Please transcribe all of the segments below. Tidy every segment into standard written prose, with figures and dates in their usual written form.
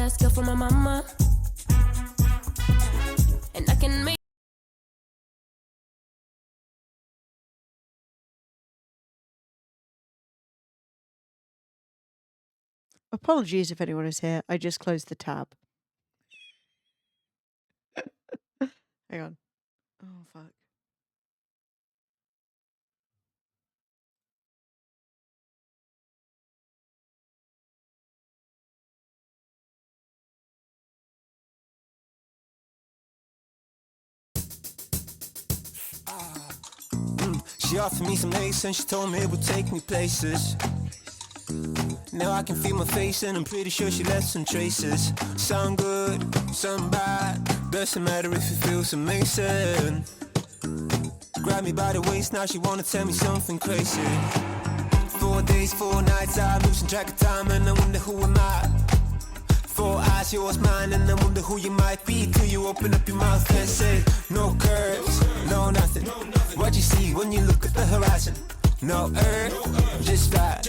badass girl for my mama. And I can make. Apologies if anyone is here. I just closed the tab. Hang on. Oh, fuck. She offered me some lace and she told me it would take me places. Now I can feel my face and I'm pretty sure she left some traces. Some good, some bad, doesn't matter if it feels amazing. Grab me by the waist, now she wanna tell me something crazy. 4 days, 4 nights, I'm losing track of time and I wonder who am I. 4 eyes, yours, mine, and I wonder who you might be till you open up your mouth and say no curves, no nothing. What you see when you look at the horizon? No earth, just fly.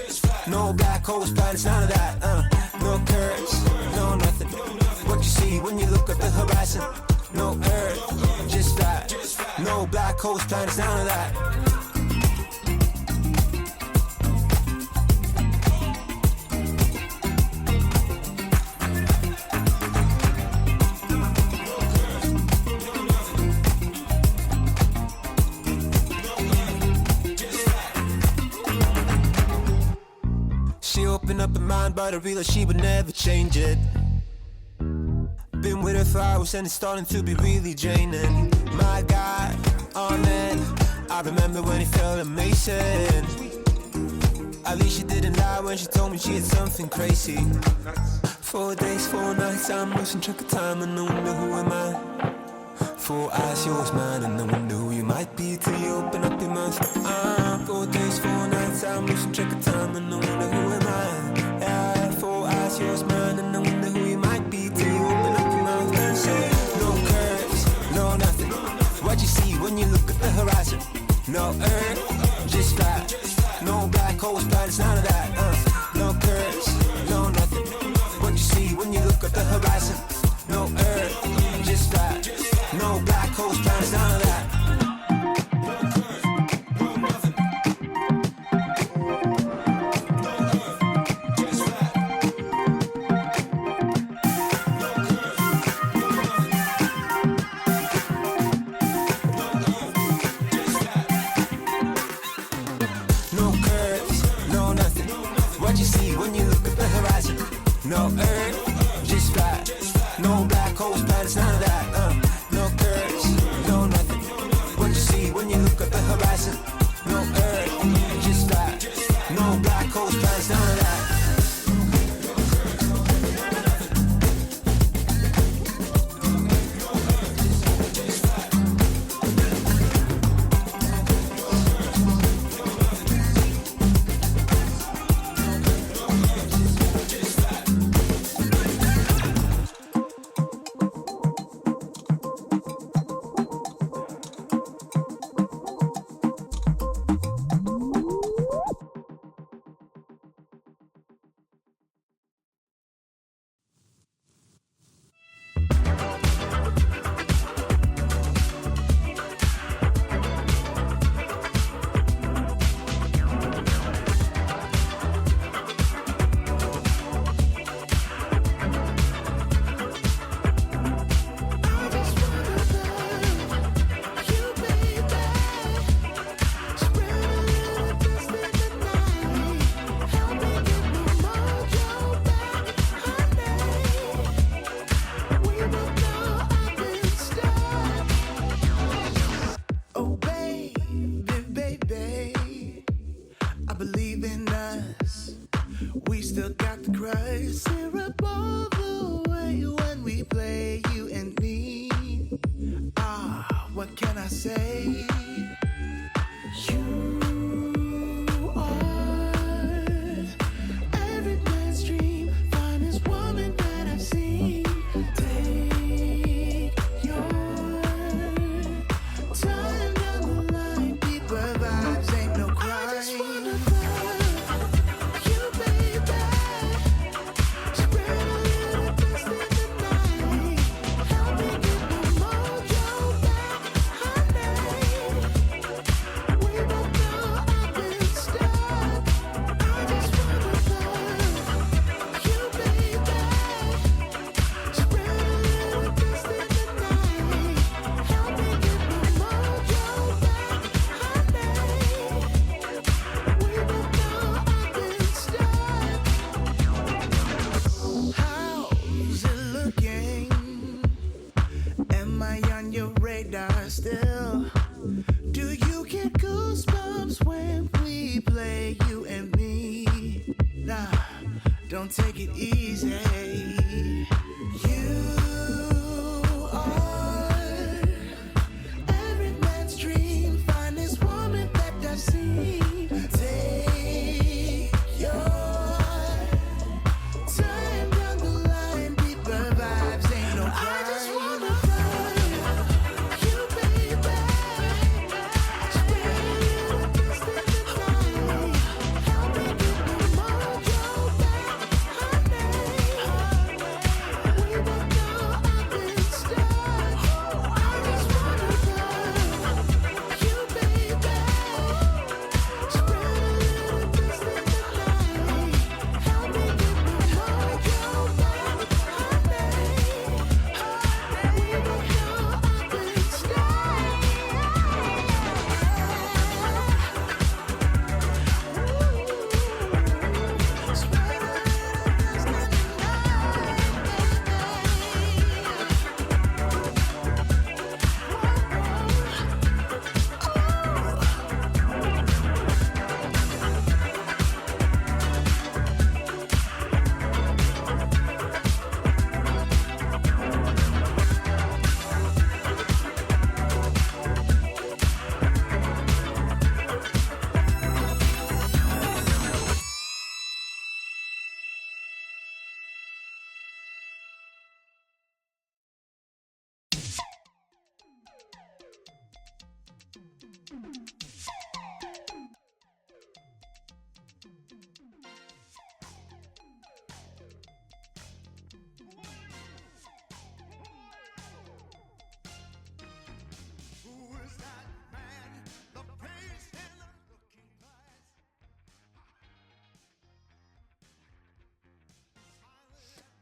No black holes, planets, none of that. No curves, no nothing. What you see when you look at the horizon? No earth, just fly. No black holes, planets, none of that. She opened up her mind, but I realized she would never change it. Been with her for hours and it's starting to be really draining. My God, oh man, I remember when it felt amazing. At least she didn't lie when she told me she had something crazy. 4 days, 4 nights, I'm losing track of time and I wonder who am I. 4 eyes, yours, mine, and I wonder who you might be till you open up your mouth. 4 days, 4 nights, I'm losing track of time and I wonder who am I. Yeah, 4 eyes, yours, mine, and I wonder who you might be till you open up your mouth and say no curves, no nothing. What you see when you look at the horizon? No earth, just fly. No black holes, planets, none of that. No curves, no nothing. What you see when you look at the horizon? No earth, just fly. No black holes, planets, none of that. No curves, no nothing. What you see when you look at the horizon? No earth, just fly. No black holes, planets, none of that. No curves, no nothing. What you see when you look at the horizon? No earth, just fly. No black holes, planets, none of that. don't take it easy. You are every man's dream. Find this woman that I've seen. Take your time down the line. Deeper vibes ain't no crime. I just wanna love you, baby. Spread a little kiss in the night. Help me get the mojo back, honey. We both know I've been stuck. I just wanna love you, baby. Spread a little kiss in the night. Help me get the mojo back, honey. We both know I've been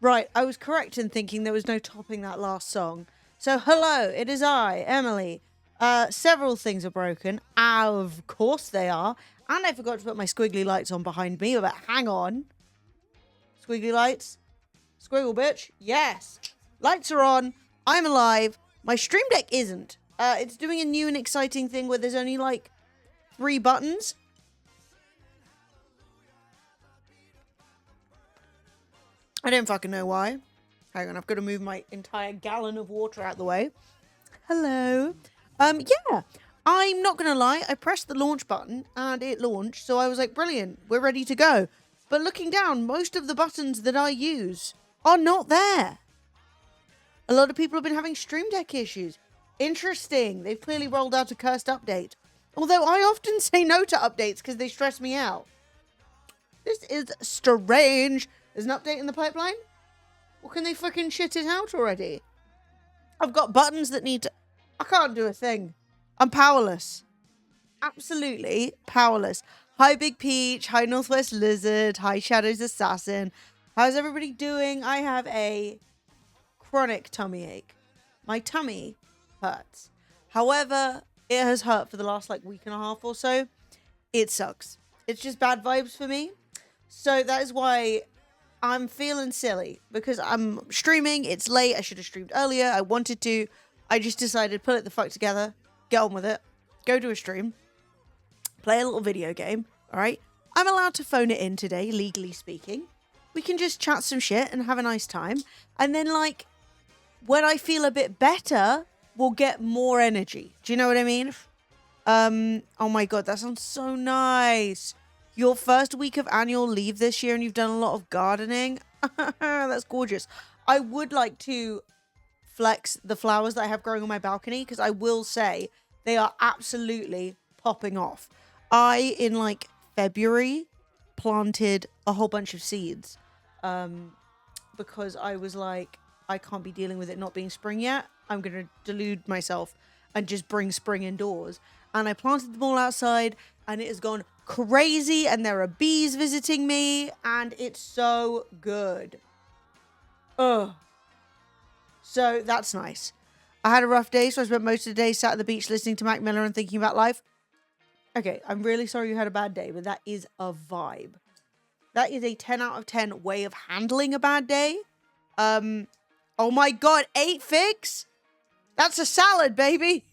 Right, I was correct in thinking there was no topping that last song. So, hello, it is I, Emily. Several things are broken. Of course they are. And I forgot to put my squiggly lights on behind me, but hang on. Squiggly lights? Squiggle, bitch. Yes. Lights are on. I'm alive. My Stream Deck isn't. It's doing a new and exciting thing where there's only, like, 3 buttons. I don't fucking know why. Hang on, I've got to move my entire gallon of water out the way. Hello. Yeah, I'm not going to lie. I pressed the launch button and it launched. So I was like, brilliant, we're ready to go. But looking down, most of the buttons that I use are not there. A lot of people have been having Stream Deck issues. Interesting. They've clearly rolled out a cursed update. Although I often say no to updates because they stress me out. This is strange. There's an update in the pipeline? Or can they fucking shit it out already? I've got buttons that need to... I can't do a thing. I'm powerless. Absolutely powerless. Hi, Big Peach. Hi, Northwest Lizard. Hi, Shadows Assassin. How's everybody doing? I have a chronic tummy ache. My tummy hurts. However, it has hurt for the last, like, week and a half or so. It sucks. It's just bad vibes for me. So that is why... I'm feeling silly because I'm streaming. It's late. I should have streamed earlier. I wanted to. I just decided pull it the fuck together. Get on with it. Go to a stream. Play a little video game. All right. I'm allowed to phone it in today, legally speaking. We can just chat some shit and have a nice time. And then, like, when I feel a bit better, we'll get more energy. Do you know what I mean? Oh my God, that sounds so nice. Your first week of annual leave this year and you've done a lot of gardening. That's gorgeous. I would like to flex the flowers that I have growing on my balcony because I will say they are absolutely popping off. I, in like February, planted a whole bunch of seeds because I was like, I can't be dealing with it not being spring yet. I'm going to delude myself and just bring spring indoors. And I planted them all outside and it has gone crazy and there are bees visiting me and it's so good. Ugh. So that's nice. I had a rough day, so I spent most of the day sat at the beach listening to Mac Miller and thinking about life. Okay, I'm really sorry you had a bad day, but that is a vibe. That is a 10 out of 10 way of handling a bad day. Oh my God, 8 figs? That's a salad, baby.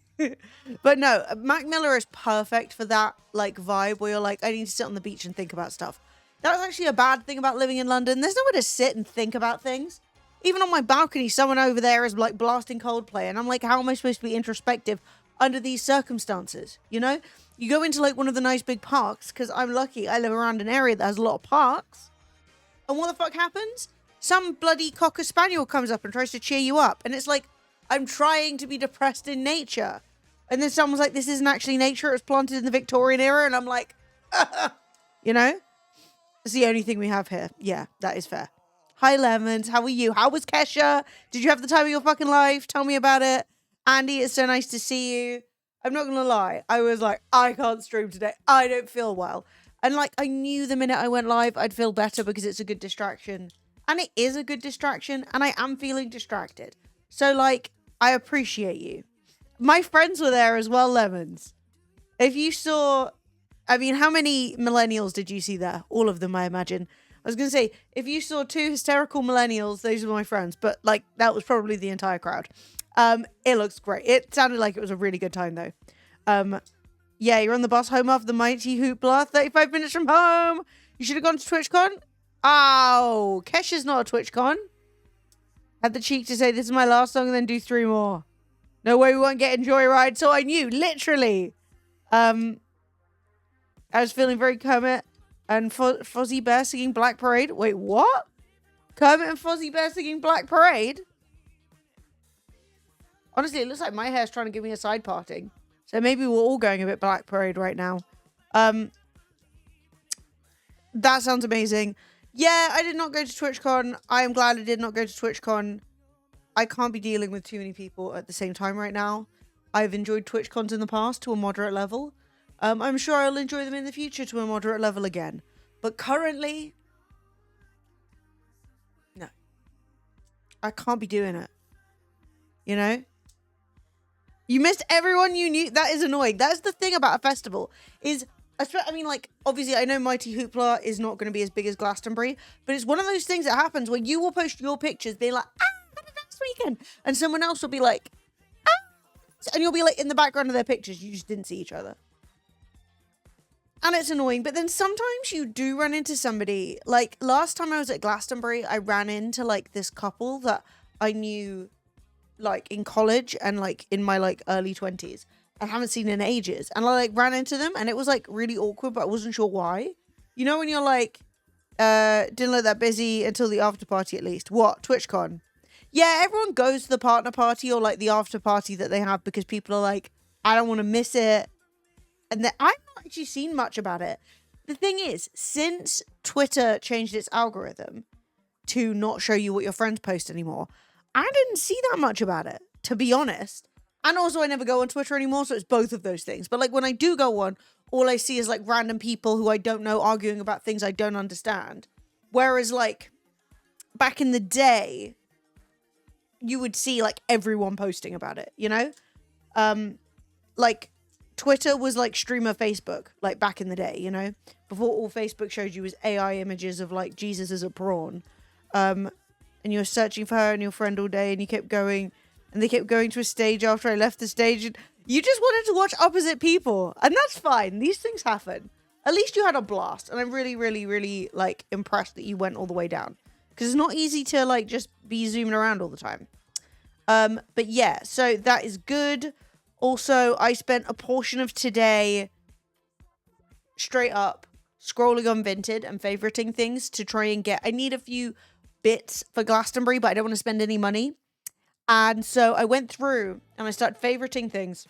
But no, Mac Miller is perfect for that like vibe where you're like, I need to sit on the beach and think about stuff. That's actually a bad thing about living in London. There's nowhere to sit and think about things. Even on my balcony, someone over there is like blasting Coldplay. And I'm like, how am I supposed to be introspective under these circumstances? You know, you go into like one of the nice big parks, because I'm lucky. I live around an area that has a lot of parks. And what the fuck happens? Some bloody Cocker Spaniel comes up and tries to cheer you up. And it's like, I'm trying to be depressed in nature. And then someone's like, this isn't actually nature. It was planted in the Victorian era. And I'm like, you know? It's the only thing we have here. Yeah, that is fair. Hi, Lemons. How are you? How was Kesha? Did you have the time of your fucking life? Tell me about it. Andy, it's so nice to see you. I'm not going to lie. I was like, I can't stream today. I don't feel well. And like, I knew the minute I went live, I'd feel better because it's a good distraction. And it is a good distraction. And I am feeling distracted. So like, I appreciate you. My friends were there as well, Lemons. If you saw... I mean, how many millennials did you see there? All of them, I imagine. I was going to say, if you saw 2 hysterical millennials, those were my friends. But, like, that was probably the entire crowd. It looks great. It sounded like it was a really good time, though. Yeah, you're on the bus home after the mighty hoopla. 35 minutes from home. You should have gone to TwitchCon. Oh, Kesha's not a TwitchCon. Had the cheek to say, this is my last song and then do 3 more. No way we won't get Enjoy Ride. So I knew, literally. I was feeling very Kermit and Fozzie Bear singing Black Parade. Wait, what? Kermit and Fozzie Bear singing Black Parade? Honestly, it looks like my hair's trying to give me a side parting. So maybe we're all going a bit Black Parade right now. That sounds amazing. Yeah, I did not go to TwitchCon. I am glad I did not go to TwitchCon. I can't be dealing with too many people at the same time right now. I've enjoyed TwitchCons in the past to a moderate level. I'm sure I'll enjoy them in the future to a moderate level again. But currently, no. I can't be doing it. You know? You missed everyone you knew. That is annoying. That's the thing about a festival. I mean, like, obviously, I know Mighty Hoopla is not going to be as big as Glastonbury. But it's one of those things that happens where you will post your pictures being like, had a nice weekend. And someone else will be like, and you'll be like in the background of their pictures. You just didn't see each other. And it's annoying, but then sometimes you do run into somebody. Like, last time I was at Glastonbury, I ran into, like, this couple that I knew, like, in college and, like, in my, like, early 20s. I haven't seen in ages. And I, like, ran into them, and it was, like, really awkward, but I wasn't sure why. You know when you're, like, didn't look that busy until the after party, at least. What? TwitchCon? Yeah, everyone goes to the partner party or, like, the after party that they have because people are like, I don't want to miss it. And I've not actually seen much about it. The thing is, since Twitter changed its algorithm to not show you what your friends post anymore, I didn't see that much about it, to be honest. And also, I never go on Twitter anymore, so it's both of those things. But, like, when I do go on, all I see is, like, random people who I don't know arguing about things I don't understand. Whereas, like, back in the day, you would see, like, everyone posting about it, you know? Like, Twitter was like streamer Facebook, like back in the day, you know, before all Facebook showed you was AI images of like Jesus as a prawn. And you were searching for her and your friend all day and you kept going and they kept going to a stage after I left the stage and you just wanted to watch opposite people. And that's fine. These things happen. At least you had a blast. And I'm really, really, really like impressed that you went all the way down because it's not easy to like just be zooming around all the time. But yeah, so that is good. Also, I spent a portion of today straight up scrolling on Vinted and favoriting things to try and get... I need a few bits for Glastonbury, but I don't want to spend any money. And so I went through and I started favoriting things.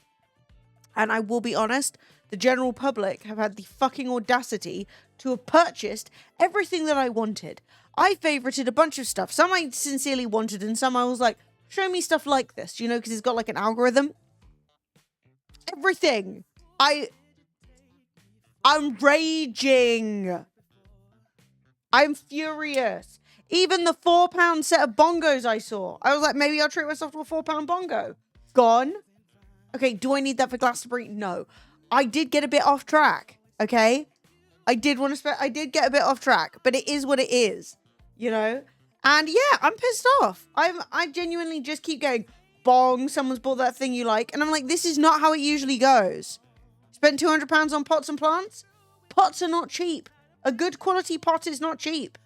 And I will be honest, the general public have had the fucking audacity to have purchased everything that I wanted. I favorited a bunch of stuff. Some I sincerely wanted and some I was like, show me stuff like this, you know, because it's got like an algorithm. Everything. I'm raging. I'm furious. Even the £4 set of bongos I saw. I was like, maybe I'll treat myself to a £4 bongo. Gone. Okay, do I need that for Glastonbury? No. I did get a bit off track. Okay? I did get a bit off track, but it is what it is. You know? And yeah, I'm pissed off. I genuinely just keep going, bong, someone's bought that thing you like. And I'm like, this is not how it usually goes. Spent £200 on pots and plants? Pots are not cheap. A good quality pot is not cheap.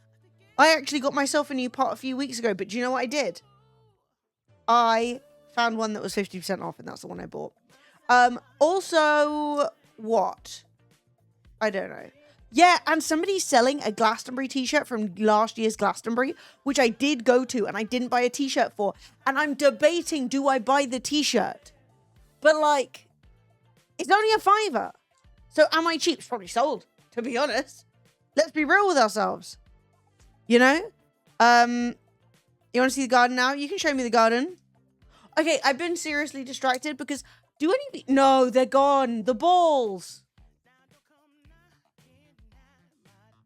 I actually got myself a new pot a few weeks ago, but do you know what I did? I found one that was 50% off, and that's the one I bought. Also, what? I don't know. Yeah, and somebody's selling a Glastonbury t-shirt from last year's Glastonbury, which I did go to, and I didn't buy a t-shirt for. And I'm debating, do I buy the t-shirt? But, like, it's only a £5. So am I cheap? It's probably sold, to be honest. Let's be real with ourselves. You know? You want to see the garden now? You can show me the garden. Okay, I've been seriously distracted because no, they're gone. The balls.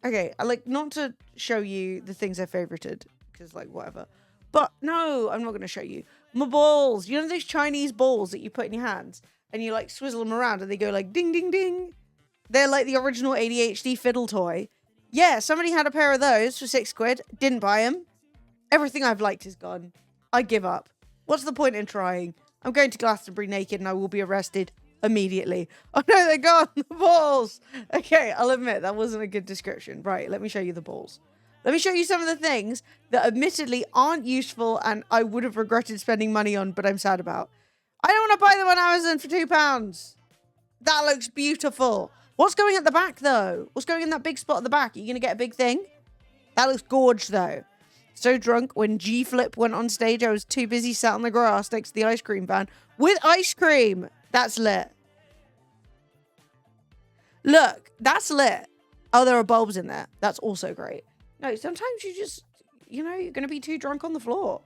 Okay, I like not to show you the things I favorited because like whatever. But no, I'm not going to show you. My balls. You know those Chinese balls that you put in your hands and you like swizzle them around and they go like ding, ding, ding. They're like the original ADHD fiddle toy. Yeah, somebody had a pair of those for £6. Didn't buy them. Everything I've liked is gone. I give up. What's the point in trying? I'm going to Glastonbury naked and I will be arrested immediately. Oh no, they're gone. The balls. Okay, I'll admit that wasn't a good description. Right, let me show you the balls. Let me show you some of the things that admittedly aren't useful and I would have regretted spending money on, but I'm sad about. I don't want to buy them on Amazon for £2. That looks beautiful. What's going at the back though? What's going in that big spot at the back? Are you going to get a big thing? That looks gorge though. So drunk when G-Flip went on stage, I was too busy sat on the grass next to the ice cream van with ice cream. That's lit. Look, that's lit. Oh, there are bulbs in there. That's also great. No, sometimes you just, you know, you're going to be too drunk on the floor.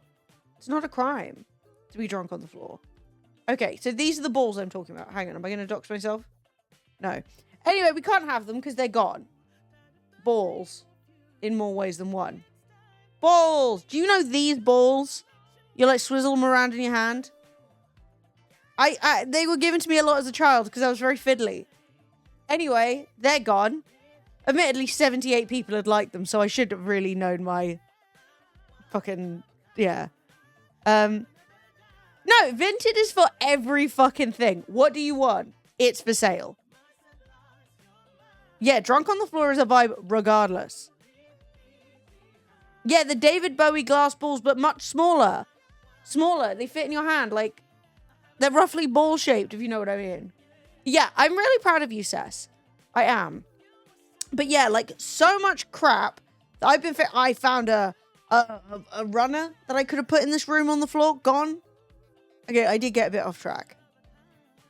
It's not a crime to be drunk on the floor. Okay, so these are the balls I'm talking about. Hang on, am I going to dox myself? No. Anyway, we can't have them because they're gone. Balls. In more ways than one. Balls! Do you know these balls? You like swizzle them around in your hand? They were given to me a lot as a child because I was very fiddly. Anyway, they're gone. Admittedly, 78 people had liked them, so I should have really known my fucking... Yeah. No, Vinted is for every fucking thing. What do you want? It's for sale. Yeah, drunk on the floor is a vibe regardless. Yeah, the David Bowie glass balls, but much smaller. Smaller. They fit in your hand. Like, they're roughly ball-shaped, if you know what I mean. Yeah, I'm really proud of you, Cess. I am. But yeah, like, so much crap that I found a runner that I could have put in this room on the floor. Gone. Okay, I did get a bit off track.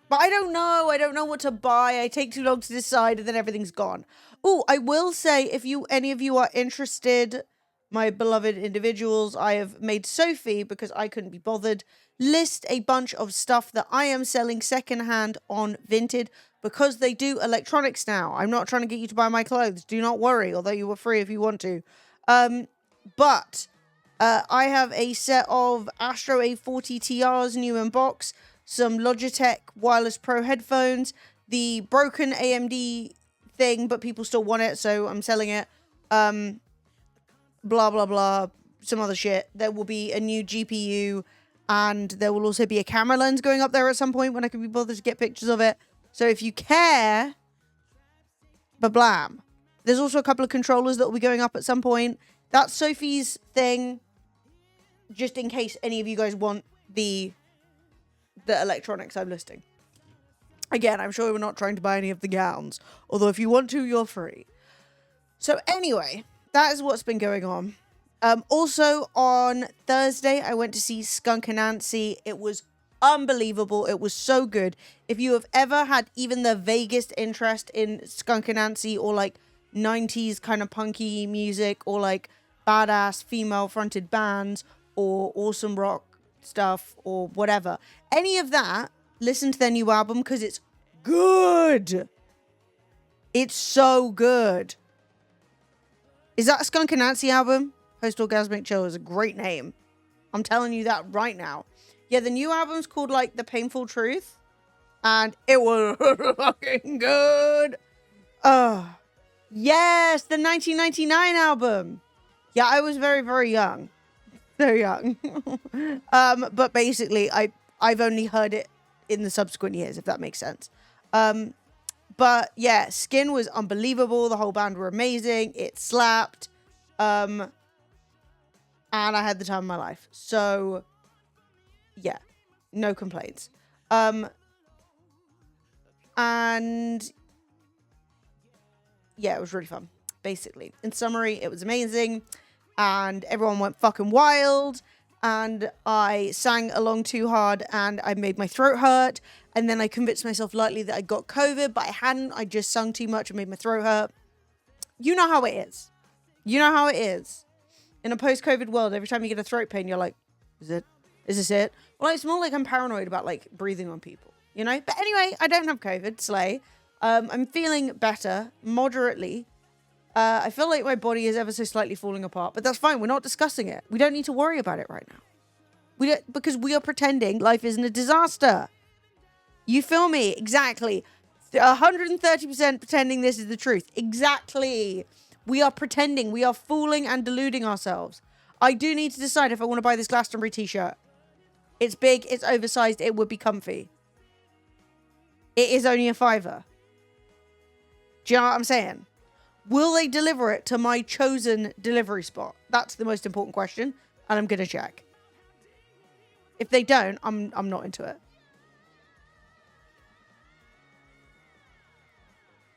But I don't know. I don't know what to buy. I take too long to decide, and then everything's gone. Oh, I will say, if any of you are interested... My beloved individuals, I have made Sophie, because I couldn't be bothered, list a bunch of stuff that I am selling secondhand on Vinted because they do electronics now. I'm not trying to get you to buy my clothes. Do not worry, although you are free if you want to. But I have a set of Astro A40 TRs new in box, some Logitech Wireless Pro headphones, the broken AMD thing, but people still want it, so I'm selling it. Blah, blah, blah, some other shit. There will be a new GPU, and there will also be a camera lens going up there at some point when I can be bothered to get pictures of it. So if you care, bablam. There's also a couple of controllers that will be going up at some point. That's Sophie's thing, just in case any of you guys want the electronics I'm listing. Again, I'm sure we're not trying to buy any of the gowns, although if you want to, you're free. So anyway... That is what's been going on. Also, on Thursday, I went to see Skunk Anansie. It was unbelievable. It was so good. If you have ever had even the vaguest interest in Skunk Anansie or like 90s kind of punky music or like badass female-fronted bands or awesome rock stuff or whatever, any of that, listen to their new album because it's good. It's so good. Is that a Skunk Anansie album? Post Orgasmic Chill is a great name. I'm telling you that right now. Yeah, the new album's called, like, The Painful Truth. And it was fucking good. Oh, yes, the 1999 album. Yeah, I was very, very young. So young. But basically, I've only heard it in the subsequent years, if that makes sense. But yeah, Skin was unbelievable. The whole band were amazing. It slapped. And I had the time of my life. So yeah, no complaints. And yeah, it was really fun, basically. In summary, it was amazing. And everyone went fucking wild. And I sang along too hard and I made my throat hurt. And then I convinced myself lightly that I got COVID, but I hadn't. I just sung too much and made my throat hurt. You know how it is. You know how it is. In a post-COVID world, every time you get a throat pain, you're like, is this it? Well, it's more like I'm paranoid about like breathing on people, you know? But anyway, I don't have COVID, slay. I'm feeling better, moderately. I feel like my body is ever so slightly falling apart, but that's fine. We're not discussing it. We don't need to worry about it right now. Because we are pretending life isn't a disaster. You feel me? Exactly. 130% pretending this is the truth. Exactly. We are pretending. We are fooling and deluding ourselves. I do need to decide if I want to buy this Glastonbury t-shirt. It's big. It's oversized. It would be comfy. It is only a £5. Do you know what I'm saying? Will they deliver it to my chosen delivery spot? That's the most important question, and I'm gonna check. If they don't, I'm not into it.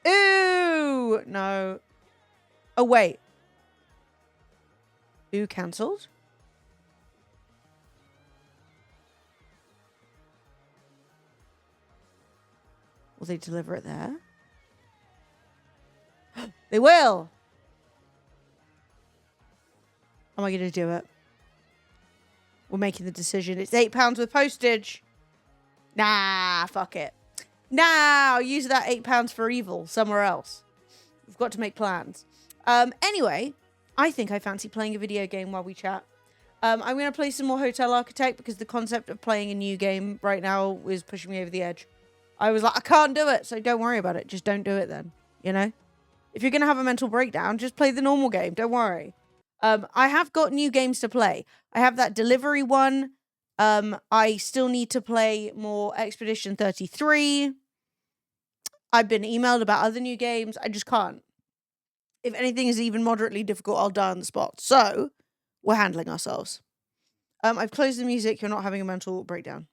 Ooh, no. Oh wait. Ooh, cancelled. Will they deliver it there? They will. Am I going to do it? We're making the decision. It's £8 with postage. Nah, fuck it. Nah, I'll use that £8 for evil somewhere else. We've got to make plans. Anyway, I think I fancy playing a video game while we chat. I'm going to play some more Hotel Architect because the concept of playing a new game right now is pushing me over the edge. I was like, I can't do it, so don't worry about it. Just don't do it then, you know? If you're going to have a mental breakdown, just play the normal game. Don't worry. I have got new games to play. I have that delivery one. I still need to play more Expedition 33. I've been emailed about other new games. I just can't. If anything is even moderately difficult, I'll die on the spot. So, we're handling ourselves. I've closed the music. You're not having a mental breakdown.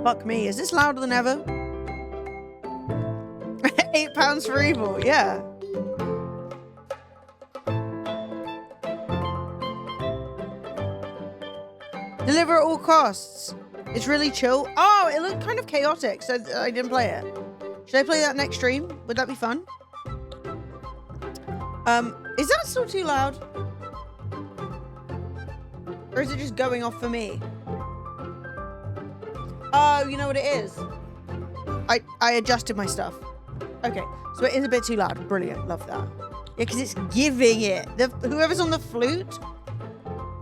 Fuck me. Is this louder than ever? £8 for evil. Yeah. Deliver at all costs. It's really chill. Oh, it looked kind of chaotic, so I didn't play it. Should I play that next stream? Would that be fun? Is that still too loud? Or is it just going off for me? Oh, you know what it is? I adjusted my stuff. Okay, so it is a bit too loud. Brilliant, love that. Yeah, because it's giving it. Whoever's on the flute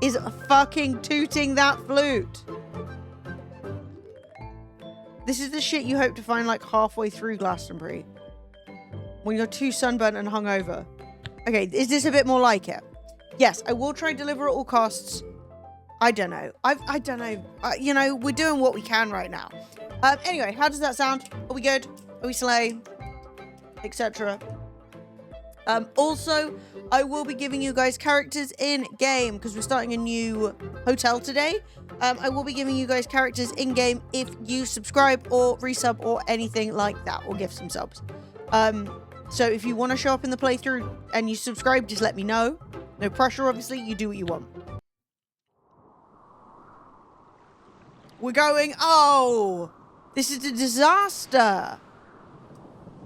is fucking tooting that flute. This is the shit you hope to find like halfway through Glastonbury. When you're too sunburnt and hungover. Okay, is this a bit more like it? Yes, I will try deliver at all costs. I don't know. I don't know. You know, we're doing what we can right now. Anyway, how does that sound? Are we good? Are we slay? Etc. Also, I will be giving you guys characters in game because we're starting a new hotel today. I will be giving you guys characters in game if you subscribe or resub or anything like that, or give some subs. So if you want to show up in the playthrough and you subscribe, just let me know. No pressure, obviously. You do what you want. We're going. Oh, this is a disaster.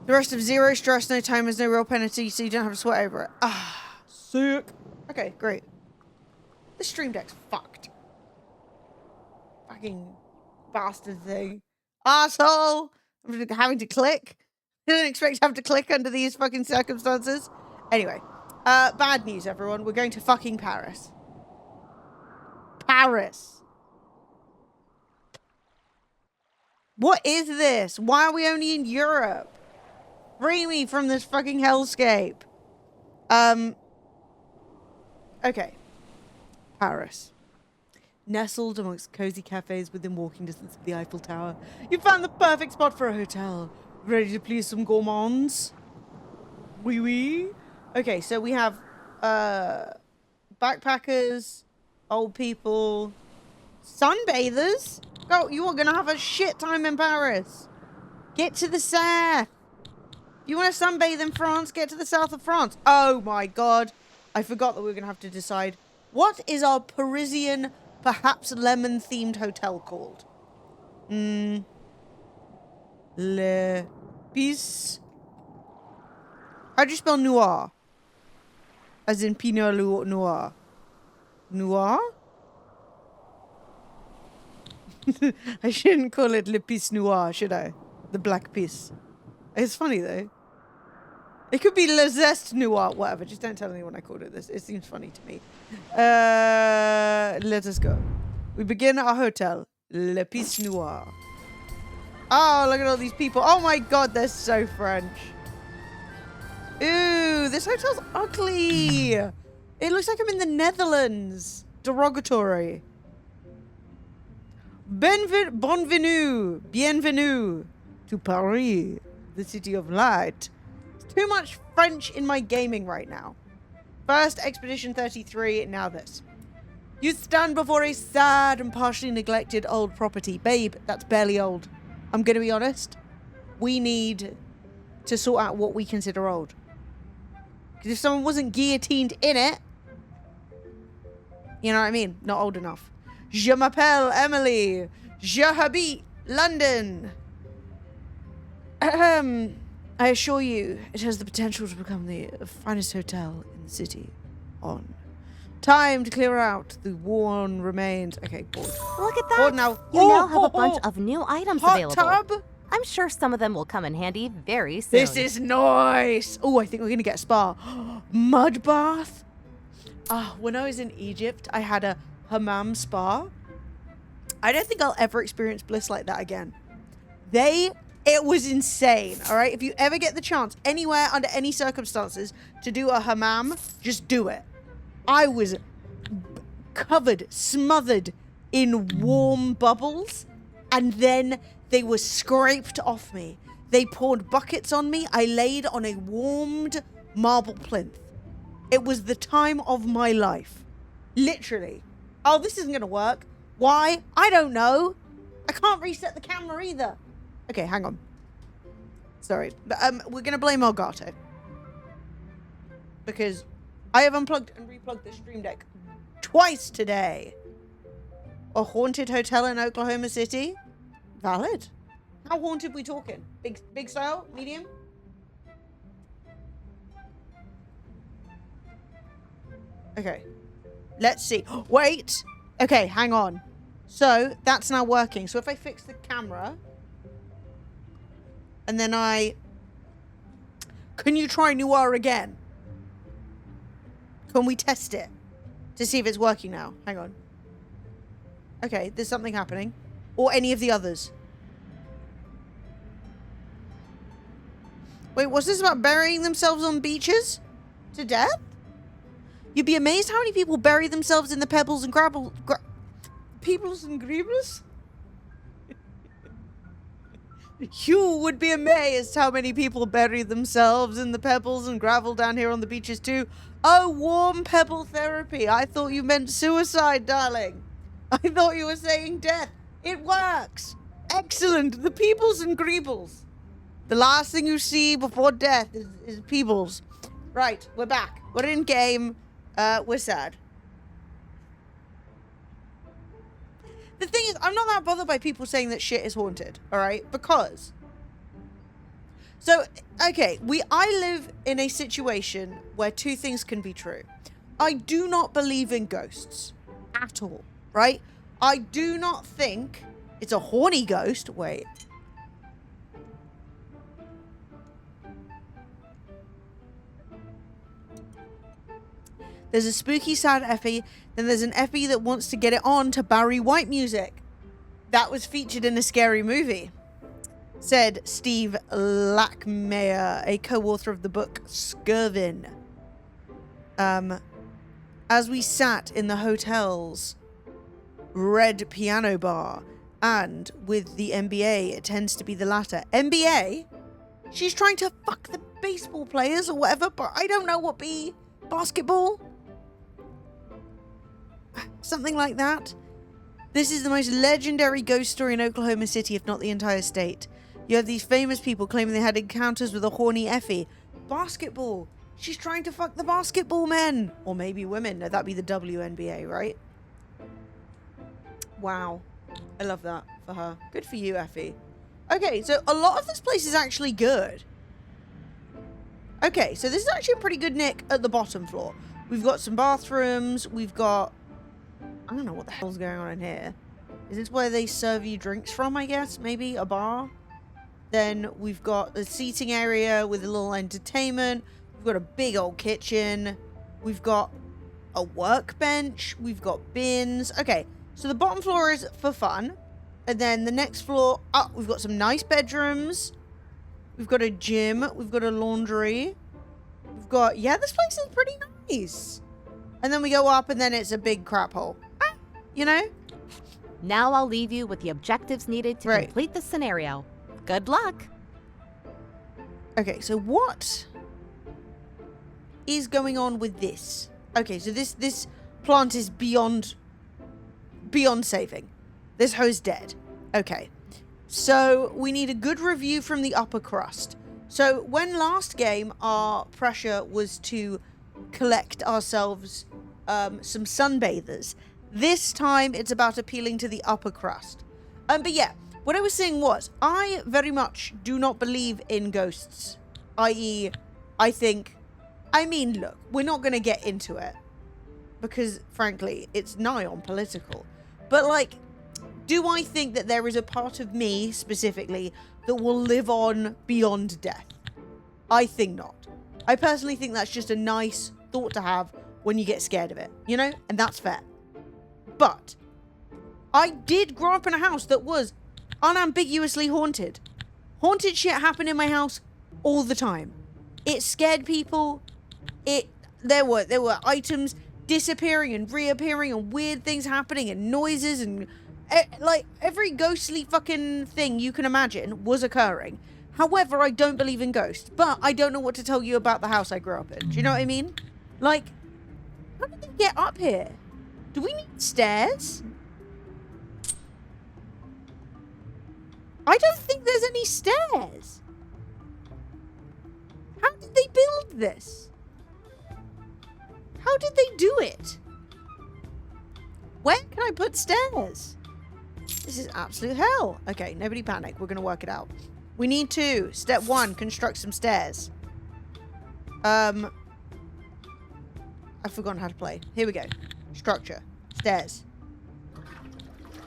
The rest of zero stress, no timers, no real penalty, so you don't have to sweat over it. Ah, sick. Okay, great. This stream deck's fucked. Fucking bastard thing. Asshole. I'm having to click. I didn't expect to have to click under these fucking circumstances. Anyway, bad news, everyone. We're going to fucking Paris. Paris. What is this? Why are we only in Europe? Free me from this fucking hellscape. Okay. Paris. Nestled amongst cozy cafes within walking distance of the Eiffel Tower, you found the perfect spot for a hotel. Ready to please some gourmands? Oui, oui. Okay, so we have backpackers, old people, sunbathers. Oh, you are gonna have a shit time in Paris. Get to the south. You want to sunbathe in France? Get to the south of France. Oh my god. I forgot that we were going to have to decide. What is our Parisian, perhaps lemon-themed hotel called? Le Pis. How do you spell noir? As in Pinot Noir. Noir? I shouldn't call it Le Pis Noir, should I? The black piece. It's funny though. It could be Le Zest Noir, whatever. Just don't tell anyone I called it this. It seems funny to me. Let us go. We begin our hotel. Le Pis Noir. Oh, look at all these people. Oh my god, they're so French. Ooh, this hotel's ugly. It looks like I'm in the Netherlands. Derogatory. Bienvenue to Paris, the city of light. Too much French in my gaming right now. First, Expedition 33, now this. You stand before a sad and partially neglected old property. Babe, that's barely old. I'm going to be honest. We need to sort out what we consider old. Because if someone wasn't guillotined in it, you know what I mean? Not old enough. Je m'appelle Emily. Je habite London. I assure you, it has the potential to become the finest hotel in the city. On. Time to clear out the worn remains. Okay, board. Look at that. Board now. You now have a bunch of new items hot available. tub. I'm sure some of them will come in handy very soon. This is nice. Oh, I think we're going to get a spa. Mud bath. Ah, when I was in Egypt, I had a hammam spa. I don't think I'll ever experience bliss like that again. It was insane, all right? If you ever get the chance, anywhere, under any circumstances, to do a hammam, just do it. I was covered, smothered in warm bubbles, and then they were scraped off me. They poured buckets on me. I laid on a warmed marble plinth. It was the time of my life. Literally. Oh, this isn't going to work. Why? I don't know. I can't reset the camera either. Okay, hang on. Sorry. But, we're going to blame Elgato. Because I have unplugged and replugged the Stream Deck twice today. A haunted hotel in Oklahoma City? Valid. How haunted we talking? Big style? Medium? Okay. Let's see. Wait. Okay, hang on. So, that's now working. So if I fix the camera... And then Can you try Noir again? Can we test it? To see if it's working now. Hang on. Okay, there's something happening. Or any of the others. Wait, what's this about burying themselves on beaches? To death? You'd be amazed how many people bury themselves in the pebbles and gravel... Peoples and greebles? You would be amazed how many people bury themselves in the pebbles and gravel down here on the beaches too. Oh, warm pebble therapy. I thought you meant suicide, darling. I thought you were saying death. It works. Excellent. The peoples and greebles. The last thing you see before death is peoples. Right, we're back. We're in game. We're sad. The thing is, I'm not that bothered by people saying that shit is haunted, all right? Because... So, okay, I live in a situation where two things can be true. I do not believe in ghosts. At all, right? I do not think it's a horny ghost. Wait. There's a spooky, sad Effie. Then there's an Effie that wants to get it on to Barry White music. That was featured in a scary movie. Said Steve Lackmeyer, a co-author of the book Skirvin. As we sat in the hotel's red piano bar. And with the NBA, it tends to be the latter. NBA? She's trying to fuck the baseball players or whatever, but I don't know what be. Basketball? Something like that. This is the most legendary ghost story in Oklahoma City, if not the entire state. You have these famous people claiming they had encounters with a horny Effie. Basketball. She's trying to fuck the basketball men. Or maybe women. No, that'd be the WNBA, right? Wow. I love that for her. Good for you, Effie. Okay, so a lot of this place is actually good. Okay, so this is actually a pretty good nick at the bottom floor. We've got some bathrooms. We've got... I don't know what the hell's going on in here. Is this where they serve you drinks from, I guess? Maybe a bar? Then we've got the seating area with a little entertainment. We've got a big old kitchen. We've got a workbench. We've got bins. Okay, so the bottom floor is for fun. And then the next floor, we've got some nice bedrooms. We've got a gym. We've got a laundry. We've got... Yeah, this place is pretty nice. And then we go up and then it's a big crap hole. You know? Now I'll leave you with the objectives needed to complete the scenario. Good luck. Okay, so what is going on with this? Okay, so this plant is beyond saving. This hoe's dead. Okay. So we need a good review from the upper crust. So when last game our pressure was to collect ourselves some sunbathers, this time it's about appealing to the upper crust. But yeah, what I was saying was, I very much do not believe in ghosts. I.e., I mean, look, we're not going to get into it. Because, frankly, it's nigh on political. But, like, do I think that there is a part of me, specifically, that will live on beyond death? I think not. I personally think that's just a nice thought to have when you get scared of it, you know? And that's fair. But I did grow up in a house that was unambiguously haunted. Haunted shit happened in my house all the time. It scared people. There were items disappearing and reappearing and weird things happening and noises and like every ghostly fucking thing you can imagine was occurring. However, I don't believe in ghosts, but I don't know what to tell you about the house I grew up in. Do you know what I mean? Like, how did they get up here? Do we need stairs? I don't think there's any stairs. How did they build this? How did they do it? Where can I put stairs? This is absolute hell. Okay, nobody panic. We're going to work it out. We need to. Step 1, construct some stairs. I've forgotten how to play. Here we go. Structure. Stairs.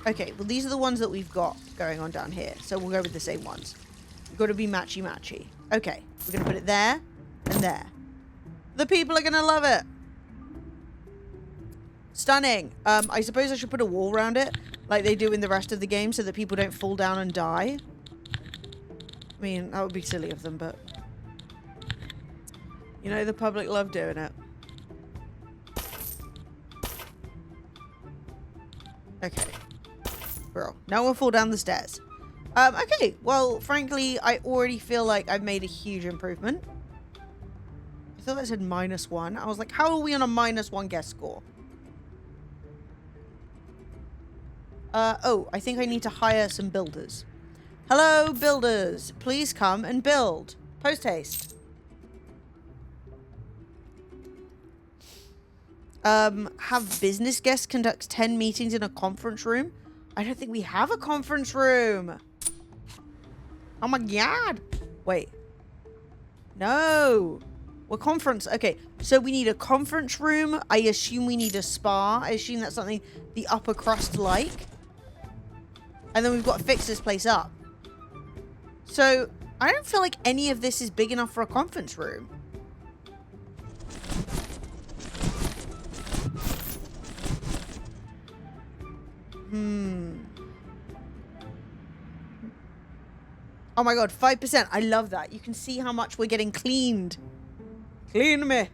Okay, well, these are the ones that we've got going on down here. So we'll go with the same ones. We've got to be matchy-matchy. Okay, we're going to put it there and there. The people are going to love it. Stunning. I suppose I should put a wall around it, like they do in the rest of the game, so that people don't fall down and die. I mean, that would be silly of them, but... You know, the public love doing it. Okay. Bro, no one fall down the stairs. Okay, well, frankly, I already feel like I've made a huge improvement. I thought that said -1. I was like, how are we on a -1 guess score? Oh, I think I need to hire some builders. Hello, builders. Please come and build. Post haste. Have business guests conduct 10 meetings in a conference room? I don't think we have a conference room. Oh my god. Wait. No. We're conference. Okay, so we need a conference room. I assume we need a spa. I assume that's something the upper crust like. And then we've got to fix this place up. So, I don't feel like any of this is big enough for a conference room. Oh my god, 5%. I love that. You can see how much we're getting cleaned. Clean me.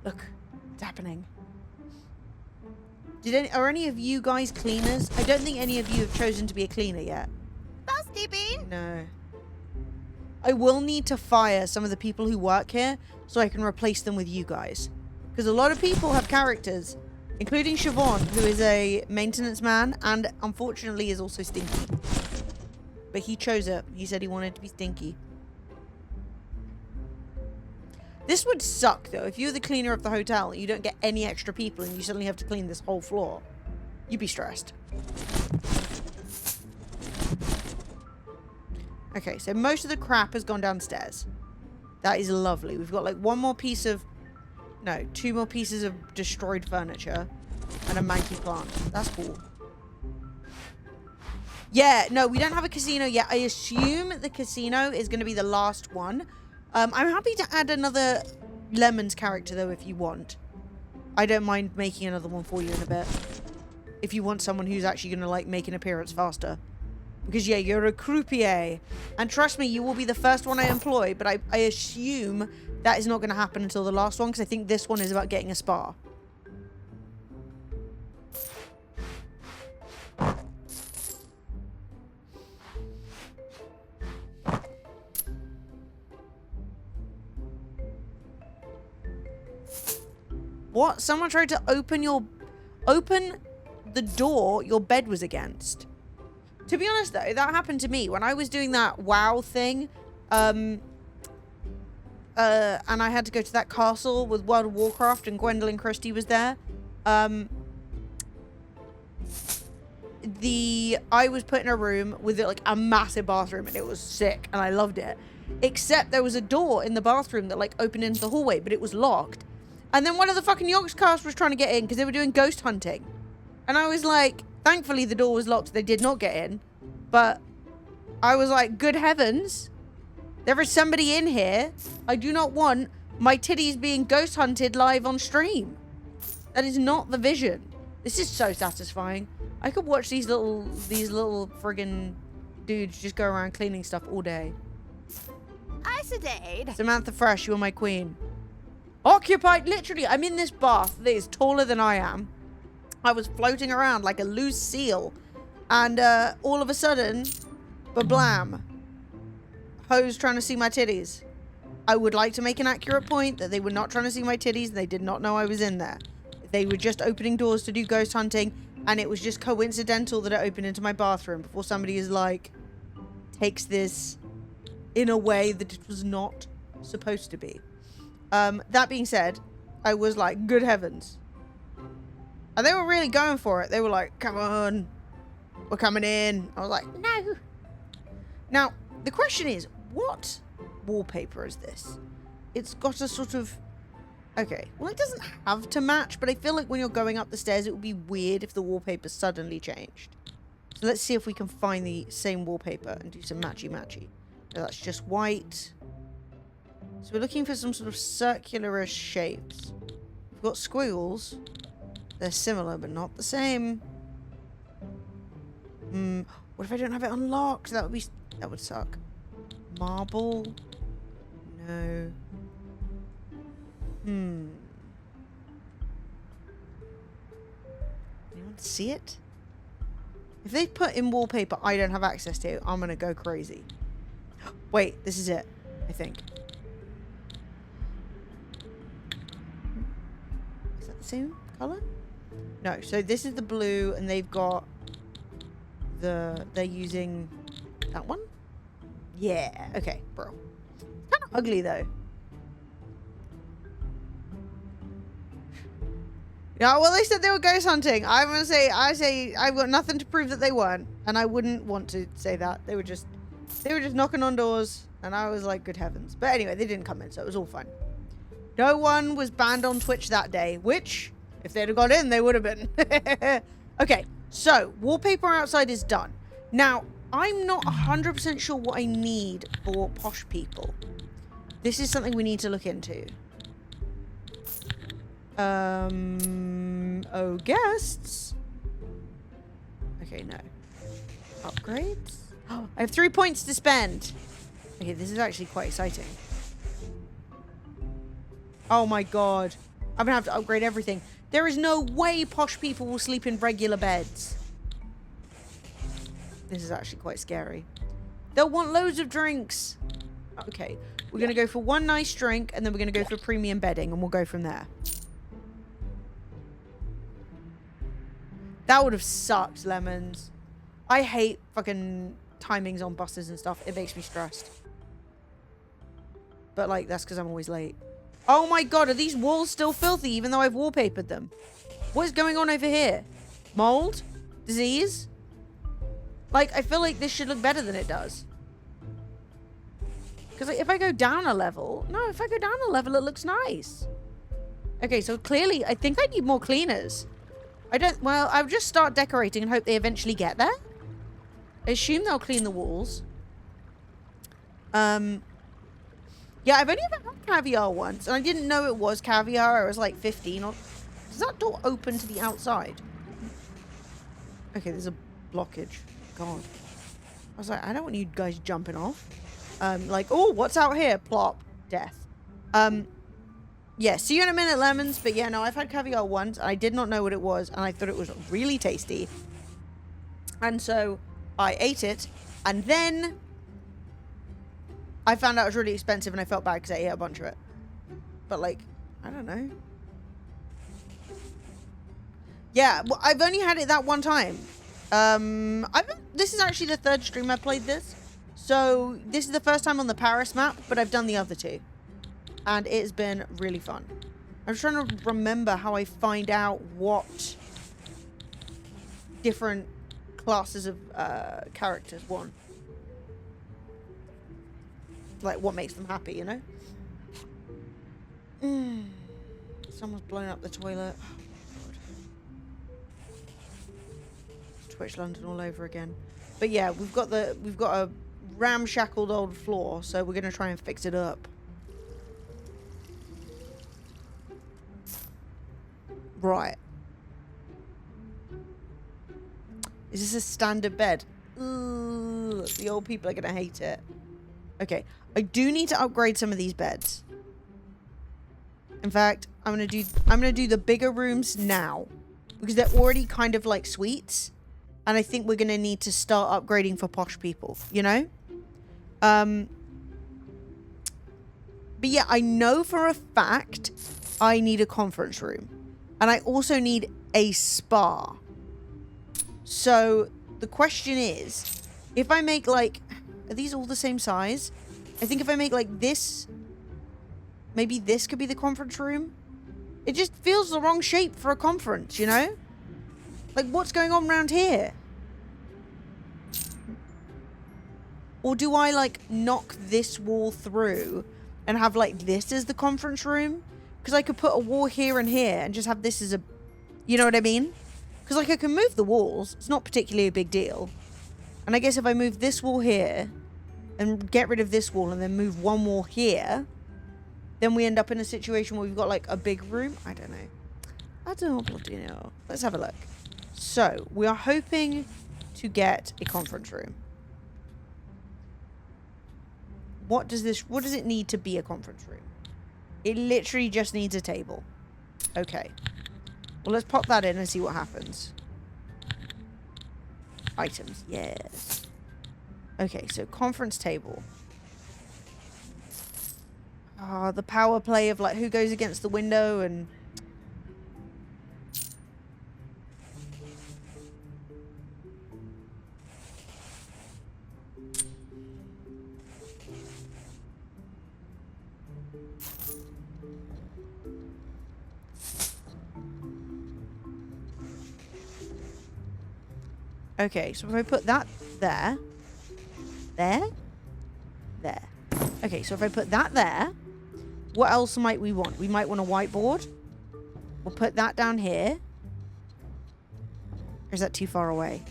Look, it's happening. Are any of you guys cleaners? I don't think any of you have chosen to be a cleaner yet. Housekeeping. No. I will need to fire some of the people who work here so I can replace them with you guys. Because a lot of people have characters, including Siobhan, who is a maintenance man and unfortunately is also stinky. But he chose it. He said he wanted to be stinky. This would suck though. If you're the cleaner of the hotel and you don't get any extra people and you suddenly have to clean this whole floor, you'd be stressed. Okay, so most of the crap has gone downstairs. That is lovely. We've got like two more pieces of destroyed furniture and a manky plant. That's cool. Yeah, no, we don't have a casino yet. I assume the casino is going to be the last one. I'm happy to add another Lemons character though if you want. I don't mind making another one for you in a bit. If you want someone who's actually going to like make an appearance faster. Because yeah, you're a croupier. And trust me, you will be the first one I employ. But I assume that is not going to happen until the last one. Because I think this one is about getting a spa. What? Someone tried to open the door your bed was against. To be honest though, that happened to me when I was doing that WoW thing. And I had to go to that castle with World of Warcraft and Gwendolyn Christie was there. I was put in a room with like a massive bathroom and it was sick and I loved it. Except there was a door in the bathroom that like opened into the hallway, but it was locked. And then one of the fucking Yogscast was trying to get in because they were doing ghost hunting. And I was like, thankfully the door was locked. They did not get in. But I was like, good heavens. There is somebody in here. I do not want my titties being ghost hunted live on stream. That is not the vision. This is so satisfying. I could watch these little friggin' dudes just go around cleaning stuff all day. Isidade. Samantha Fresh, you're my queen. Occupied, literally, I'm in this bath that is taller than I am. I was floating around like a loose seal. And all of a sudden, bablam. Hoes trying to see my titties. I would like to make an accurate point that they were not trying to see my titties. They did not know I was in there. They were just opening doors to do ghost hunting. And it was just coincidental that it opened into my bathroom before somebody is like, takes this in a way that it was not supposed to be. That being said, I was like, good heavens. And they were really going for it. They were like, come on, we're coming in. I was like, no. Now, the question is, what wallpaper is this? It's got a sort of... Okay, well, it doesn't have to match, but I feel like when you're going up the stairs, it would be weird if the wallpaper suddenly changed. So let's see if we can find the same wallpaper and do some matchy-matchy. No, that's just white. So we're looking for some sort of circular-ish shapes. We've got squiggles. They're similar, but not the same. What if I don't have it unlocked? That would suck. Marble? No. Anyone see it? If they put in wallpaper I don't have access to, I'm gonna go crazy. Wait, this is it, I think. Is that the same color? No, so this is the blue and they've got they're using that one? Yeah, okay, bro. Kind of ugly though. Yeah, well, they said they were ghost hunting. I'm gonna say, I've got nothing to prove that they weren't, and I wouldn't want to say that. They were just knocking on doors, and I was like, good heavens. But anyway, they didn't come in, so it was all fine. No one was banned on Twitch that day, which, if they'd have got in, they would have been. Okay, so wallpaper outside is done. Now, I'm not 100% sure what I need for posh people. This is something we need to look into. Oh, guests. Okay, no. Upgrades? Oh, I have 3 points to spend. Okay, this is actually quite exciting. Oh my god. I'm gonna have to upgrade everything. There is no way posh people will sleep in regular beds. This is actually quite scary. They'll want loads of drinks. Okay, we're going to go for one nice drink, and then we're going to go for premium bedding, and we'll go from there. That would have sucked, Lemons. I hate fucking timings on buses and stuff. It makes me stressed. But, like, that's because I'm always late. Oh my god, are these walls still filthy even though I've wallpapered them? What is going on over here? Mold? Disease? Like, I feel like this should look better than it does. Because like, if I go down a level... No, if I go down a level, it looks nice. Okay, so clearly, I think I need more cleaners. I don't... Well, I'll just start decorating and hope they eventually get there. I assume they'll clean the walls. Yeah, I've only ever had caviar once, and I didn't know it was caviar. I was like 15. Or... Does that door open to the outside? Okay, there's a blockage. God. I was like, I don't want you guys jumping off. Like, oh, what's out here? Plop. Death. Yeah, see you in a minute, Lemons. But yeah, no, I've had caviar once. I did not know what it was, and I thought it was really tasty. And so I ate it, and then I found out it was really expensive, and I felt bad because I ate a bunch of it. But like, I don't know. Yeah, well, I've only had it that one time. This is actually the third stream I played this. So this is the first time on the Paris map, but I've done the other two. And it's been really fun. I'm trying to remember how I find out what different classes of characters want. Like what makes them happy, you know? Someone's blown up the toilet. Twitch London all over again. But yeah, we've got a ramshackled old floor, so we're gonna try and fix it up. Right. Is this a standard bed? Ugh, the old people are gonna hate it. Okay, I do need to upgrade some of these beds. In fact, I'm gonna do the bigger rooms now because they're already kind of like suites. And I think we're going to need to start upgrading for posh people, you know? But yeah, I know for a fact I need a conference room. And I also need a spa. So the question is, if I make like... Are these all the same size? I think if I make like this... Maybe this could be the conference room. It just feels the wrong shape for a conference, you know? Like, what's going on around here? Or do I, like, knock this wall through and have, like, this as the conference room? Because I could put a wall here and here and just have this as a... You know what I mean? Because, like, I can move the walls. It's not particularly a big deal. And I guess if I move this wall here and get rid of this wall and then move one wall here, then we end up in a situation where we've got, like, a big room. I don't know. I don't bloody know. Let's have a look. So, we are hoping to get a conference room. What does it need to be a conference room? It literally just needs a table. Okay. Well, let's pop that in and see what happens. Items, yes. Okay, so conference table. Ah, the power play of like who goes against the window and... Okay, so if I put that there. There? There. Okay, so if I put that there, what else might we want? We might want a whiteboard. We'll put that down here. Or is that too far away?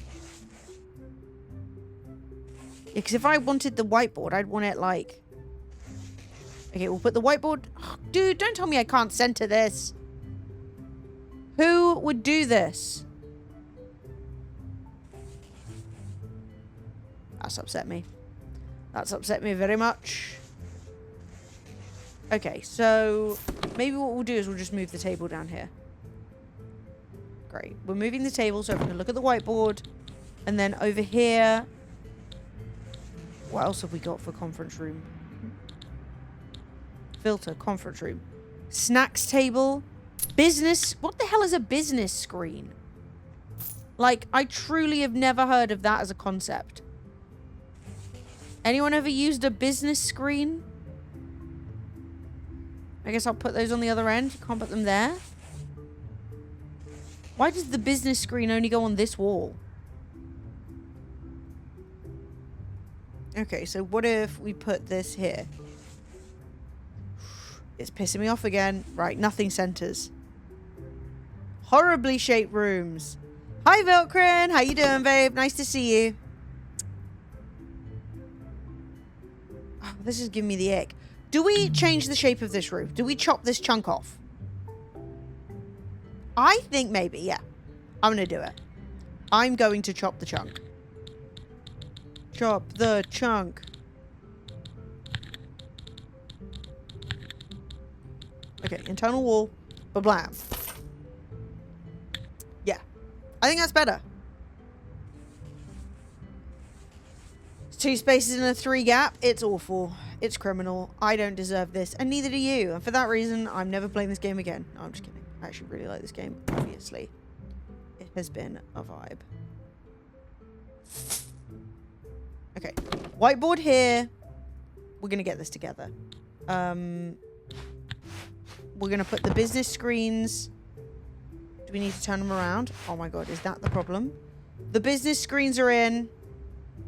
Yeah, because if I wanted the whiteboard, I'd want it like... Okay, we'll put the whiteboard... Oh, dude, don't tell me I can't center this. Who would do this? That's upset me. That's upset me very much. Okay, so maybe what we'll do is we'll just move the table down here. Great. We're moving the table so we can look at the whiteboard. And then over here... What else have we got for conference room? Filter, conference room. Snacks table. Business... What the hell is a business screen? Like, I truly have never heard of that as a concept. Anyone ever used a business screen? I guess I'll put those on the other end. You can't put them there. Why does the business screen only go on this wall? Okay, so what if we put this here? It's pissing me off again. Right, nothing centers. Horribly shaped rooms. Hi, Vilkrin. How you doing, babe? Nice to see you. Oh, this is giving me the ick. Do we change the shape of this roof? Do we chop this chunk off? I think maybe, yeah. I'm going to do it. I'm going to chop the chunk. Chop the chunk. Okay, internal wall. Ba-blam. Yeah. I think that's better. It's 2 spaces and a 3 gap. It's awful. It's criminal. I don't deserve this. And neither do you. And for that reason, I'm never playing this game again. No, I'm just kidding. I actually really like this game. Obviously. It has been a vibe. Okay. Whiteboard here. We're going to get this together. We're going to put the business screens... Do we need to turn them around? Oh my god, is that the problem? The business screens are in.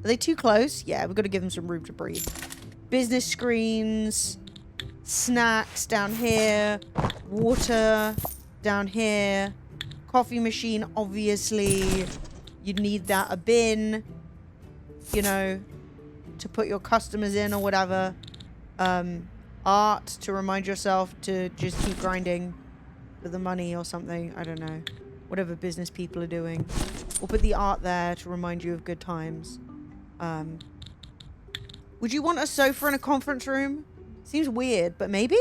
Are they too close? Yeah, we've got to give them some room to breathe. Business screens. Snacks down here. Water down here. Coffee machine, obviously. You'd need that. A bin. You know, to put your customers in or whatever. Art to remind yourself to just keep grinding for the money or something. I don't know. Whatever business people are doing. We'll put the art there to remind you of good times. Would you want a sofa in a conference room? Seems weird, but maybe?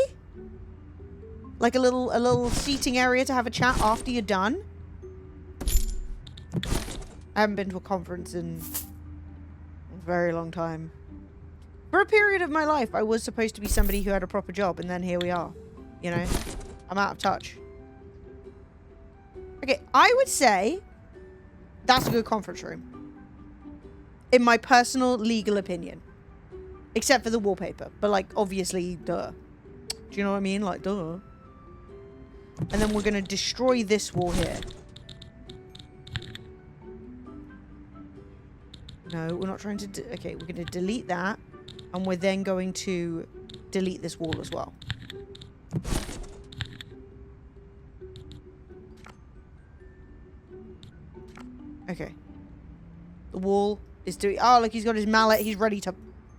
Like a little seating area to have a chat after you're done? I haven't been to a conference in a very long time. For a period of my life, I was supposed to be somebody who had a proper job, and then here we are. You know? I'm out of touch. Okay, I would say that's a good conference room. In my personal legal opinion. Except for the wallpaper. But, like, obviously, duh. Do you know what I mean? Like, duh. And then we're going to destroy this wall here. No, we're not trying to... Okay, we're going to delete that. And we're then going to delete this wall as well. Okay. The wall is doing... Oh, look, he's got his mallet. He's ready to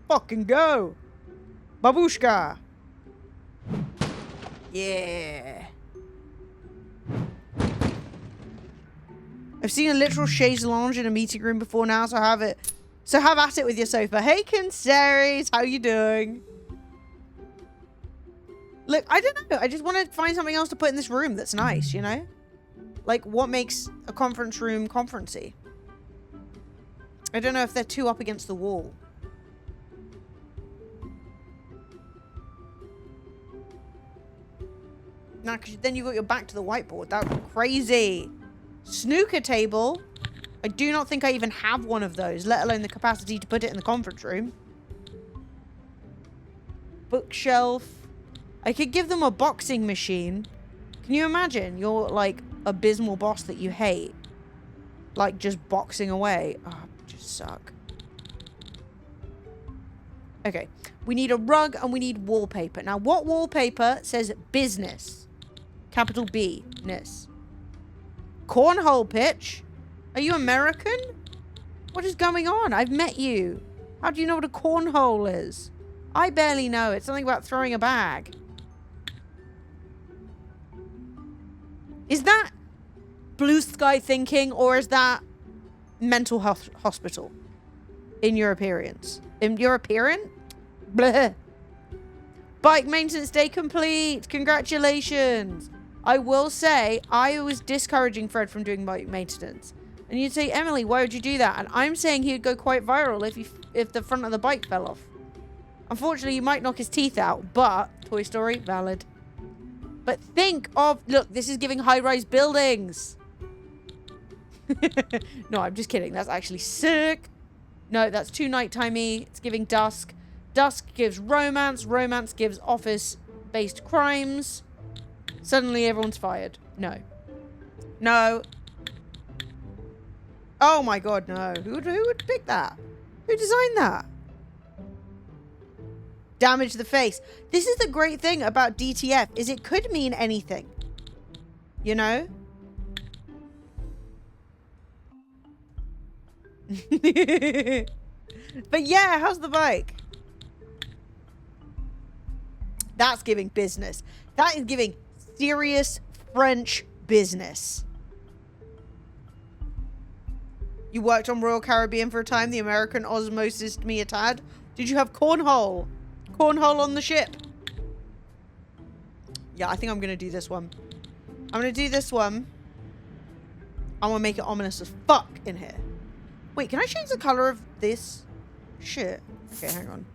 fucking go. Babushka. Yeah. I've seen a literal chaise lounge in a meeting room before now, so have it. So have at it with your sofa. Hey, Kinseries, how you doing? Look, I don't know. I just want to find something else to put in this room that's nice, you know? Like, what makes a conference room conferencey? I don't know if they're too up against the wall. No, because then you've got your back to the whiteboard. That would be crazy. Snooker table. I do not think I even have one of those, let alone the capacity to put it in the conference room. Bookshelf. I could give them a boxing machine. Can you imagine? Your, like, abysmal boss that you hate. Like, just boxing away. Oh, just suck. Okay. We need a rug and we need wallpaper. Now, what wallpaper says business? Capital B-ness. Cornhole pitch? Are you American? What is going on? I've met you. How do you know what a cornhole is? I barely know. It's something about throwing a bag. Is that blue sky thinking, or is that mental health hospital? In your appearance. In your appearance? Bleh. Bike maintenance day complete. Congratulations. I will say, I was discouraging Fred from doing bike maintenance. And you'd say, Emily, why would you do that? And I'm saying he would go quite viral if the front of the bike fell off. Unfortunately, you might knock his teeth out, but Toy Story, valid. But think of, look, this is giving high-rise buildings. No, I'm just kidding. That's actually sick. No, that's too nightimey. It's giving dusk. Dusk gives romance. Romance gives office-based crimes. Suddenly everyone's fired. No. No. Oh my god, no. Who would pick that? Who designed that? Damage the face. This is the great thing about DTF, is it could mean anything. You know? But yeah, how's the bike? That's giving business. That is giving serious French business. You worked on Royal Caribbean for a time, the American osmosis me a tad. Did you have cornhole? Cornhole on the ship? Yeah, I think I'm gonna do this one. I'm gonna do this one. I'm gonna make it ominous as fuck in here. Wait, can I change the color of this shit? Okay, hang on.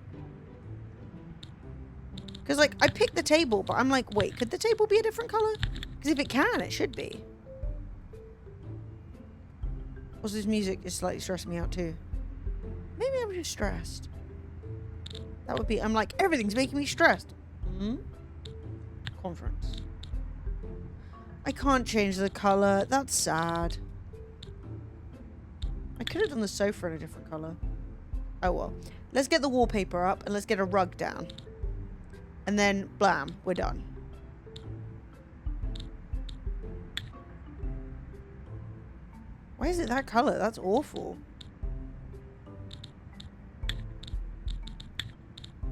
Because, like, I picked the table, but I'm like, wait, could the table be a different color? Because if it can, it should be. Also, this music is slightly stressing me out, too. Maybe I'm just stressed. That would be, I'm like, everything's making me stressed. Hmm? Conference. I can't change the color. That's sad. I could have done the sofa in a different color. Oh, well. Let's get the wallpaper up and let's get a rug down. And then, blam, we're done. Why is it that color? That's awful.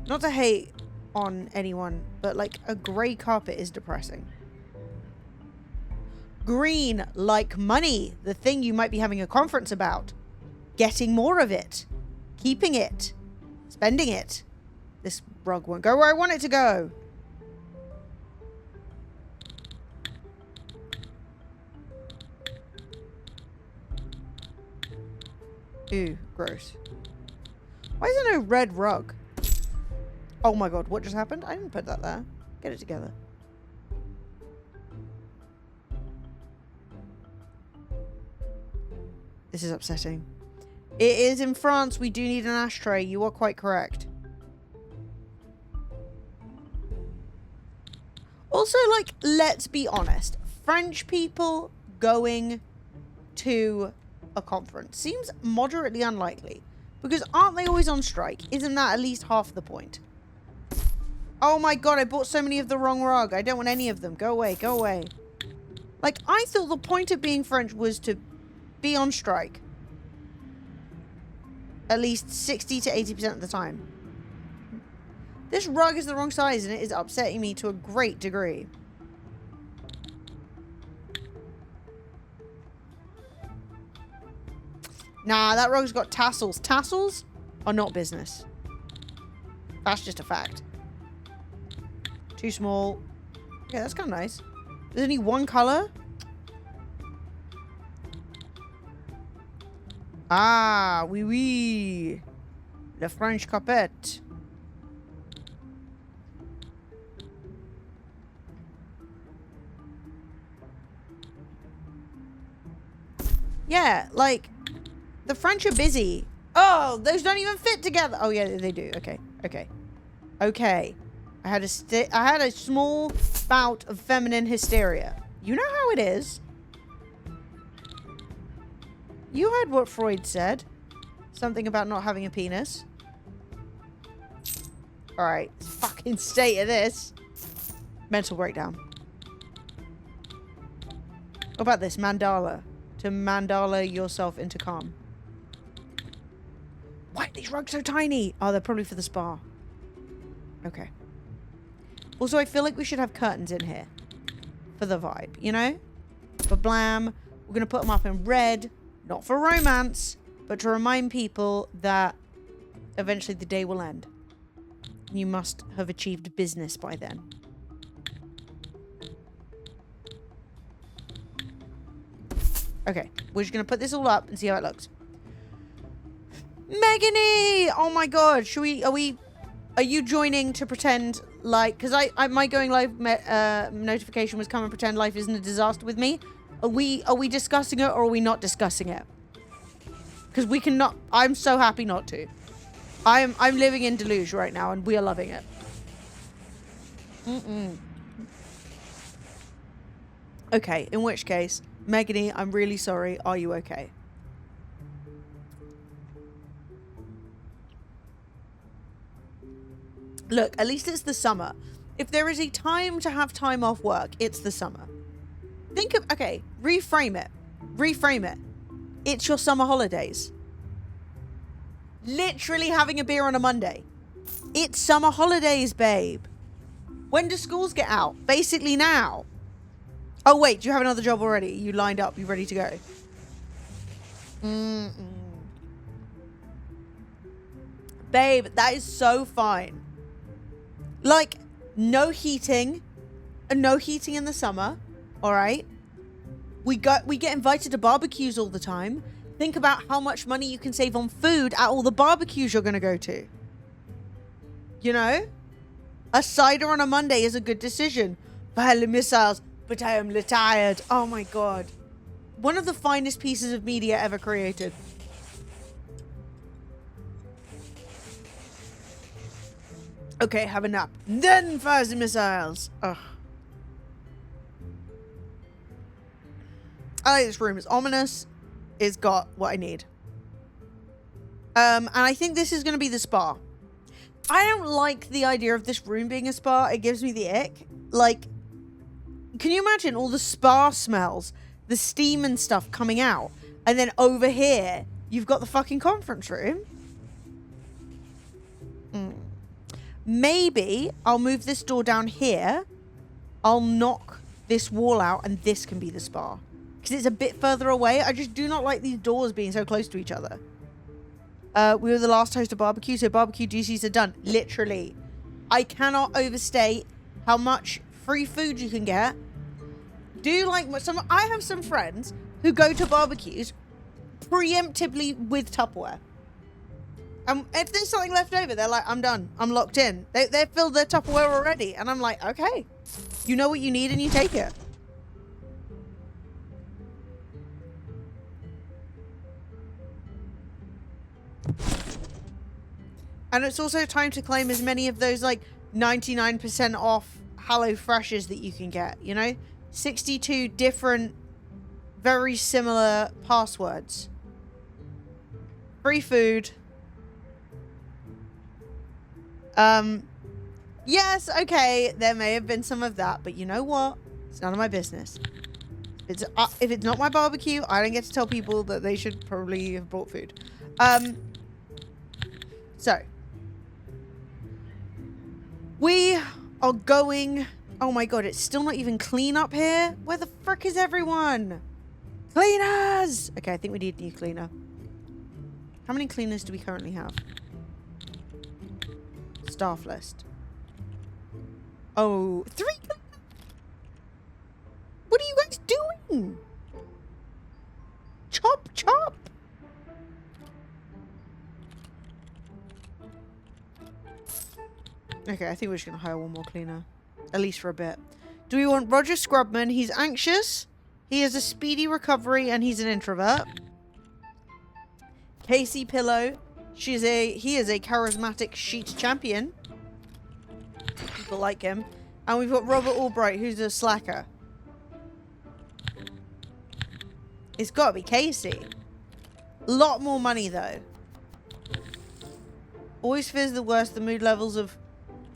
Not to hate on anyone, but like a grey carpet is depressing. Green, like money. The thing you might be having a conference about. Getting more of it. Keeping it. Spending it. This rug won't go where I want it to go. Ooh, gross. Why is there no red rug? Oh my god, what just happened? I didn't put that there. Get it together. This is upsetting. It is in France. We do need an ashtray. You are quite correct. Also, like, let's be honest. French people going to a conference seems moderately unlikely. Because aren't they always on strike? Isn't that at least half the point? Oh my god, I bought so many of the wrong rug. I don't want any of them. Go away, go away. Like, I thought the point of being French was to be on strike. At least 60 to 80% of the time. This rug is the wrong size and it is upsetting me to a great degree. Nah, that rug's got tassels. Tassels are not business. That's just a fact. Too small. Yeah, that's kind of nice. There's only one color. Ah, oui, oui. Le French carpet. Yeah, like, the French are busy. Oh, those don't even fit together. Oh, yeah, they do. Okay, okay. Okay. I had a small bout of feminine hysteria. You know how it is. You heard what Freud said. Something about not having a penis. Alright, fucking state of this. Mental breakdown. What about this? Mandala. To mandala yourself into calm. Why are these rugs so tiny? Oh, they're probably for the spa. Okay. Also, I feel like we should have curtains in here. For the vibe, you know? But blam. We're going to put them up in red. Not for romance, but to remind people that eventually the day will end. You must have achieved business by then. Okay, we're just gonna put this all up and see how it looks. Megany! Oh my god, are you joining to pretend like, because my going live notification was come and pretend life isn't a disaster with me. Are we discussing it or are we not discussing it? Because we cannot, I'm so happy not to. I'm living in deluge right now and we are loving it. Okay, in which case, Megany, I'm really sorry. Are you okay? Look, at least it's the summer. If there is a time to have time off work, it's the summer. Think of, okay, reframe it. Reframe it. It's your summer holidays. Literally having a beer on a Monday. It's summer holidays, babe. When do schools get out? Basically now. Oh, wait, do you have another job already? You lined up, you ready to go? Babe, that is so fine. Like, no heating. No heating in the summer. All right? We get invited to barbecues all the time. Think about how much money you can save on food at all the barbecues you're going to go to. You know? A cider on a Monday is a good decision. Well, missiles, but I am tired. Oh my god. One of the finest pieces of media ever created. Okay, have a nap. Then fire the missiles. Ugh. I like this room. It's ominous. It's got what I need. And I think this is going to be the spa. I don't like the idea of this room being a spa. It gives me the ick. Like, can you imagine all the spa smells, the steam and stuff coming out, and then over here, you've got the fucking conference room? Maybe I'll move this door down here. I'll knock this wall out, and this can be the spa. Because it's a bit further away. I just do not like these doors being so close to each other. We were the last host of barbecue, so barbecue duties are done. Literally. I cannot overstate how much free food you can get. I have some friends who go to barbecues preemptively with Tupperware. If there's something left over, they're like, I'm done. I'm locked in. They've filled their Tupperware already. And I'm like, okay. You know what you need and you take it. And it's also time to claim as many of those, like, 99% off Hello Freshes that you can get, you know? 62 different, very similar passwords. Free food. Yes, okay, there may have been some of that, but you know what? It's none of my business. If it's not my barbecue, I don't get to tell people that they should probably have brought food. So. We are going... Oh my god, it's still not even clean up here? Where the frick is everyone? Cleaners! Okay, I think we need a new cleaner. How many cleaners do we currently have? Staff list. Oh, 3. What are you guys doing? Chop, chop. Okay, I think we're just going to hire one more cleaner. At least for a bit. Do we want Roger Scrubman? He's anxious. He has a speedy recovery and he's an introvert. Casey Pillow. He is a charismatic sheet champion. People like him. And we've got Robert Albright, who's a slacker. It's got to be Casey. A lot more money, though. Always fears the worst. The mood levels of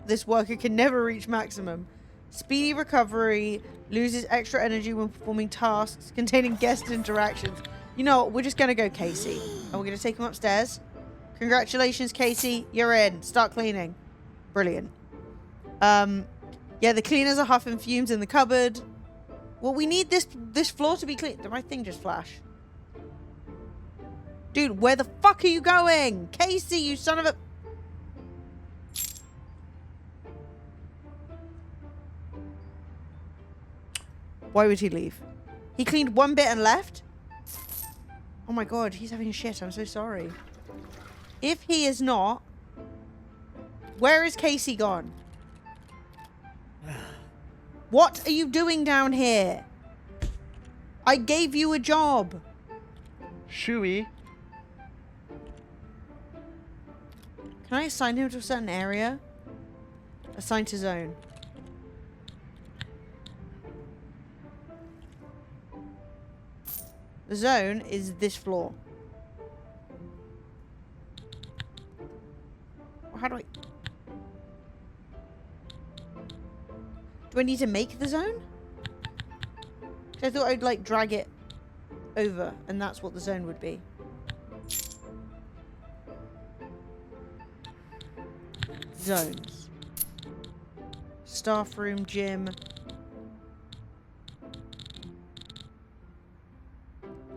this worker can never reach maximum. Speedy recovery. Loses extra energy when performing tasks containing guest interactions. You know what? We're just going to go Casey. And we're going to take him upstairs. Congratulations, Casey. You're in. Start cleaning. Brilliant. Yeah, the cleaners are huffing fumes in the cupboard. Well, we need this floor to be clean. Did my thing just flash? Dude, where the fuck are you going? Casey, you son of a... Why would he leave? He cleaned one bit and left? Oh my god, he's having a shit. I'm so sorry. If he is not, where is Casey gone? What are you doing down here? I gave you a job. Shuey. Can I assign him to a certain area? Assign to zone. The zone is this floor. How do I... Do I need to make the zone? 'Cause I thought I'd like drag it over and that's what the zone would be. Zones. Staff room, gym.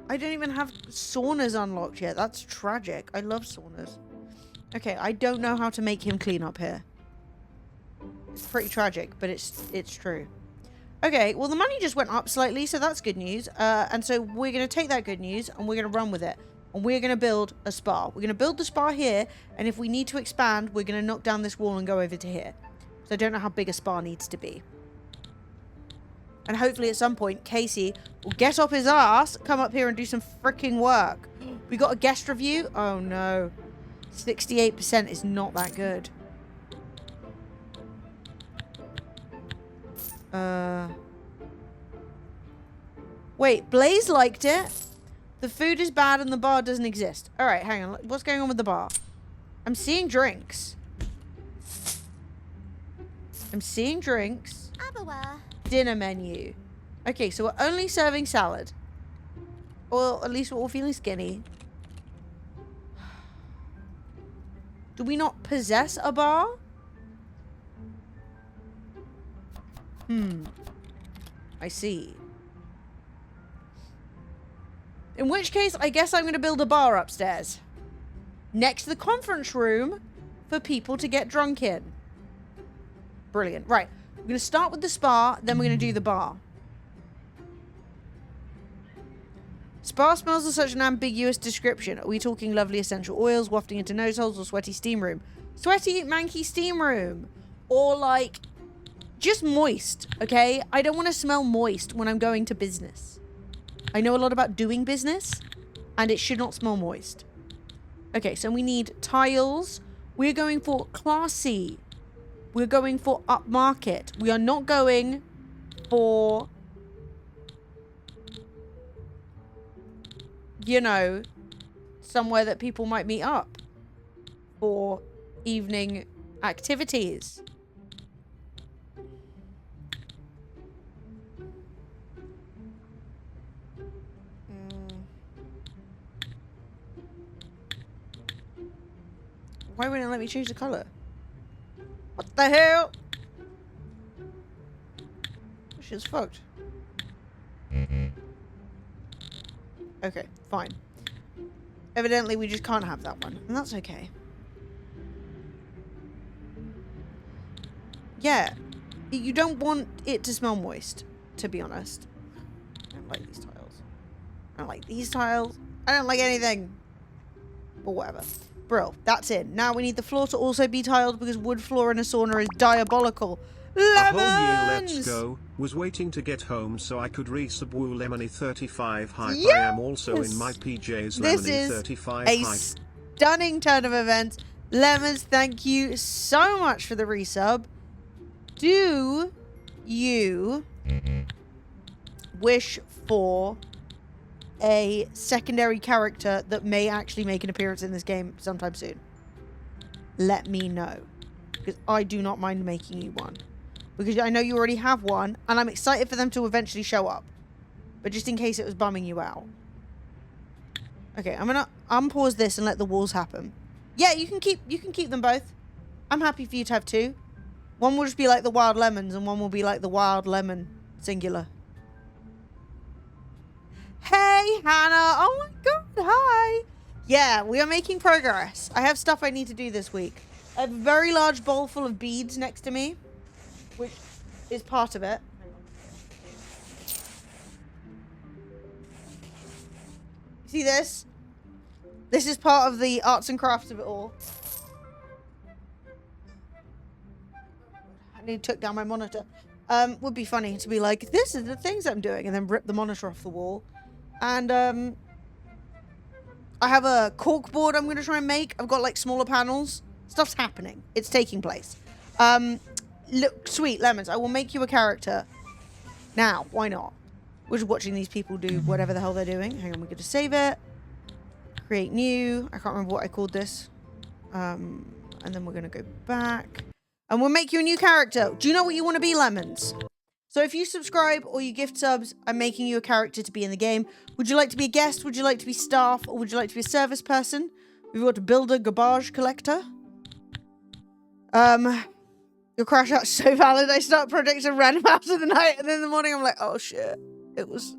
I don't even have saunas unlocked yet. That's tragic. I love saunas. Okay, I don't know how to make him clean up here. It's pretty tragic, but it's true. Okay, well the money just went up slightly, so that's good news. And so we're going to take that good news and we're going to run with it. And we're going to build a spa. We're going to build the spa here, and if we need to expand, we're going to knock down this wall and go over to here. So I don't know how big a spa needs to be. And hopefully at some point, Casey will get off his ass, come up here and do some freaking work. We got a guest review? Oh no. 68% is not that good. Wait, Blaze liked it. The food is bad and the bar doesn't exist. Alright, hang on. What's going on with the bar? I'm seeing drinks. I'm seeing drinks. Dinner menu. Okay, so we're only serving salad. Or at least we're all feeling skinny. Do we not possess a bar? I see. In which case, I guess I'm going to build a bar upstairs. Next to the conference room for people to get drunk in. Brilliant. Right. We're going to start with the spa, then we're going to do the bar. Spa smells are such an ambiguous description. Are we talking lovely essential oils wafting into nose holes or sweaty steam room? Sweaty, manky steam room. Or like, just moist, okay? I don't want to smell moist when I'm going to business. I know a lot about doing business, and it should not smell moist. Okay, so we need tiles. We're going for classy. We're going for upmarket. We are not going for, you know, somewhere that people might meet up for evening activities. Why wouldn't it let me change the color? What the hell? This shit's fucked. Okay, fine. Evidently, we just can't have that one. And that's okay. Yeah. You don't want it to smell moist, to be honest. I don't like these tiles. I don't like these tiles. I don't like anything. Or whatever. Brill, that's in. Now we need the floor to also be tiled because wood floor in a sauna is diabolical. A whole year, Lemons! let's go. Was waiting to get home so I could resub Woo Lemony 35 hype. Yes! I am also in my PJs This Lemony is 35 a hype. stunning turn of events. Lemons, thank you so much for the resub. Do you wish for a secondary character that may actually make an appearance in this game sometime soon? Let me know, because I do not mind making you one, because I know you already have one and I'm excited for them to eventually show up, but just in case it was bumming you out. Okay, I'm gonna unpause this and let the walls happen. Yeah, you can keep them both. I'm happy for you to have two. One will just be like the wild lemons and one will be like the wild lemon singular. Hey, Hannah. Oh my god, hi. Yeah, we are making progress. I have stuff I need to do this week. I have a very large bowl full of beads next to me, which is part of it. You See this? This is part of the arts and crafts of it all. I nearly took down my monitor. Would be funny to be like, this is the things I'm doing, and then rip the monitor off the wall. And I have a cork board I'm going to try and make. I've got like smaller panels. Stuff's happening. It's taking place. Look, sweet lemons. I will make you a character. Now, why not? We're just watching these people do whatever the hell they're doing. Hang on, we're going to save it. Create new. I can't remember what I called this. And then we're going to go back. And we'll make you a new character. Do you know what you want to be, lemons? So if you subscribe or you gift subs, I'm making you a character to be in the game. Would you like to be a guest? Would you like to be staff? Or would you like to be a service person? We've got a builder, garbage collector. Your crash out's so valid. I start projects at random hours of the night, and then in the morning I'm like, oh shit. It was...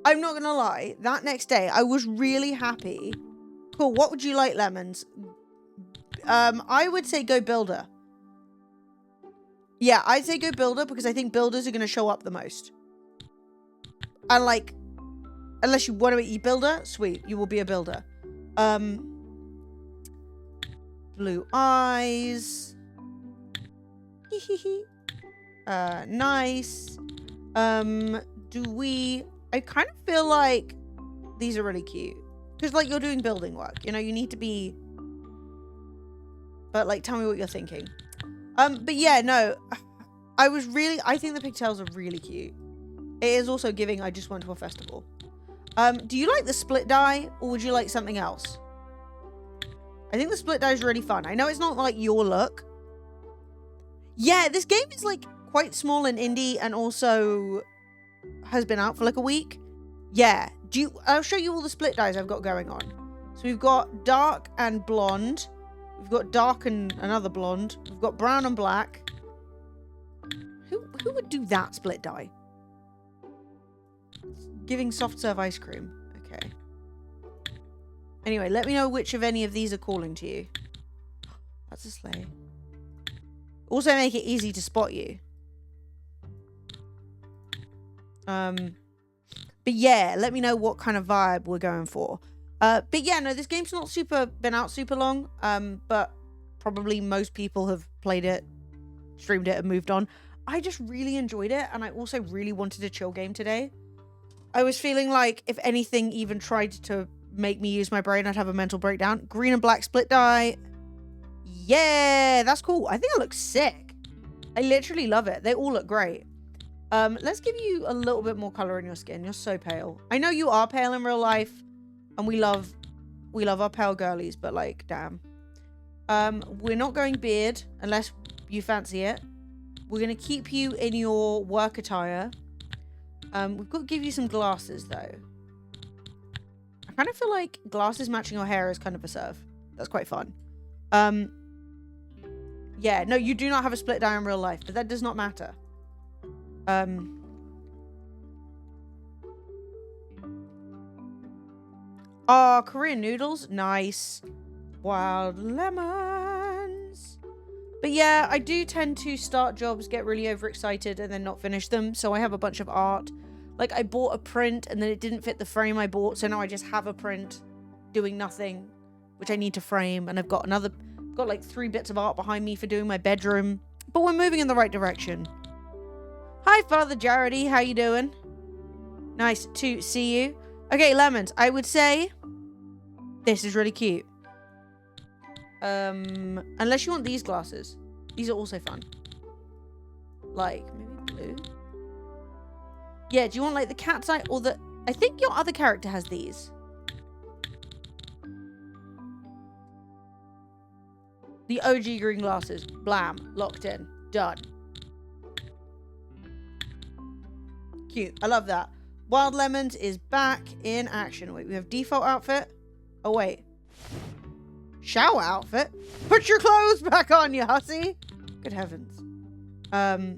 I'm not gonna lie. That next day, I was really happy. Cool. What would you like, lemons? I would say go builder. Yeah, I'd say go builder because I think builders are going to show up the most. And like, unless you want to be a builder, sweet, you will be a builder. Blue eyes. Nice. I kind of feel like these are really cute. Because like you're doing building work, you know, you need to be... But like, tell me what you're thinking. But yeah, no, I think the pigtails are really cute. It is also giving, I just went to a festival. Do you like the split dye or would you like something else? I think the split dye is really fun. I know it's not like your look. Yeah, this game is like quite small and indie and also has been out for like a week. Yeah, I'll show you all the split dyes I've got going on. So we've got dark and blonde. We've got dark and another blonde. We've got brown and black. Who would do that split dye? Giving soft serve ice cream. Okay. Anyway, let me know which of any of these are calling to you. That's a sleigh. Also make it easy to spot you. But yeah, let me know what kind of vibe we're going for. But yeah, no, this game's not been out super long. But probably most people have played it, streamed it, and moved on. I just really enjoyed it, and I also really wanted a chill game today. I was feeling like if anything even tried to make me use my brain, I'd have a mental breakdown. Green and black split dye. Yeah, that's cool. I think it looks sick. I literally love it. They all look great. Let's give you a little bit more color in your skin. You're so pale. I know you are pale in real life, and we love our pale girlies, but like, damn. We're not going beard unless you fancy it. We're gonna keep you in your work attire. We've got to give you some glasses though. I kind of feel like glasses matching your hair is kind of a serve. That's quite fun. Yeah, no, you do not have a split dye in real life, but that does not matter. Oh, Korean noodles. Nice. Wild lemons. But yeah, I do tend to start jobs, get really overexcited, and then not finish them. So I have a bunch of art. Like, I bought a print, and then it didn't fit the frame I bought. So now I just have a print doing nothing, which I need to frame. And I've got like 3 bits of art behind me for doing my bedroom. But we're moving in the right direction. Hi, Father Jaredy. How you doing? Nice to see you. Okay, lemons. I would say this is really cute. Unless you want these glasses. These are also fun. Like, maybe blue? Yeah, do you want like the cat's eye or the... I think your other character has these. The OG green glasses. Blam. Locked in. Done. Cute. I love that. Wild Lemons is back in action. Wait, we have default outfit. Oh, wait. Shower outfit? Put your clothes back on, you hussy. Good heavens. Okay.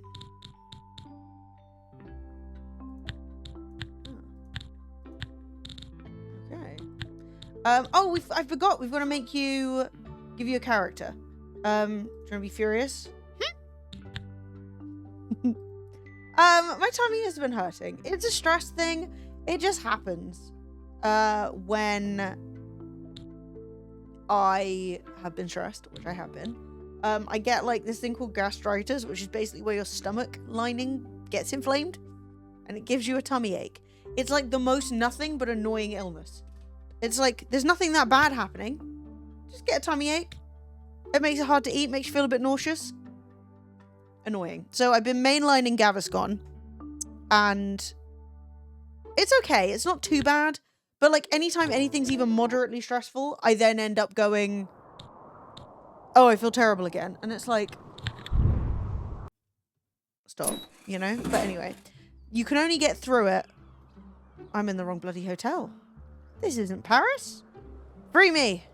Oh, I forgot. We've got to make you... Give you a character. Do you want to be furious? My tummy has been hurting. It's a stress thing. It just happens. when I have been stressed, which I have been. I get like this thing called gastritis, which is basically where your stomach lining gets inflamed and it gives you a tummy ache. It's like the most nothing but annoying illness. It's like there's nothing that bad happening. Just get a tummy ache. It makes it hard to eat, makes you feel a bit nauseous. Annoying. So I've been mainlining Gaviscon and it's okay. It's not too bad. But like anytime anything's even moderately stressful, I then end up going, oh, I feel terrible again. And it's like, stop, you know? But anyway, you can only get through it. I'm in the wrong bloody hotel. This isn't Paris. Free me.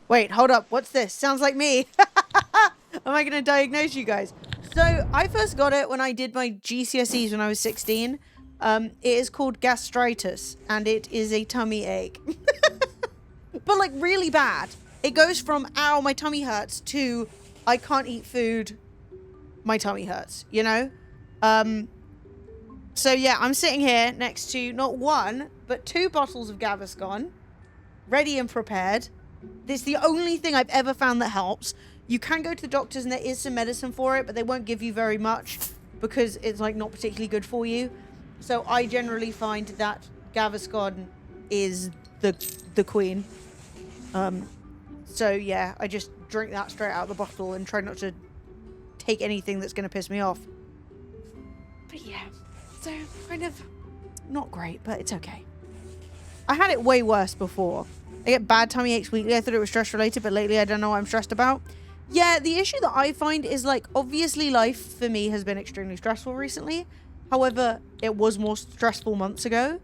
Wait, hold up. What's this? Sounds like me. Am I going to diagnose you guys? So I first got it when I did my GCSEs when I was 16. It is called gastritis and it is a tummy ache. But like really bad. It goes from, ow, my tummy hurts to I can't eat food. My tummy hurts, you know? So yeah, I'm sitting here next to not one, but 2 bottles of Gaviscon, ready and prepared. This is the only thing I've ever found that helps. You can go to the doctors and there is some medicine for it, but they won't give you very much because it's like not particularly good for you. So I generally find that Gaviscon is the queen. So yeah, I just drink that straight out of the bottle and try not to take anything that's going to piss me off. But yeah, so kind of not great, but it's okay. I had it way worse before. I get bad tummy aches weekly. I thought it was stress related, but lately I don't know what I'm stressed about. Yeah, the issue that I find is like, obviously life for me has been extremely stressful recently. However, it was more stressful months ago.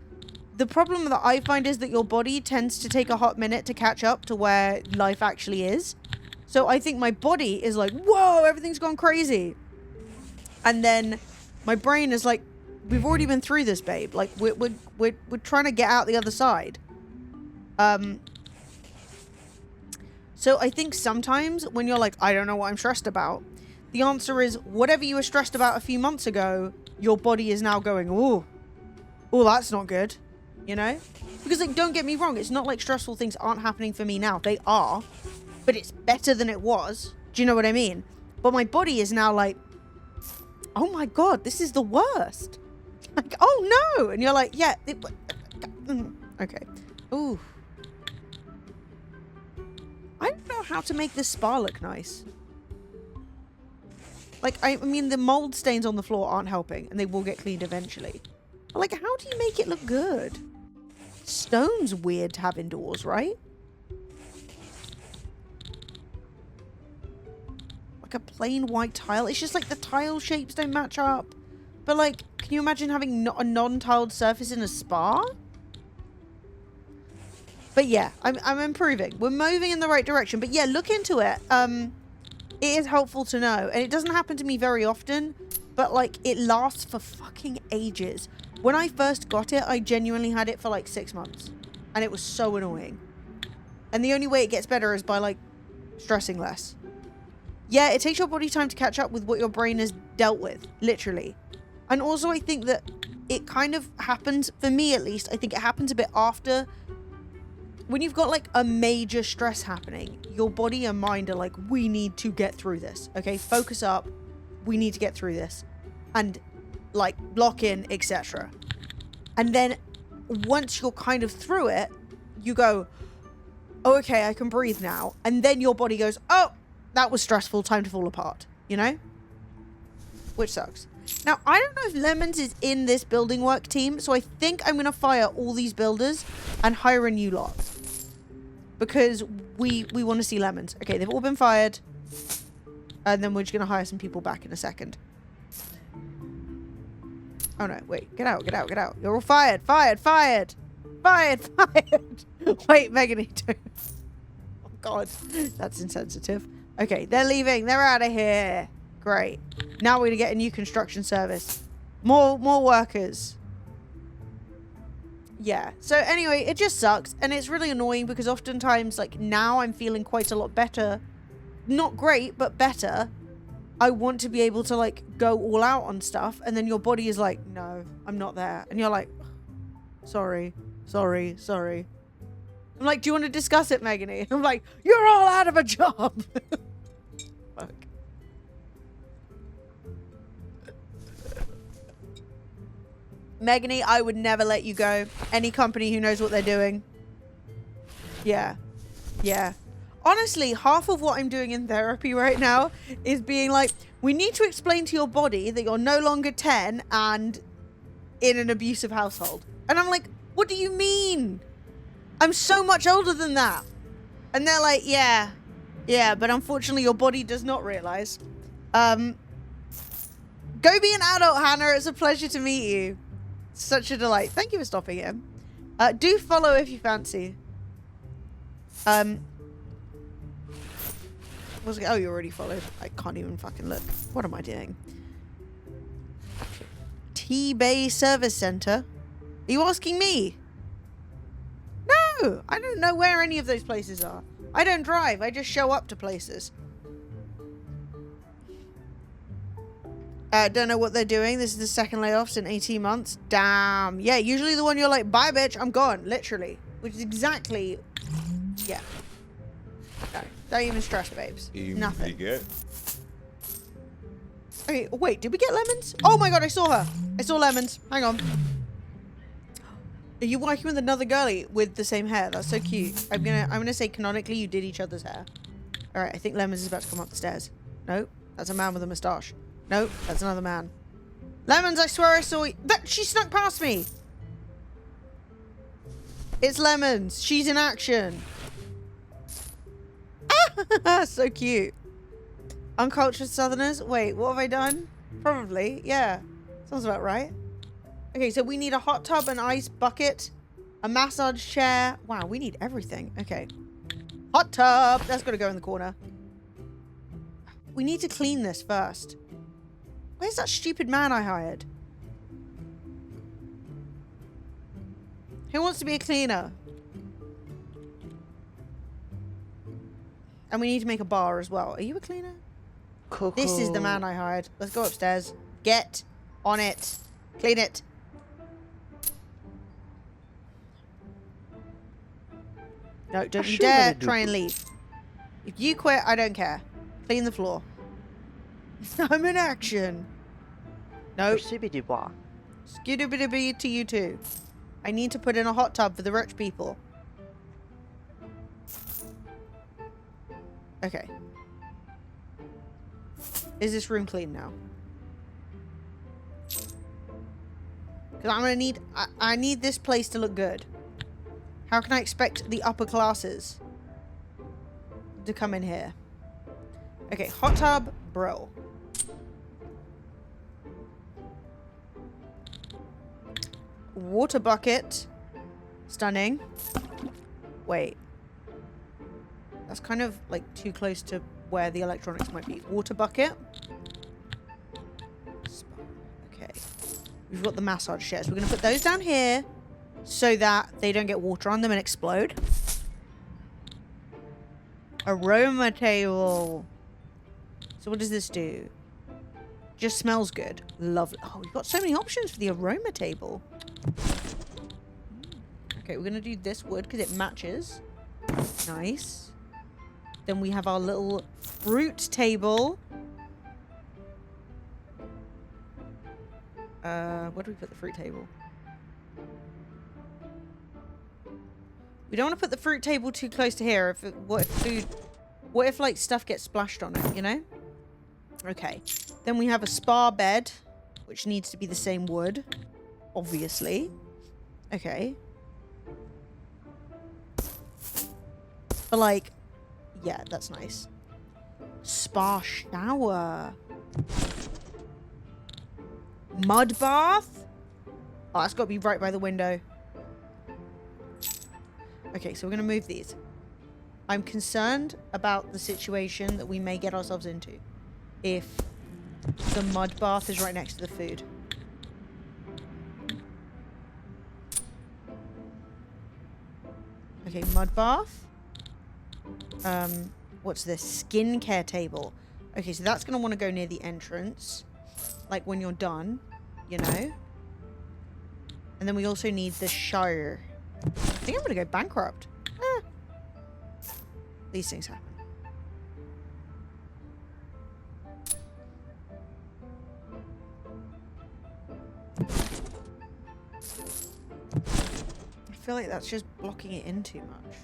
The problem that I find is that your body tends to take a hot minute to catch up to where life actually is. So I think my body is like, whoa, everything's gone crazy. And then my brain is like, we've already been through this, babe. Like we're trying to get out the other side. So I think sometimes when you're like, I don't know what I'm stressed about, the answer is whatever you were stressed about a few months ago, your body is now going, ooh, that's not good, you know? Because like, don't get me wrong, it's not like stressful things aren't happening for me now. They are, but it's better than it was. Do you know what I mean? But my body is now like, oh my God, this is the worst. Like, oh no. And you're like, yeah, okay. Ooh. I don't know how to make this spa look nice. Like, I mean, the mold stains on the floor aren't helping, and they will get cleaned eventually. But, like, how do you make it look good? Stone's weird to have indoors, right? Like a plain white tile. It's just like the tile shapes don't match up. But, like, can you imagine having a non-tiled surface in a spa? But yeah, I'm improving. We're moving in the right direction. But yeah, look into it. It is helpful to know. And it doesn't happen to me very often. But like, it lasts for fucking ages. When I first got it, I genuinely had it for like 6 months. And it was so annoying. And the only way it gets better is by like, stressing less. Yeah, it takes your body time to catch up with what your brain has dealt with. Literally. And also, I think that it kind of happens, for me at least, I think it happens a bit after. When you've got like a major stress happening, your body and mind are like, we need to get through this. Okay, focus up. We need to get through this. And like lock in, etc. And then once you're kind of through it, you go, oh, okay, I can breathe now. And then your body goes, oh, that was stressful. Time to fall apart, you know? Which sucks. Now, I don't know if Lemons is in this building work team, so I think I'm going to fire all these builders and hire a new lot. Because we want to see Lemons. Okay, they've all been fired. And then we're just going to hire some people back in a second. Oh no, wait. Get out, get out, get out. You're all fired, fired, fired. Fired, fired. Wait, Megan, oh God, that's insensitive. Okay, they're leaving. They're out of here. Great. Now we're going to get a new construction service. More workers. Yeah. So anyway, it just sucks. And it's really annoying because oftentimes, like, now I'm feeling quite a lot better. Not great, but better. I want to be able to like go all out on stuff, and then your body is like, no, I'm not there. And you're like, sorry. I'm like, do you want to discuss it, Megany? I'm like, you're all out of a job. Fuck. Megany, I would never let you go. Any company who knows what they're doing. Yeah. Honestly, half of what I'm doing in therapy right now is being like, we need to explain to your body that you're no longer 10 and in an abusive household. And I'm like, what do you mean? I'm so much older than that. And they're like, yeah, but unfortunately your body does not realize. Go be an adult, Hannah. It's a pleasure to meet you. Such a delight. Thank you for stopping in. Do follow if you fancy. Oh, you already followed. I can't even fucking look. What am I doing? T-Bay Service Center. Are you asking me? No, I don't know where any of those places are. I don't drive. I just show up to places. Don't know what they're doing. This is the second layoffs in 18 months. Damn. Yeah, usually the one you're like, bye, bitch, I'm gone. Literally. Which is exactly... Yeah. No, don't even stress, babes. Nothing. Okay, wait, did we get lemons? Oh my god, I saw her. I saw lemons. Hang on. Are you working with another girlie with the same hair? That's so cute. I'm gonna say canonically you did each other's hair. Alright, I think Lemons is about to come up the stairs. Nope, that's a man with a moustache. Nope, that's another man. Lemons, I swear I saw you. She snuck past me. It's Lemons. She's in action. So cute. Uncultured Southerners. Wait, what have I done? Probably. Yeah. Sounds about right. Okay, so we need a hot tub, an ice bucket, a massage chair. Wow, we need everything. Okay. Hot tub. That's got to go in the corner. We need to clean this first. Where's that stupid man I hired? Who wants to be a cleaner? And we need to make a bar as well. Are you a cleaner? Coco. This is the man I hired. Let's go upstairs. Get on it. Clean it. No, don't you dare try and leave. If you quit, I don't care. Clean the floor. I'm in action. No. Skidoo-bidoo-bee to you too. I need to put in a hot tub for the rich people. Okay. Is this room clean now? Because I'm gonna need... I need this place to look good. How can I expect the upper classes to come in here? Okay, hot tub, bro. Water bucket. Stunning. Wait. That's kind of like too close to where the electronics might be. Water bucket. Okay. We've got the massage chairs. We're going to put those down here so that they don't get water on them and explode. Aroma table. So what does this do? Just smells good. Lovely. Oh, we've got so many options for the aroma table. Okay, we're going to do this wood because it matches. Nice. Then we have our little fruit table. Where do we put the fruit table? We don't want to put the fruit table too close to here. What if like stuff gets splashed on it, you know? Okay. Then we have a spa bed, which needs to be the same wood, obviously. Okay. But like, yeah, that's nice. Spa shower. Mud bath? Oh, that's got to be right by the window. Okay, so we're going to move these. I'm concerned about the situation that we may get ourselves into if the mud bath is right next to the food. Okay, mud bath. What's this? Skincare table. Okay, so that's going to want to go near the entrance. Like when you're done, you know? And then we also need the shower. I think I'm going to go bankrupt. These things happen. I feel like that's just blocking it in too much.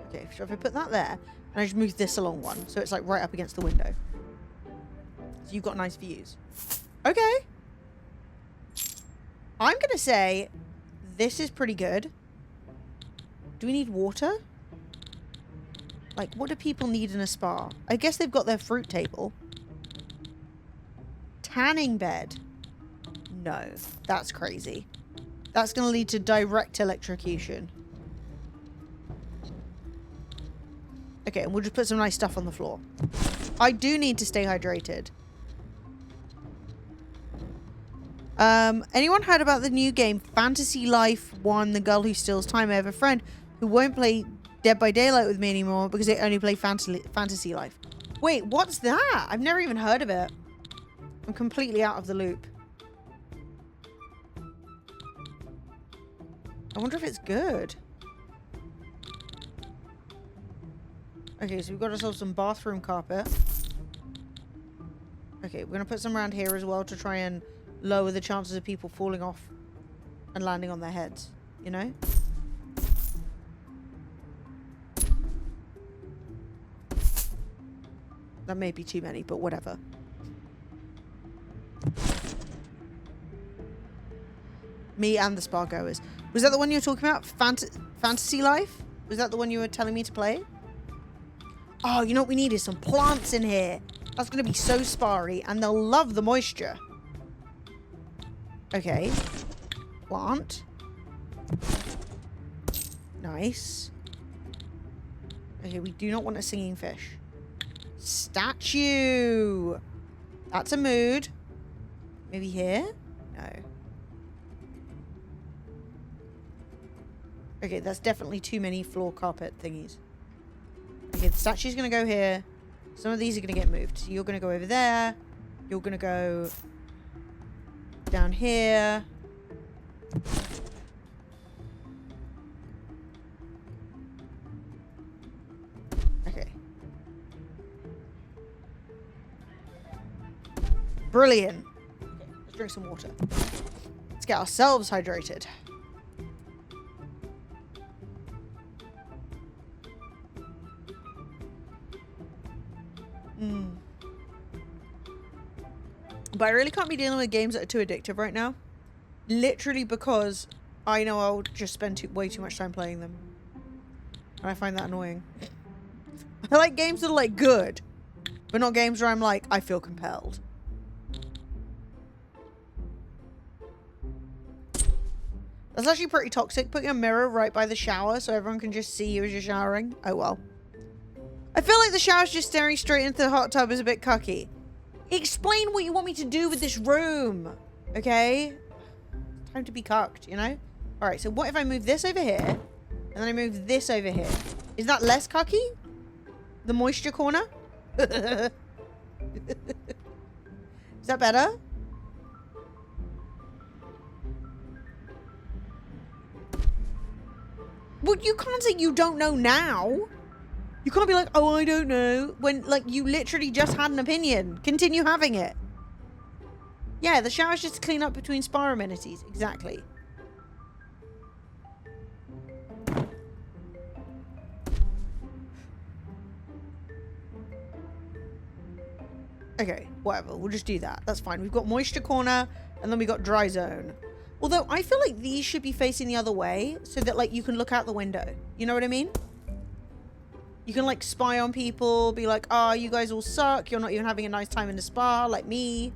Okay, so if I put that there, and I just move this along one, so it's like right up against the window. So you've got nice views. Okay. I'm going to say this is pretty good. Do we need water? Like, what do people need in a spa? I guess they've got their fruit table. Tanning bed. No, that's crazy. That's going to lead to direct electrocution. Okay, and we'll just put some nice stuff on the floor. I do need to stay hydrated. Anyone heard about the new game Fantasy Life 1, The Girl Who Steals Time? I have a friend who won't play Dead by Daylight with me anymore because they only play Fantasy Life. Wait, what's that? I've never even heard of it. I'm completely out of the loop. I wonder if it's good. Okay, so we've got ourselves some bathroom carpet. Okay, we're going to put some around here as well to try and lower the chances of people falling off and landing on their heads, you know? That may be too many, but whatever. Me and the spa goers. Was that the one you were talking about? Fantasy Life? Was that the one you were telling me to play? Oh, you know what we need is some plants in here. That's going to be so sparry, and they'll love the moisture. Okay. Plant. Nice. Okay, we do not want a singing fish. Statue. That's a mood. Maybe here? No. Okay, that's definitely too many floor carpet thingies. Okay, the statue's going to go here. Some of these are going to get moved. So you're going to go over there. You're going to go down here. Okay. Brilliant. Okay, let's drink some water. Let's get ourselves hydrated. But I really can't be dealing with games that are too addictive right now. Literally because I know I'll just spend way too much time playing them. And I find that annoying. I like games that are like good. But not games where I'm like, I feel compelled. That's actually pretty toxic. Putting a mirror right by the shower so everyone can just see you as you're showering. Oh well. I feel like the shower's just staring straight into the hot tub is a bit cucky. Explain what you want me to do with this room. Okay? Time to be cucked, you know? Alright, so what if I move this over here? And then I move this over here. Is that less cucky? The moisture corner? Is that better? Well, you can't say you don't know now. You can't be like, oh, I don't know. When, like, you literally just had an opinion. Continue having it. Yeah, the shower's just to clean up between spa amenities. Exactly. Okay, whatever. We'll just do that. That's fine. We've got moisture corner, and then we got dry zone. Although, I feel like these should be facing the other way, so that, like, you can look out the window. You know what I mean? You can, like, spy on people, be like, oh, you guys all suck. You're not even having a nice time in the spa, like me.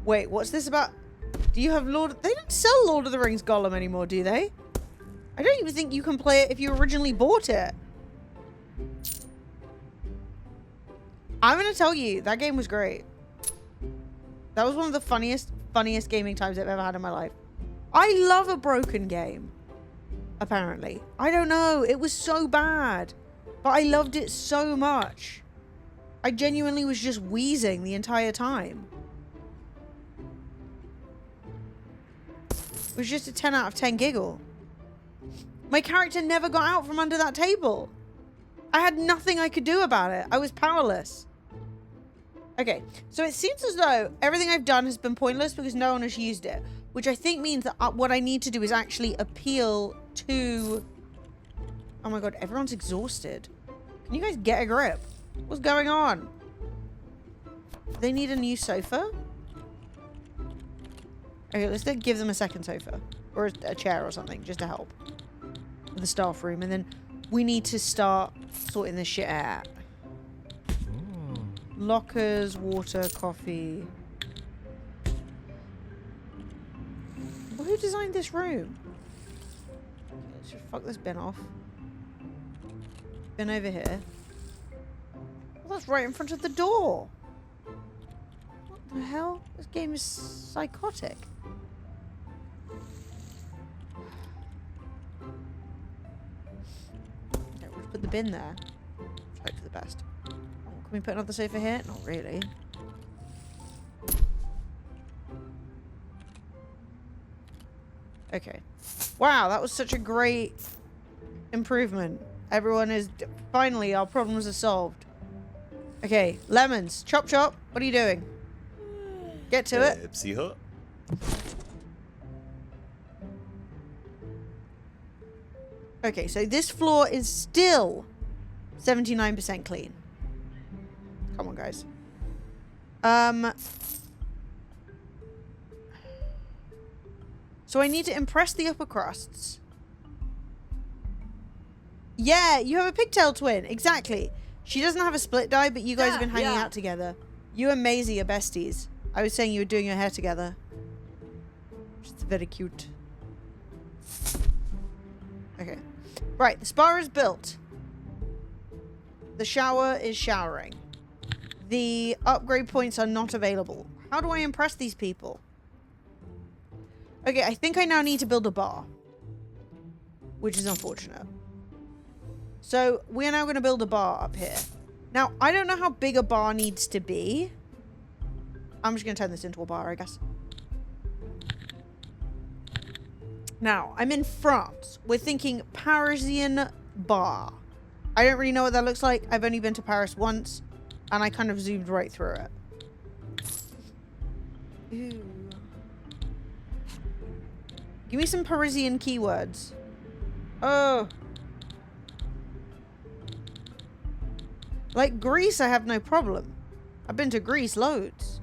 Wait, what's this about? Do you have They don't sell Lord of the Rings Gollum anymore, do they? I don't even think you can play it if you originally bought it. I'm going to tell you, that game was great. That was one of the funniest funniest gaming times I've ever had in my life. I love a broken game. Apparently. I don't know. It was so bad. But I loved it so much. I genuinely was just wheezing the entire time. It was just a 10 out of 10 giggle. My character never got out from under that table. I had nothing I could do about it. I was powerless. Okay, so it seems as though everything I've done has been pointless because no one has used it. Which I think means that what I need to do is actually appeal to... Oh my god, everyone's exhausted. Can you guys get a grip? What's going on? Do they need a new sofa? Okay, let's give them a second sofa. Or a chair or something, just to help. With the staff room. And then we need to start sorting this shit out. Lockers, water, coffee. Well, who designed this room? Okay, let's just fuck this bin off. Bin over here. Well, that's right in front of the door. What the hell? This game is psychotic. Okay, we'll just put the bin there. Hope for the best. Can we put another sofa here? Not really. Okay. Wow, that was such a great improvement. Everyone is... Finally, our problems are solved. Okay, lemons. Chop chop. What are you doing? Get to it. Psycho. Okay, so this floor is still 79% clean. Come on, guys. So I need to impress the upper crusts. Yeah, you have a pigtail twin. Exactly. She doesn't have a split dye, but you guys have been hanging out together. You and Maisie are besties. I was saying you were doing your hair together. It's very cute. Okay. Right, the spa is built. The shower is showering. The upgrade points are not available. How do I impress these people? Okay, I think I now need to build a bar. Which is unfortunate. So, we're now going to build a bar up here. Now, I don't know how big a bar needs to be. I'm just going to turn this into a bar, I guess. Now, I'm in France. We're thinking Parisian bar. I don't really know what that looks like. I've only been to Paris once. And I kind of zoomed right through it. Ooh. Give me some Parisian keywords. Oh. Like Greece, I have no problem. I've been to Greece loads.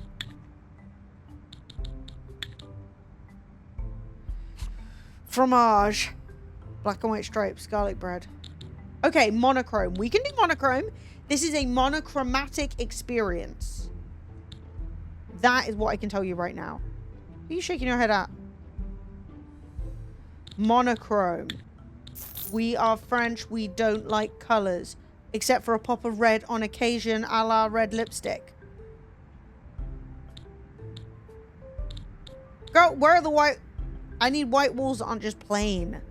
Fromage. Black and white stripes. Garlic bread. Okay, monochrome. We can do monochrome. This is a monochromatic experience. That is what I can tell you right now. What are you shaking your head at? Monochrome. We are French. We don't like colors. Except for a pop of red on occasion, a la red lipstick. Girl, where are the white... I need white walls that aren't just plain.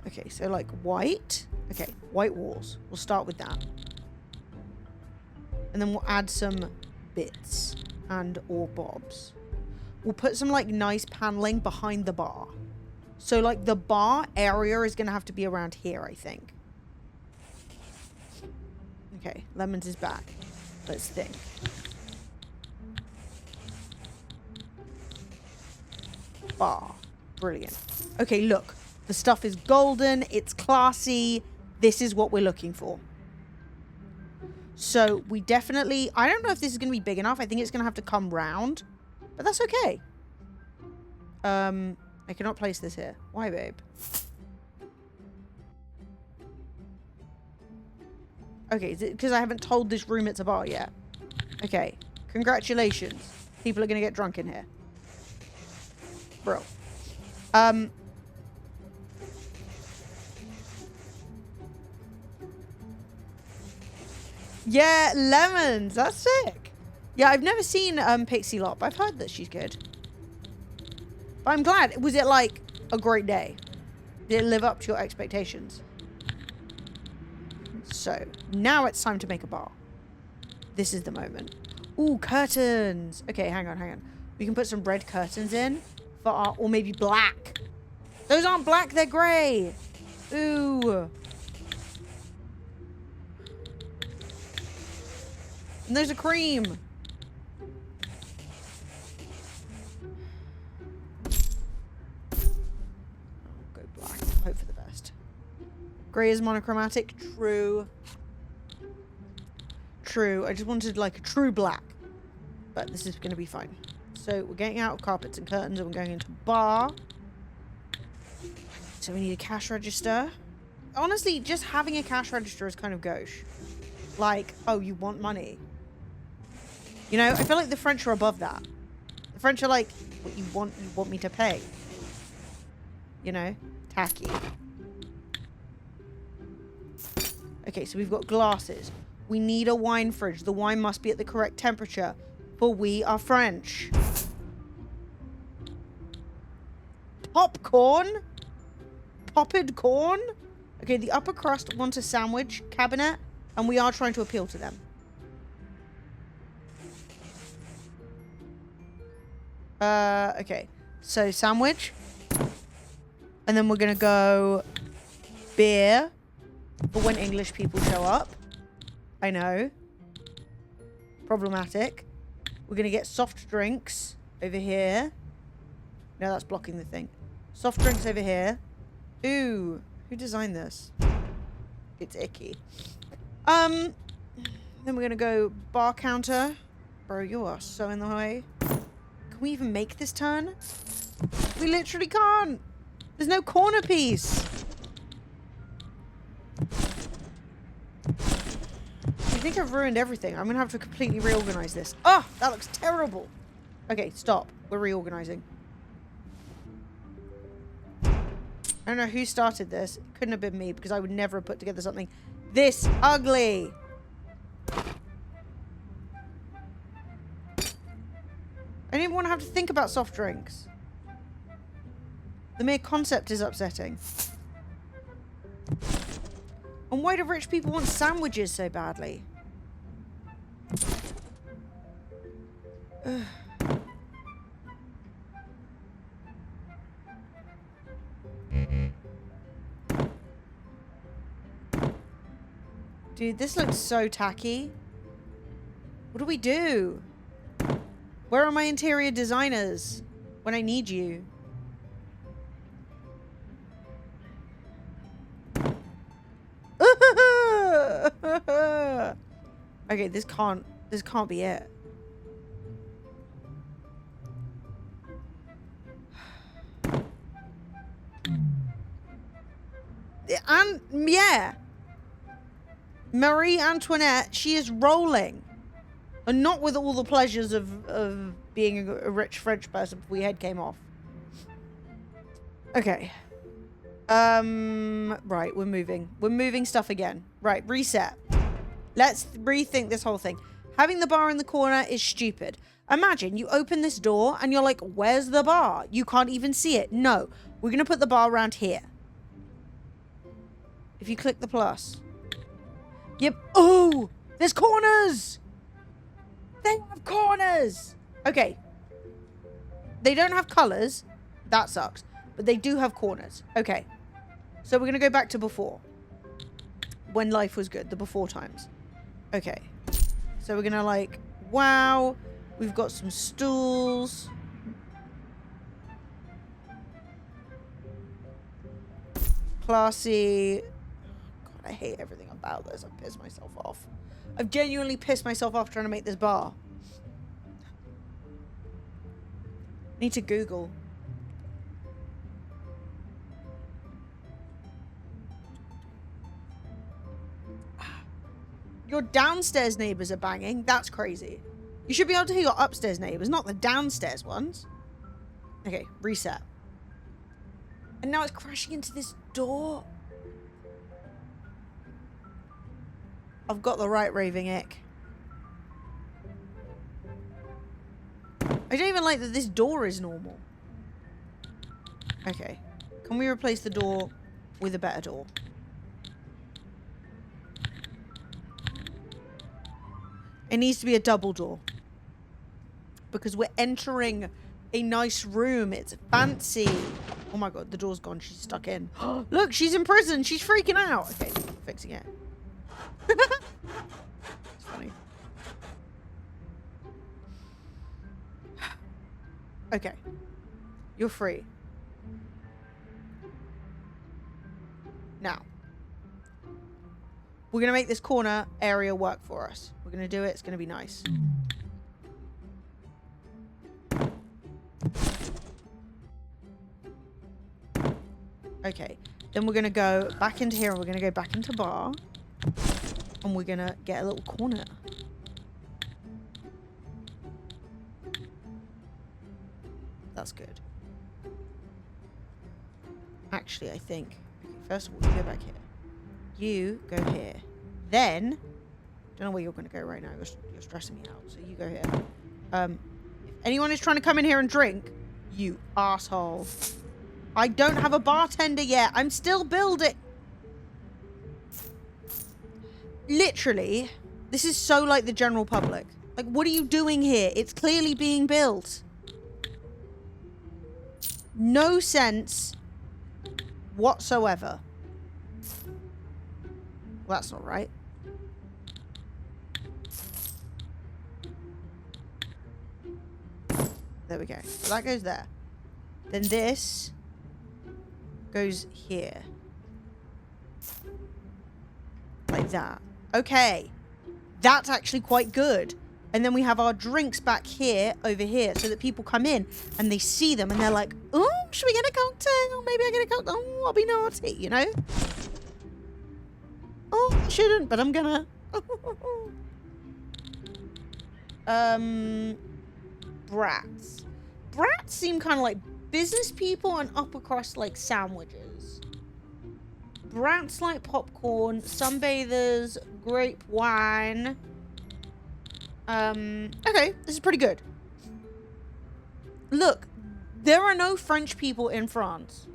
Okay, so like white... Okay, white walls. We'll start with that. And then we'll add some bits and or bobs. We'll put some like nice paneling behind the bar. So like the bar area is going to have to be around here, I think. Okay, Lemons is back. Let's think. Bar. Brilliant. Okay, look. The stuff is golden. It's classy. This is what we're looking for. So we definitely... I don't know if this is going to be big enough. I think it's going to have to come round. But that's okay. I cannot place this here. Why, babe? Okay, is it because I haven't told this room it's a bar yet? Okay. Congratulations. People are going to get drunk in here. Bro. Yeah, lemons. That's sick. Yeah, I've never seen Pixie Lop. I've heard that she's good. But I'm glad. Was it like a great day? Did it live up to your expectations? So, now it's time to make a bar. This is the moment. Ooh, curtains. Okay, hang on. We can put some red curtains in for our, or maybe black. Those aren't black, they're grey. Ooh. And those are cream. Go black. Hope for the best. Grey is monochromatic. True. True. I just wanted like a true black. But this is going to be fine. So we're getting out of carpets and curtains and we're going into bar. So we need a cash register. Honestly, just having a cash register is kind of gauche. Like, oh, you want money? You know, I feel like the French are above that. The French are like, what you want me to pay? You know? Tacky. Okay, so we've got glasses. We need a wine fridge. The wine must be at the correct temperature, for we are French. Popcorn? Popped corn? Okay, the upper crust wants a sandwich cabinet, and we are trying to appeal to them. Okay. So, sandwich. And then we're gonna go beer for when English people show up. I know. Problematic. We're gonna get soft drinks over here. No, that's blocking the thing. Soft drinks over here. Ooh, who designed this? It's icky. Then we're gonna go bar counter. Bro, you are so in the way. Can we even make this turn? We literally can't. There's no corner piece. I think I've ruined everything. I'm gonna have to completely reorganize this. Oh, that looks terrible. Okay, stop. We're reorganizing. I don't know who started this. It couldn't have been me because I would never have put together something this ugly. I didn't want to have to think about soft drinks. The mere concept is upsetting. And why do rich people want sandwiches so badly? Ugh. Dude, this looks so tacky. What do we do? Where are my interior designers when I need you? Okay, this can't be it. And yeah, Marie Antoinette, she is rolling, and not with all the pleasures of being a rich French person before your head came off. Okay. Right, we're moving stuff again. Right, reset. Let's rethink this whole thing. Having the bar in the corner is stupid. Imagine you open this door and you're like, where's the bar? You can't even see it. No, we're gonna put the bar around here. If you click the plus. Yep. Oh, there's corners. They have corners. Okay. They don't have colors. That sucks. But they do have corners. Okay. So we're going to go back to before. When life was good. The before times. Okay. So we're going to like, wow. We've got some stools. Classy. God, I hate everything about this. I've pissed myself off. I've genuinely pissed myself off trying to make this bar. Need to Google. Your downstairs neighbors are banging. That's crazy. You should be able to hear your upstairs neighbors, not the downstairs ones. Okay, reset. And now it's crashing into this door. I've got the right raving ick. I don't even like that this door is normal. Okay. Can we replace the door with a better door? It needs to be a double door. Because we're entering a nice room. It's fancy. Oh my god, the door's gone. She's stuck in. Look, she's in prison. She's freaking out. Okay, fixing it. It's funny. Okay. You're free. Now. We're going to make this corner area work for us. We're going to do it. It's going to be nice. Okay. Then we're going to go back into here and we're going to go back into bar. And we're going to get a little corner. That's good. Actually, I think... Okay, first of all, you go back here. You go here. Then... Don't know where you're going to go right now. You're stressing me out. So you go here. If anyone is trying to come in here and drink, you asshole. I don't have a bartender yet. I'm still building. Literally, this is so like the general public. Like, what are you doing here? It's clearly being built. No sense whatsoever. Well, that's not right. There we go. So that goes there. Then this goes here. Like that. Okay. That's actually quite good. And then we have our drinks back here, over here, so that people come in and they see them and they're like, oh, should we get a cocktail? Maybe I get a cocktail. Oh, I'll be naughty, you know? Oh, I shouldn't, but I'm gonna. Brats. Brats seem kind of like business people and upper crust like sandwiches. Brats like popcorn, sunbathers, grape wine. Okay, this is pretty good. Look, there are no French people in France.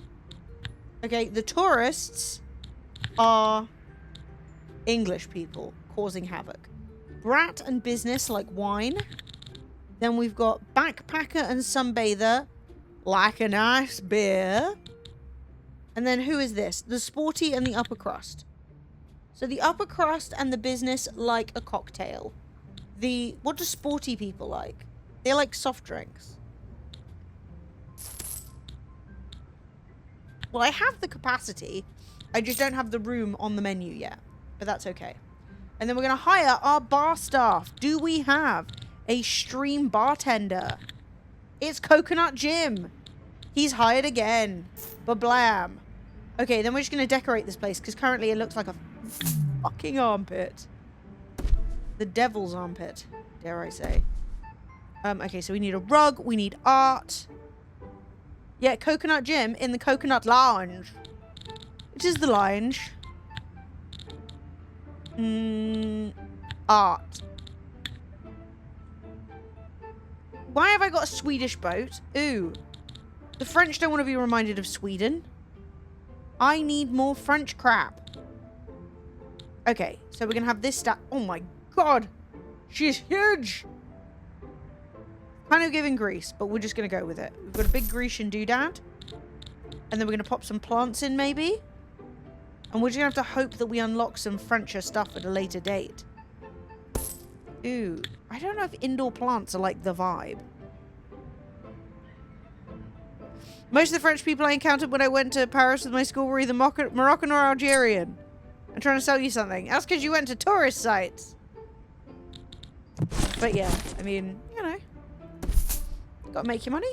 Okay, the tourists are English people causing havoc. Brat and business like wine. Then we've got backpacker and sunbather like a nice beer. And then who is this? The sporty and the upper crust. So the upper crust and the business like a cocktail. What do sporty people like? They like soft drinks. Well, I have the capacity. I just don't have the room on the menu yet. But that's okay. And then we're going to hire our bar staff. Do we have a stream bartender? It's Coconut Jim. He's hired again. Ba-blam. Okay, then we're just going to decorate this place because currently it looks like a fucking armpit. The devil's armpit, dare I say. Okay, so we need a rug. We need art. Yeah, Coconut Jim in the Coconut Lounge. Which is the lounge. Art. Why have I got a Swedish boat? Ooh. The French don't want to be reminded of Sweden. I need more French crap. Okay, so we're going to have this Oh my god. She's huge. Kind of giving Greece, but we're just going to go with it. We've got a big Grecian doodad. And then we're going to pop some plants in, maybe. And we're just going to have to hope that we unlock some Frencher stuff at a later date. Ooh. I don't know if indoor plants are like the vibe. Most of the French people I encountered when I went to Paris with my school were either Moroccan or Algerian. I'm trying to sell you something. That's because you went to tourist sites. But yeah, I mean, you know. Gotta make your money.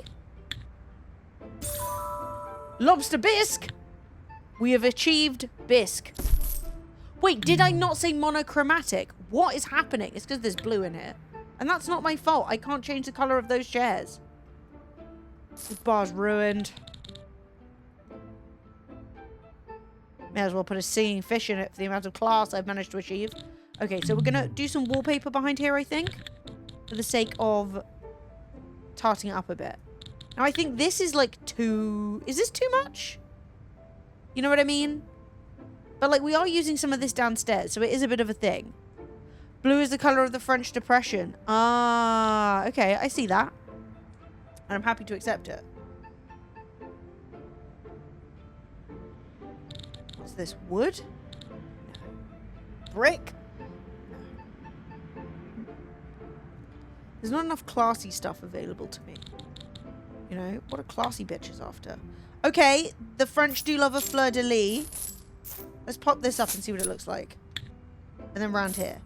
Lobster bisque! We have achieved bisque. Wait, did I not say monochromatic? What is happening? It's because there's blue in here. And that's not my fault. I can't change the color of those chairs. This bar's ruined. May as well put a singing fish in it for the amount of class I've managed to achieve. Okay, so we're going to do some wallpaper behind here, I think. For the sake of tarting it up a bit. Now, I think this is like too... Is this too much? You know what I mean? But like, we are using some of this downstairs, so it is a bit of a thing. Blue is the color of the French Depression. Ah, okay, I see that. And I'm happy to accept it. What's this? Wood? No. Brick? No. There's not enough classy stuff available to me. You know, what are classy bitches after? Okay, the French do love a fleur-de-lis. Let's pop this up and see what it looks like. And then round here.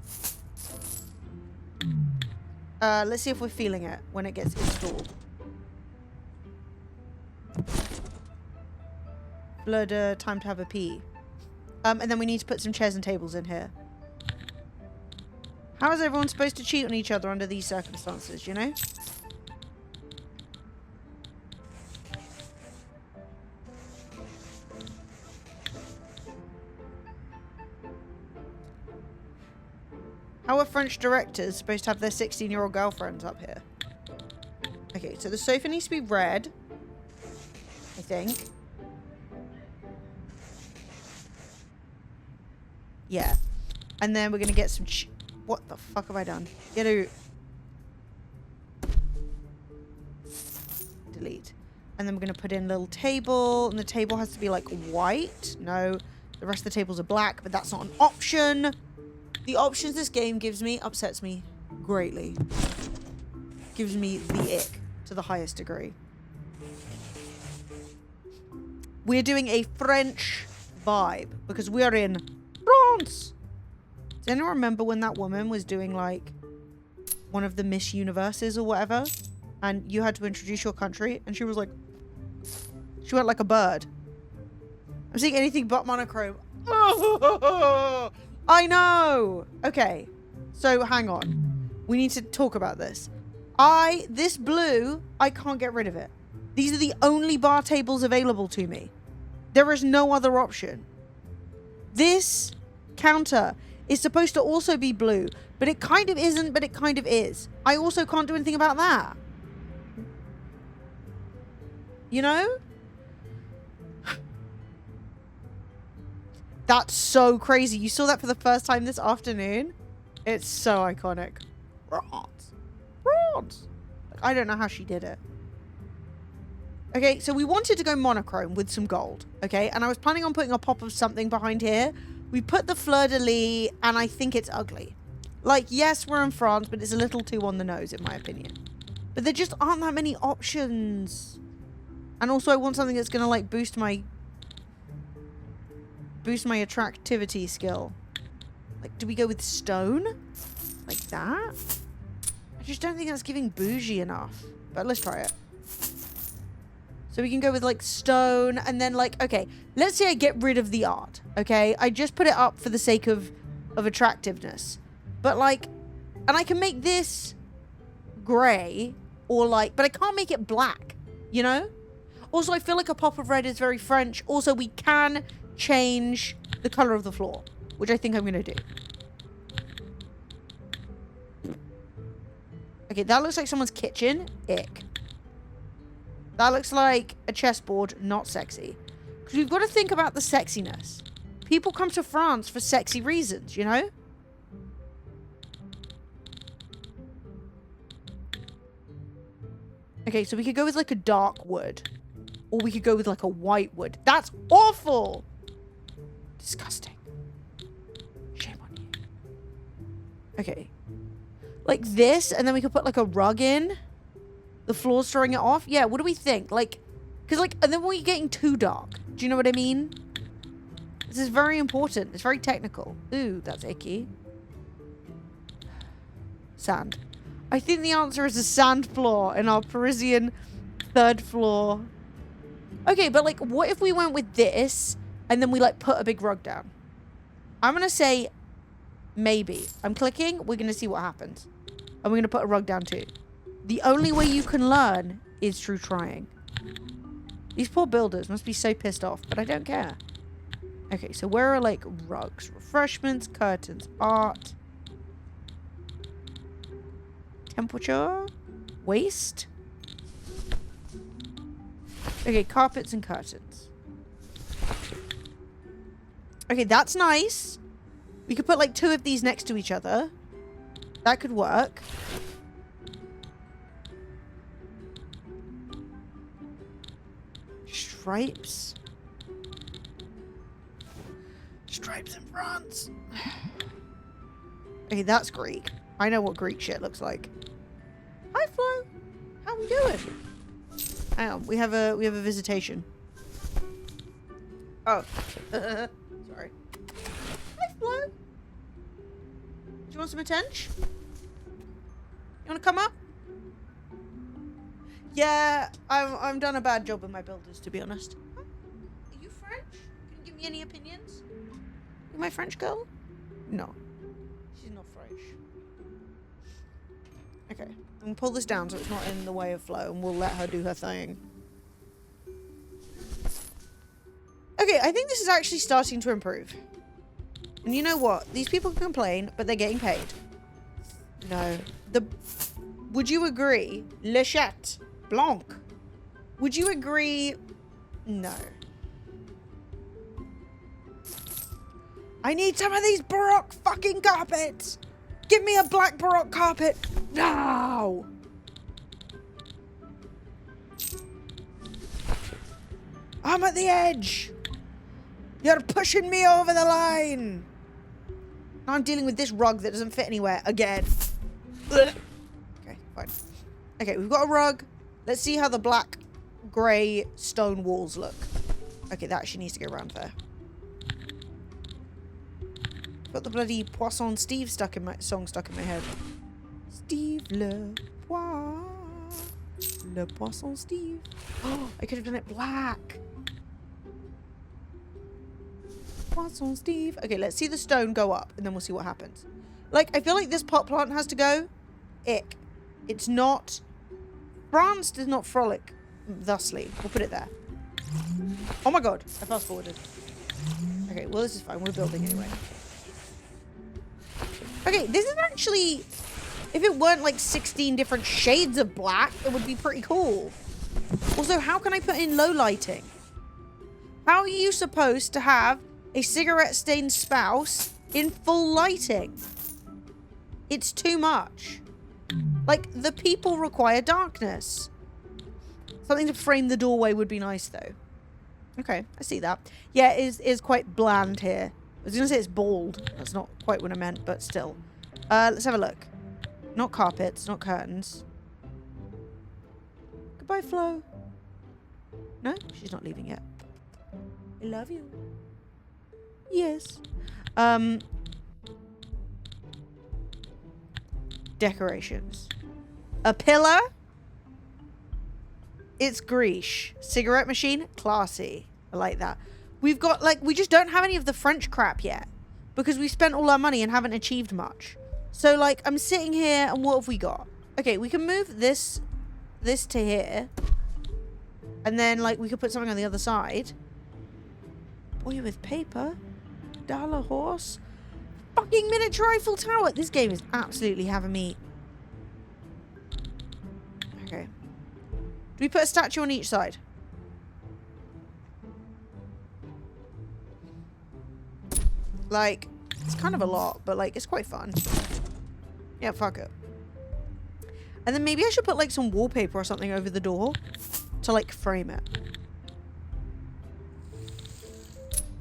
Let's see if we're feeling it when it gets installed. Fleur-de, time to have a pee. And then we need to put some chairs and tables in here. How is everyone supposed to cheat on each other under these circumstances, you know? How are French directors supposed to have their 16-year-old girlfriends up here? Okay, so the sofa needs to be red. I think. Yeah. And then we're going to get some... What the fuck have I done? Delete. And then we're going to put in a little table. And the table has to be like white. No. The rest of the tables are black, but that's not an option. The options this game gives me upsets me greatly. Gives me the ick to the highest degree. We're doing a French vibe because we are in France. Does anyone remember when that woman was doing like one of the Miss Universes or whatever? And you had to introduce your country and she was like, she went like a bird. I'm seeing anything but monochrome. I know. Okay. So hang on. We need to talk about this. This blue, I can't get rid of it. These are the only bar tables available to me. There is no other option. This counter is supposed to also be blue, but it kind of isn't, but it kind of is. I also can't do anything about that. You know? That's so crazy. You saw that for the first time this afternoon? It's so iconic. France. I don't know how she did it. Okay, so we wanted to go monochrome with some gold. Okay, and I was planning on putting a pop of something behind here. We put the fleur-de-lis, and I think it's ugly. Like, yes, we're in France, but it's a little too on the nose, in my opinion. But there just aren't that many options. And also, I want something that's going to, like, boost my attractivity skill. Like, do we go with stone? Like that? I just don't think that's giving bougie enough. But let's try it. So we can go with, like, stone. And then, like, okay. Let's say I get rid of the art. Okay? I just put it up for the sake of attractiveness. But, like... And I can make this grey. Or, like... But I can't make it black. You know? Also, I feel like a pop of red is very French. Also, we can... change the color of the floor, which I think I'm going to do. Okay, that looks like someone's kitchen. Ick. That looks like a chessboard. Not sexy. Because we've got to think about the sexiness. People come to France for sexy reasons, you know? Okay, so we could go with like a dark wood. Or we could go with like a white wood. That's awful! Disgusting. Shame on you. Okay. Like this, and then we could put like a rug in. The floor's throwing it off. Yeah, what do we think? Like, because like, and then we're getting too dark. Do you know what I mean? This is very important. It's very technical. Ooh, that's icky. Sand. I think the answer is a sand floor in our Parisian third floor. Okay, but like, what if we went with this and then we like put a big rug down? I'm going to say maybe. I'm clicking. We're going to see what happens. And we're going to put a rug down too. The only way you can learn is through trying. These poor builders must be so pissed off, but I don't care. Okay, so where are like rugs, refreshments, curtains, art, temperature, waste? Okay, carpets and curtains. Okay, that's nice. We could put like 2 of these next to each other. That could work. Stripes. Stripes in France. Okay, that's Greek. I know what Greek shit looks like. Hi, Flo. How we doing? Hang on, we have a visitation. Oh, sorry. Hi, Flo. Do you want some attention? You want to come up? Yeah, I've done a bad job with my builders, to be honest. Huh? Are you French? Can you give me any opinions? You my French girl? No, she's not French. Okay, I'm gonna pull this down so it's not in the way of Flo, and we'll let her do her thing. Okay, I think this is actually starting to improve. And you know what? These people can complain, but they're getting paid. No. Would you agree? Le Chat Blanc. Would you agree? No. I need some of these Baroque fucking carpets. Give me a black Baroque carpet. No. I'm at the edge. You're pushing me over the line. Now I'm dealing with this rug that doesn't fit anywhere again. Ugh. Okay, fine. Okay, we've got a rug. Let's see how the black, grey stone walls look. Okay, that actually needs to go around there. Got the bloody Poisson Steve song stuck in my head. Steve le Poisson Steve. Oh, I could have done it black. Poisson Steve. Okay, let's see the stone go up, and then we'll see what happens. Like, I feel like this pot plant has to go. Ick. It's not... France does not frolic thusly. We'll put it there. Oh my god. I fast forwarded. Okay, well this is fine. We're building anyway. Okay, this is actually... If it weren't like 16 different shades of black, it would be pretty cool. Also, how can I put in low lighting? How are you supposed to have a cigarette-stained spouse in full lighting? It's too much. Like, the people require darkness. Something to frame the doorway would be nice, though. Okay, I see that. Yeah, it is quite bland here. I was going to say it's bald. That's not quite what I meant, but still. Let's have a look. Not carpets, not curtains. Goodbye, Flo. No, she's not leaving yet. I love you. Yes. Decorations. A pillar. It's Greece. Cigarette machine. Classy. I like that. We've got, like, we just don't have any of the French crap yet. Because we spent all our money and haven't achieved much. So, like, I'm sitting here and what have we got? Okay, we can move this to here. And then, like, we could put something on the other side. Boy with paper. Dollar horse. Fucking miniature Eiffel Tower. This game is absolutely having me. Okay. Do we put a statue on each side? Like, it's kind of a lot, but like, it's quite fun. Yeah, fuck it. And then maybe I should put like some wallpaper or something over the door to like frame it.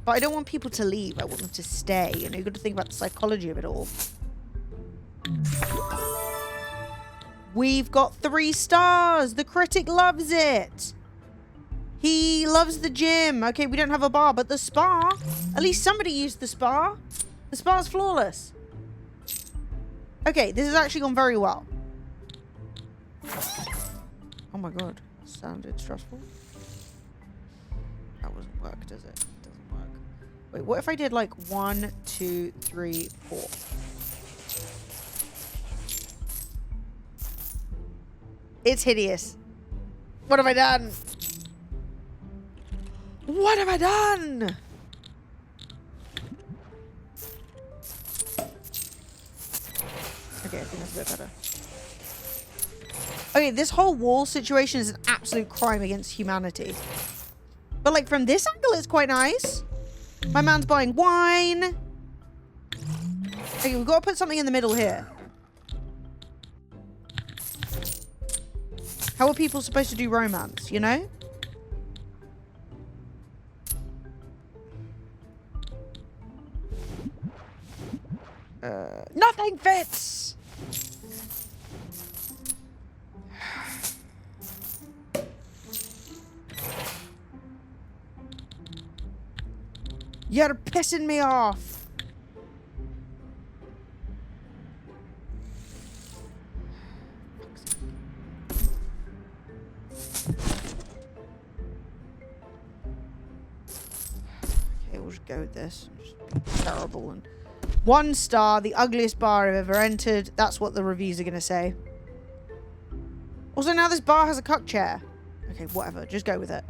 But I don't want people to leave. I want them to stay. You know, you've got to think about the psychology of it all. We've got 3 stars. The critic loves it. He loves the gym. Okay, we don't have a bar, but the spa. At least somebody used the spa. The spa's flawless. Okay, this has actually gone very well. Oh my god. Sounded stressful. That doesn't work, does it? Doesn't work. Wait, what if I did like 1, 2, 3, 4? It's hideous. What have I done? What have I done? Okay, I think that's a bit better. Okay, this whole wall situation is an absolute crime against humanity. But like from this angle, it's quite nice. My man's buying wine. Okay, we've got to put something in the middle here. How are people supposed to do romance, you know? Nothing fits! You're pissing me off. Okay, we'll just go with this. Just terrible and 1 star, the ugliest bar I've ever entered. That's what the reviews are gonna say. Also, now this bar has a cuck chair. Okay, whatever. Just go with it.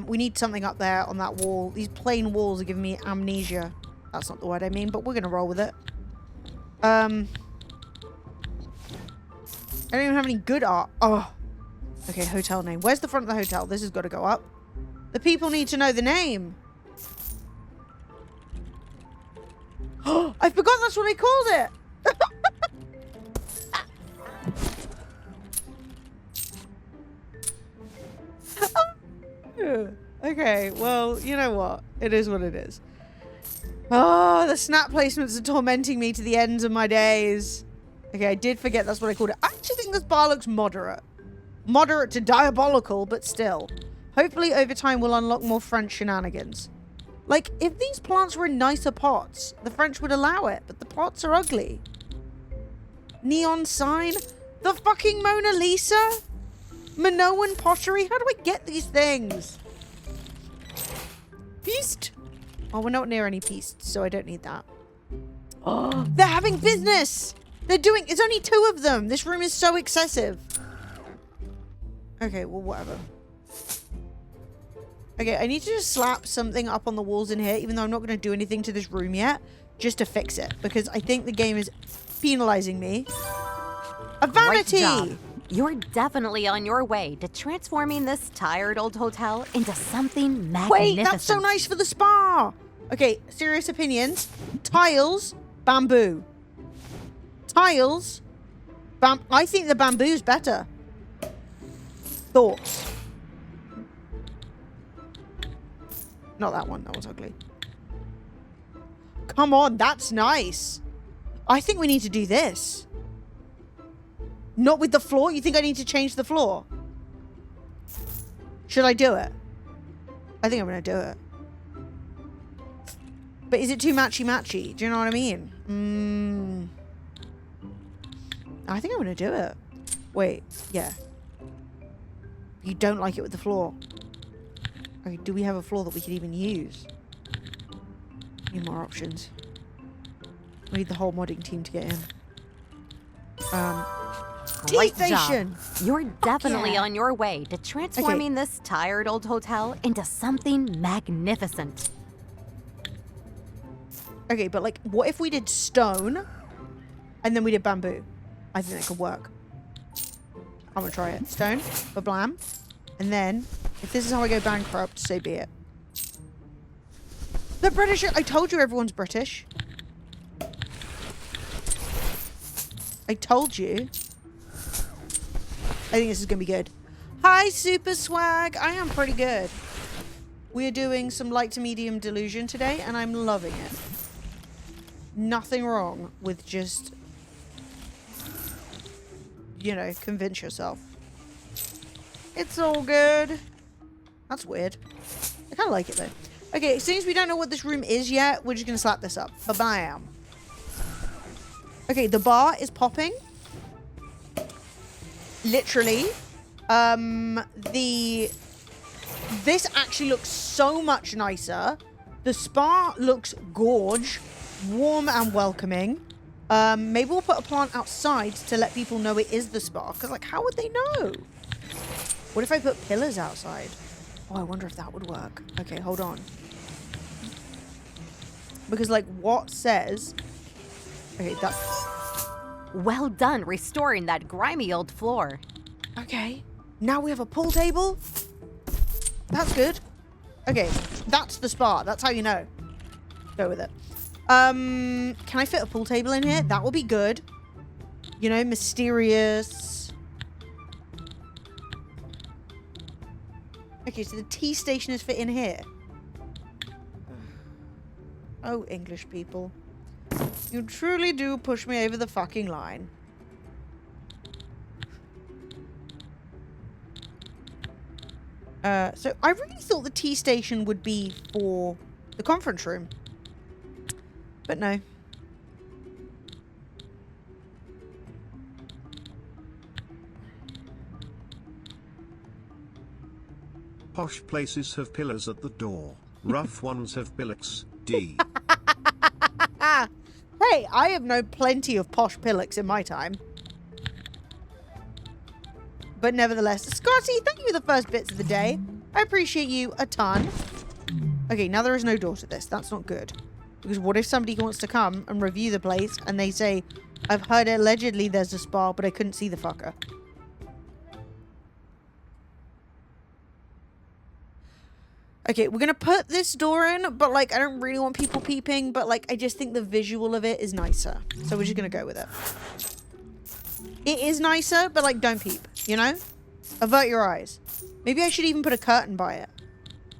We need something up there on that wall. These plain walls are giving me amnesia. That's not the word I mean, but we're gonna roll with it. I don't even have any good art. Oh. Okay, hotel name. Where's the front of the hotel? This has got to go up. The people need to know the name. Oh, I forgot that's what I called it. Okay, well, you know what? It is what it is. Oh, the snap placements are tormenting me to the ends of my days. Okay, I did forget that's what I called it. I actually think this bar looks moderate. Moderate to diabolical, but still. Hopefully, over time, we'll unlock more French shenanigans. Like, if these plants were in nicer pots, the French would allow it, but the pots are ugly. Neon sign? The fucking Mona Lisa? Minoan pottery? How do I get these things? Feast? Oh, we're not near any feasts, so I don't need that. Oh, they're having business! They're doing... It's only 2 of them! This room is so excessive. Okay, well, whatever. Okay, I need to just slap something up on the walls in here, even though I'm not going to do anything to this room yet, just to fix it, because I think the game is penalizing me. A vanity! Great job. You're definitely on your way to transforming this tired old hotel into something magnificent. Wait, that's so nice for the spa! Okay, serious opinions. Tiles, bamboo. Tiles, I think the bamboo's better. Thoughts? Not that one. That was ugly. Come on, that's nice. I think we need to do this. Not with the floor? You think I need to change the floor? Should I do it? I think I'm going to do it. But is it too matchy-matchy? Do you know what I mean? I think I'm going to do it. Wait, yeah. You don't like it with the floor. Okay, do we have a floor that we could even use? Need more options. We need the whole modding team to get in. Great T-Station! job. You're definitely yeah. on your way to transforming this tired old hotel into something magnificent. Okay, but like, what if we did stone and then we did bamboo? I think that could work. I'm gonna try it. Stone, ba-blam. And then, if this is how I go bankrupt, so be it. The British, I told you everyone's British. I told you. I think this is gonna be good. Hi, Super Swag. I am pretty good. We are doing some light to medium delusion today, and I'm loving it. Nothing wrong with just, you know, convince yourself. It's all good. That's weird. I kind of like it, though. Okay, since we don't know what this room is yet, we're just going to slap this up. Ba-bam. Okay, the bar is popping. Literally. This actually looks so much nicer. The spa looks gorge. Warm and welcoming. Maybe we'll put a plant outside to let people know it is the spa. Because, like, how would they know? What if I put pillars outside? Oh, I wonder if that would work. Okay, hold on. Because, like, what says... Okay, that's... Well done restoring that grimy old floor. Okay. Now we have a pool table. That's good. Okay. That's the spa. That's how you know. Go with it. Can I fit a pool table in here? That will be good. You know, mysterious. Okay, so the tea station is fit in here. Oh, English people. You truly do push me over the fucking line. So I really thought the tea station would be for the conference room. But no. Posh places have pillars at the door. Rough ones have billets. D. Hey, I have known plenty of posh pillocks in my time. But nevertheless, Scotty, thank you for the first bits of the day. I appreciate you a ton. Okay, now there is no door to this. That's not good. Because what if somebody wants to come and review the place and they say, I've heard allegedly there's a spa, but I couldn't see the fucker. Okay, we're going to put this door in, but, like, I don't really want people peeping, but, like, I just think the visual of it is nicer. So we're just going to go with it. It is nicer, but, like, don't peep, you know? Avert your eyes. Maybe I should even put a curtain by it.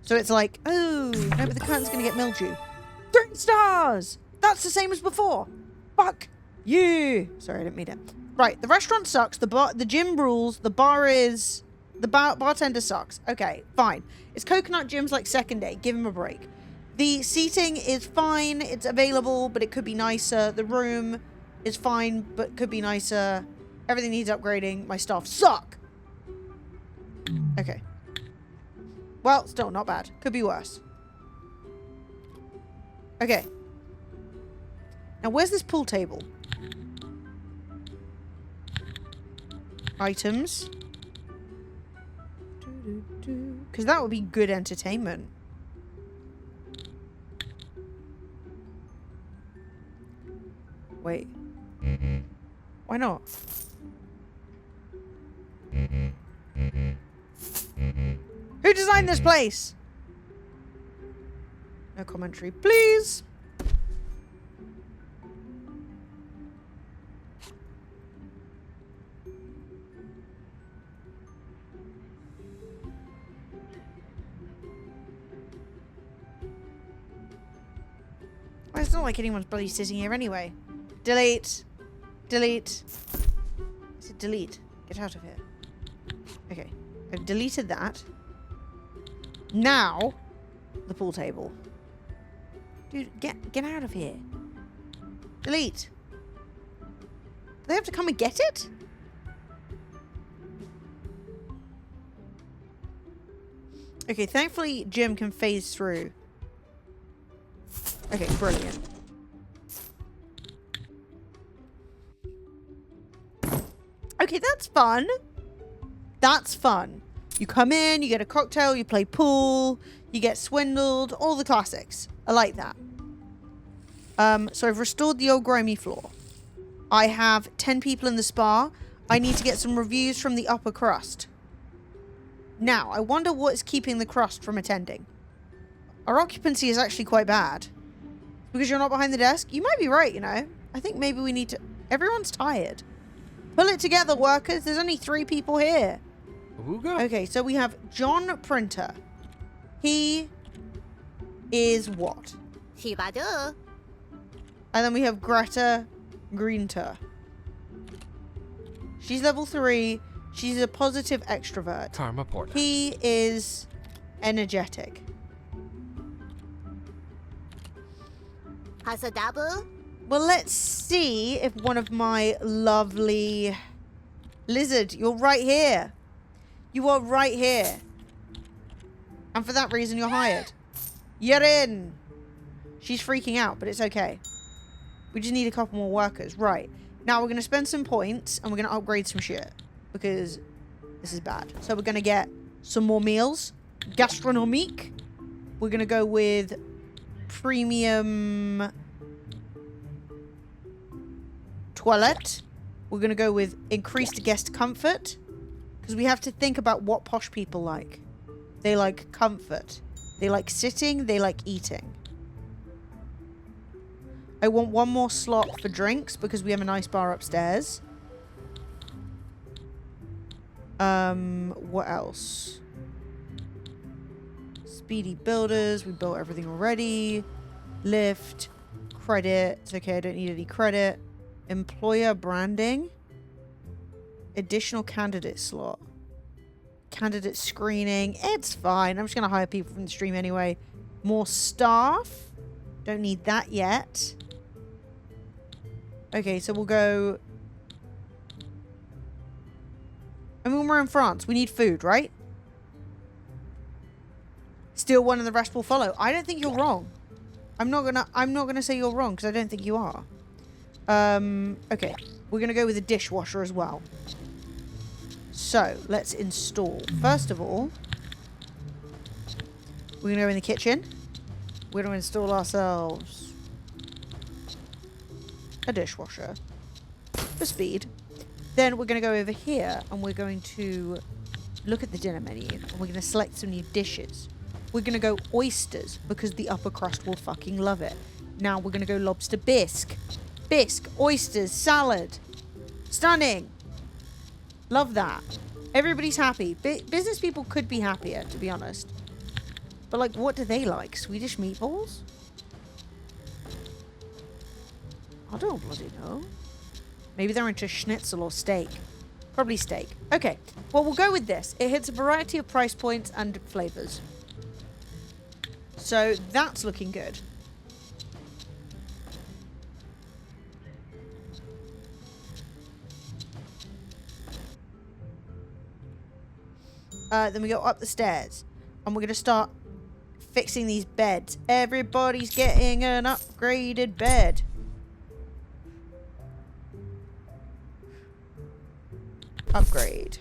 So it's like, oh, no, but the curtain's going to get mildew. 3 stars! That's the same as before. Fuck you. Sorry, I didn't mean it. Right, the restaurant sucks. The gym rules. The bar is... The bartender sucks. Okay, fine. It's Coconut Jim's like second day. Give him a break. The seating is fine. It's available, but it could be nicer. The room is fine, but could be nicer. Everything needs upgrading. My staff suck. Okay. Well, still not bad. Could be worse. Okay. Now, where's this pool table? Items. Because that would be good entertainment. Wait. Why not? Who designed this place? No commentary, please. Well, it's not like anyone's bloody sitting here anyway. Delete. Delete. I said delete. Get out of here. Okay. I've deleted that. Now, the pool table. Dude, get out of here. Delete. Do they have to come and get it? Okay, thankfully Jim can phase through. Okay, brilliant. Okay, that's fun. That's fun. You come in, you get a cocktail, you play pool, you get swindled, all the classics. I like that. So I've restored the old grimy floor. I have 10 people in the spa. I need to get some reviews from the upper crust. Now, I wonder what is keeping the crust from attending. Our occupancy is actually quite bad. Because you're not behind the desk? You might be right, you know. I think maybe we need to... Everyone's tired. Pull it together, workers. There's only 3 people here. Okay, so we have John Printer. He is what? Shibadu. And then we have Greta Greenter. She's level 3. She's a positive extrovert. Karma Porta. He is energetic. Hasadabu. Well, let's see if one of my lovely... Lizard, you're right here. You are right here. And for that reason, you're hired. You're in. She's freaking out, but it's okay. We just need a couple more workers. Right. Now, we're going to spend some points, and we're going to upgrade some shit. Because this is bad. So we're going to get some more meals. Gastronomique. We're going to go with premium... toilet. We're going to go with increased guest comfort. Because we have to think about what posh people like. They like comfort. They like sitting. They like eating. I want one more slot for drinks because we have a nice bar upstairs. What else? Speedy builders. We built everything already. Lift. Credit. It's okay, I don't need any credit. Employer branding. Additional candidate slot. Candidate screening. It's fine. I'm just going to hire people from the stream anyway. More staff. Don't need that yet. Okay, so we'll go... I mean, we're in France. We need food, right? Steal one and the rest will follow. I don't think you're wrong. I'm not gonna say you're wrong because I don't think you are. Okay. We're gonna go with a dishwasher as well. So, let's install. First of all, we're gonna go in the kitchen. We're gonna install ourselves a dishwasher for speed. Then we're gonna go over here and we're going to look at the dinner menu and we're gonna select some new dishes. We're gonna go oysters because the upper crust will fucking love it. Now we're gonna go lobster bisque. Bisque, oysters, salad. Stunning. Love that. Everybody's happy. Business people could be happier, to be honest. But, like, what do they like? Swedish meatballs? I don't bloody know. Maybe they're into schnitzel or steak. Probably steak. Okay. Well, we'll go with this. It hits a variety of price points and flavors. So, that's looking good. Then we go up the stairs. And we're going to start fixing these beds. Everybody's getting an upgraded bed. Upgrade.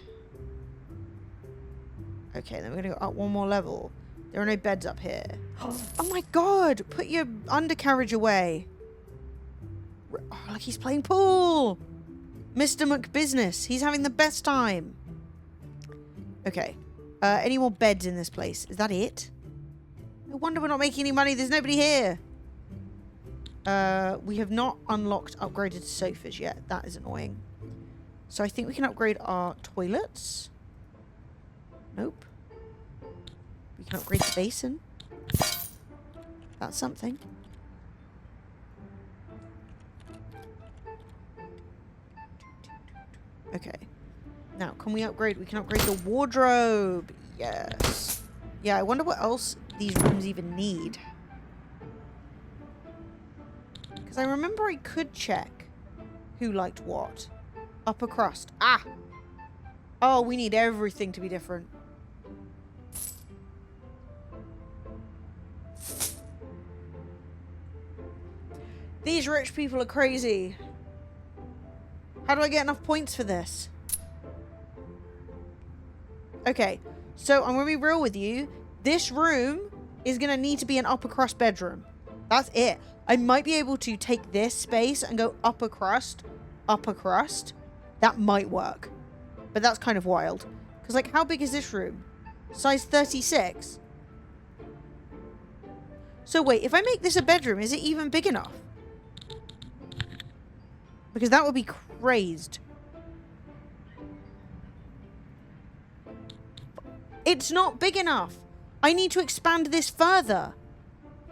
Okay, then we're going to go up one more level. There are no beds up here. Oh my god! Put your undercarriage away. Oh, like he's playing pool. Mr. McBusiness. He's having the best time. Okay. Any more beds in this place? Is that it? No wonder we're not making any money. There's nobody here. We have not unlocked upgraded sofas yet. That is annoying. So I think we can upgrade our toilets. Nope. We can upgrade the basin. That's something. Okay. Now, can we upgrade? We can upgrade the wardrobe. Yes. Yeah, I wonder what else these rooms even need. Because I remember I could check who liked what. Upper crust. Ah! Oh, we need everything to be different. These rich people are crazy. How do I get enough points for this? Okay, so I'm going to be real with you. This room is going to need to be an upper crust bedroom. That's it. I might be able to take this space and go upper crust. Upper crust. That might work. But that's kind of wild. Because, like, how big is this room? Size 36? So, wait. If I make this a bedroom, is it even big enough? Because that would be crazed. It's not big enough. I need to expand this further.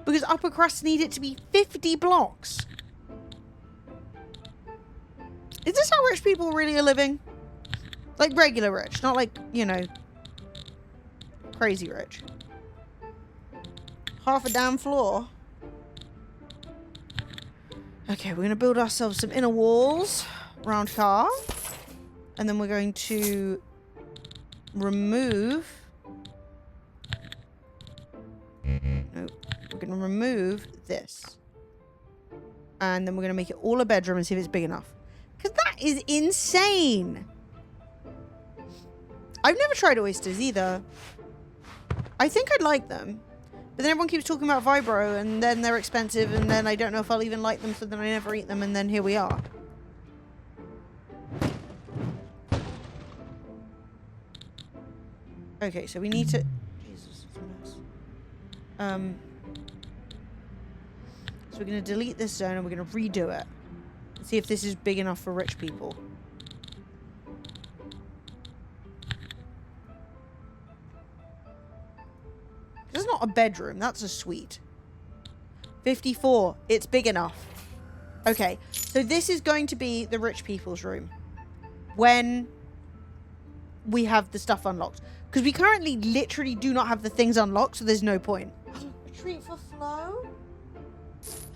Because upper crusts need it to be 50 blocks. Is this how rich people really are living? Like regular rich, not like, you know, crazy rich. Half a damn floor. Okay, we're going to build ourselves some inner walls. Round car. And then we're going to remove... Nope. We're going to remove this. And then we're going to make it all a bedroom and see if it's big enough. Because that is insane. I've never tried oysters either. I think I'd like them. But then everyone keeps talking about Vibro and then they're expensive and then I don't know if I'll even like them, so then I never eat them and then here we are. Okay, so we need to... Jesus, it's a mess. So we're going to delete this zone and we're going to redo it. See if this is big enough for rich people. This is not a bedroom, that's a suite. 54, it's big enough. Okay, so this is going to be the rich people's room. When we have the stuff unlocked. Because we currently literally do not have the things unlocked, so there's no point. A treat for Flo?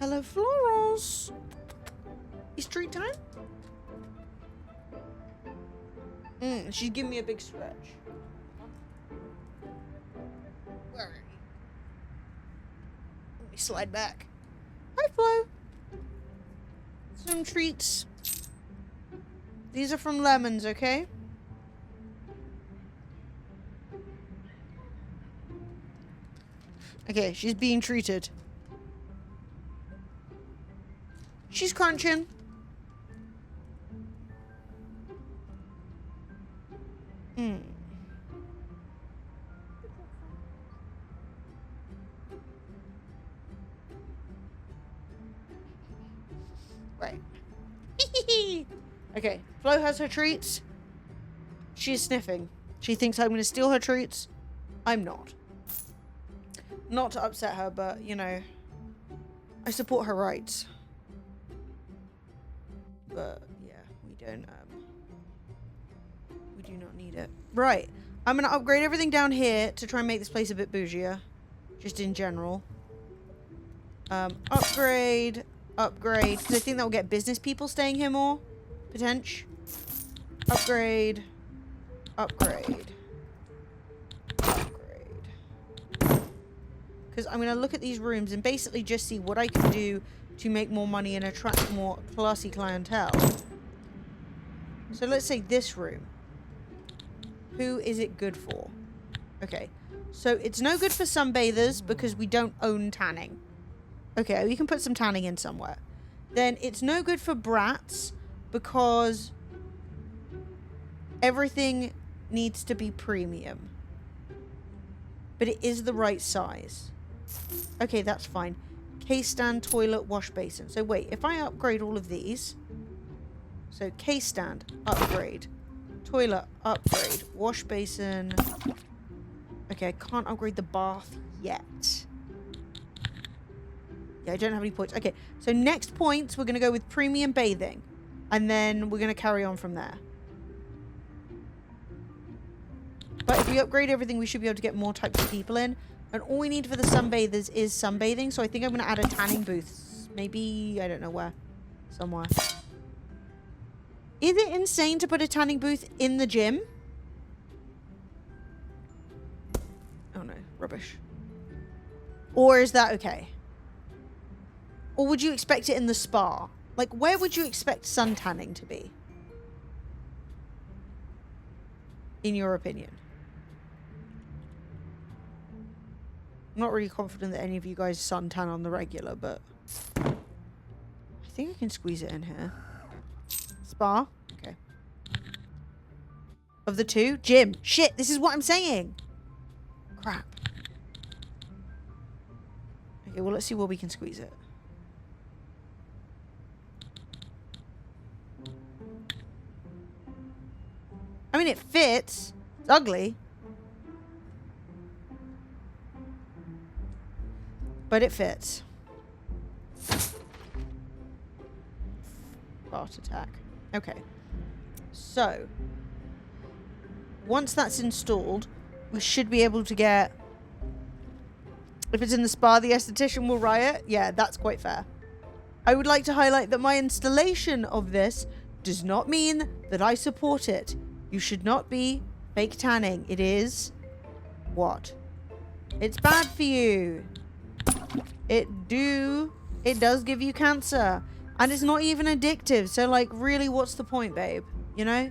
Hello, Florence. It's treat time? She's giving me a big stretch. Where are you? Let me slide back. Hi, Flo. Some treats. These are from Lemons, okay? Okay, she's being treated. She's crunching. Right. Okay, Flo has her treats. She is sniffing. She thinks I'm going to steal her treats. I'm not. Not to upset her, but, you know, I support her rights. But, yeah, we don't, we do not need it. Right. I'm going to upgrade everything down here to try and make this place a bit bougier. Just in general. Upgrade. Upgrade. Because I think that will get business people staying here more. Potential. Upgrade. Upgrade. Because I'm going to look at these rooms and basically just see what I can do to make more money and attract more classy clientele. So let's say this room. Who is it good for? Okay. So it's no good for sunbathers because we don't own tanning. Okay, we can put some tanning in somewhere. Then it's no good for brats because everything needs to be premium. But it is the right size. Okay, that's fine. Case stand, toilet, wash basin. So wait, if I upgrade all of these. So case stand, upgrade. Toilet, upgrade. Wash basin. Okay, I can't upgrade the bath yet. Yeah, I don't have any points. Okay, so next points, we're going to go with premium bathing. And then we're going to carry on from there. But if we upgrade everything, we should be able to get more types of people in. And all we need for the sunbathers is sunbathing. So I think I'm going to add a tanning booth. Maybe, I don't know where. Somewhere. Is it insane to put a tanning booth in the gym? Oh no, rubbish. Or is that okay? Or would you expect it in the spa? Like, where would you expect sun tanning to be? In your opinion? I'm not really confident that any of you guys suntan on the regular, but I think I can squeeze it in here. Spa? Okay. Of the two? Gym. Shit, this is what I'm saying. Crap. Okay, well, let's see where we can squeeze it. I mean, it fits. It's ugly. But it fits. Heart attack. Okay. So, once that's installed, we should be able to get... If it's in the spa, the esthetician will riot. Yeah, that's quite fair. I would like to highlight that my installation of this does not mean that I support it. You should not be fake tanning. It is... what? It's bad for you. It does give you cancer. And it's not even addictive. So, like, really, what's the point, babe? You know?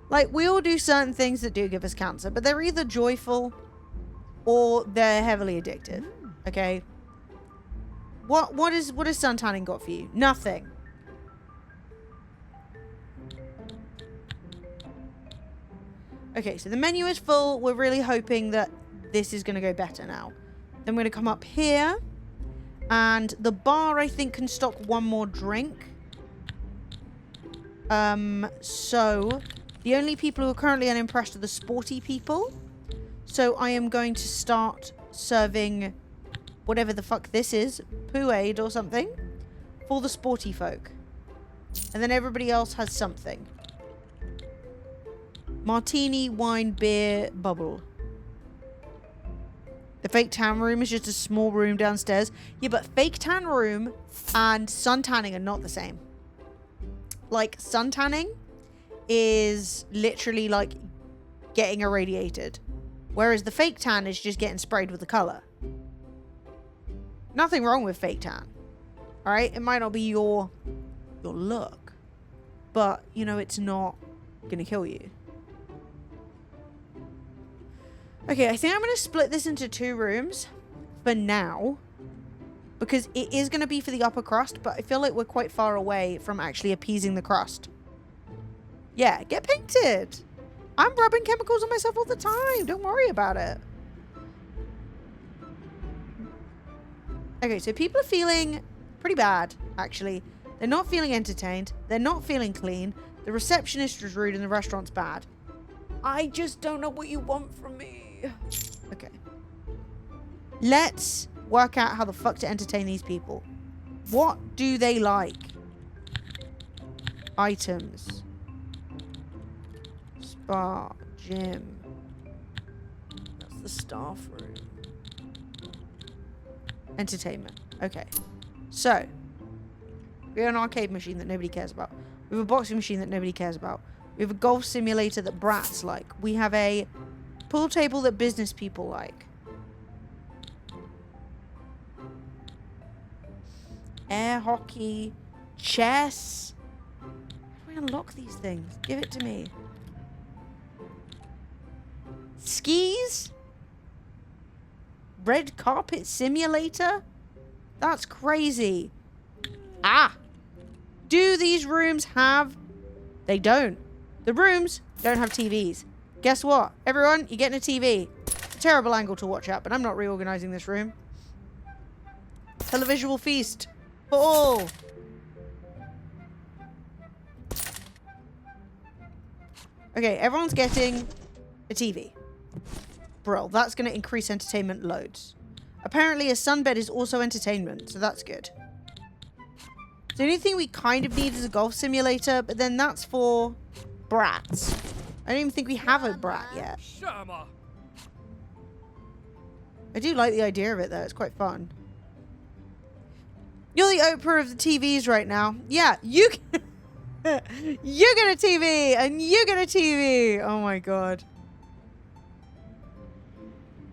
Like, we all do certain things that do give us cancer. But they're either joyful or they're heavily addicted. Okay? What has sun tanning got for you? Nothing. Okay, so the menu is full. We're really hoping that this is going to go better now. Then we're going to come up here. And the bar, I think, can stock one more drink. So the only people who are currently unimpressed are the sporty people. So I am going to start serving whatever the fuck this is, poo-aid or something, for the sporty folk. And then everybody else has something. Martini, wine, beer, bubble. The fake tan room is just a small room downstairs. Yeah, but fake tan room and sun tanning are not the same. Like, sun tanning is literally like getting irradiated. Whereas the fake tan is just getting sprayed with the color. Nothing wrong with fake tan. Alright? It might not be your look. But, you know, it's not gonna kill you. Okay, I think I'm going to split this into 2 rooms for now. Because it is going to be for the upper crust, but I feel like we're quite far away from actually appeasing the crust. Yeah, get painted. I'm rubbing chemicals on myself all the time. Don't worry about it. Okay, so people are feeling pretty bad, actually. They're not feeling entertained. They're not feeling clean. The receptionist was rude and the restaurant's bad. I just don't know what you want from me. Okay. Let's work out how the fuck to entertain these people. What do they like? Items. Spa. Gym. That's the staff room. Entertainment. Okay. So. We have an arcade machine that nobody cares about. We have a boxing machine that nobody cares about. We have a golf simulator that brats like. We have a pool table that business people like. Air hockey. Chess. How do I unlock these things? Give it to me. Skis? Red carpet simulator? That's crazy. Ah! Do these rooms have... They don't. The rooms don't have TVs. Guess what? Everyone, you're getting a TV. It's a terrible angle to watch at, but I'm not reorganizing this room. Televisual feast. For all. Okay, everyone's getting a TV. Bro, that's going to increase entertainment loads. Apparently a sunbed is also entertainment, so that's good. The only thing we kind of need is a golf simulator, but then that's for brats. I don't even think we have a brat yet. I do like the idea of it, though. It's quite fun. You're the Oprah of the TVs right now. Yeah, you get a TV, and you get a TV. Oh, my God.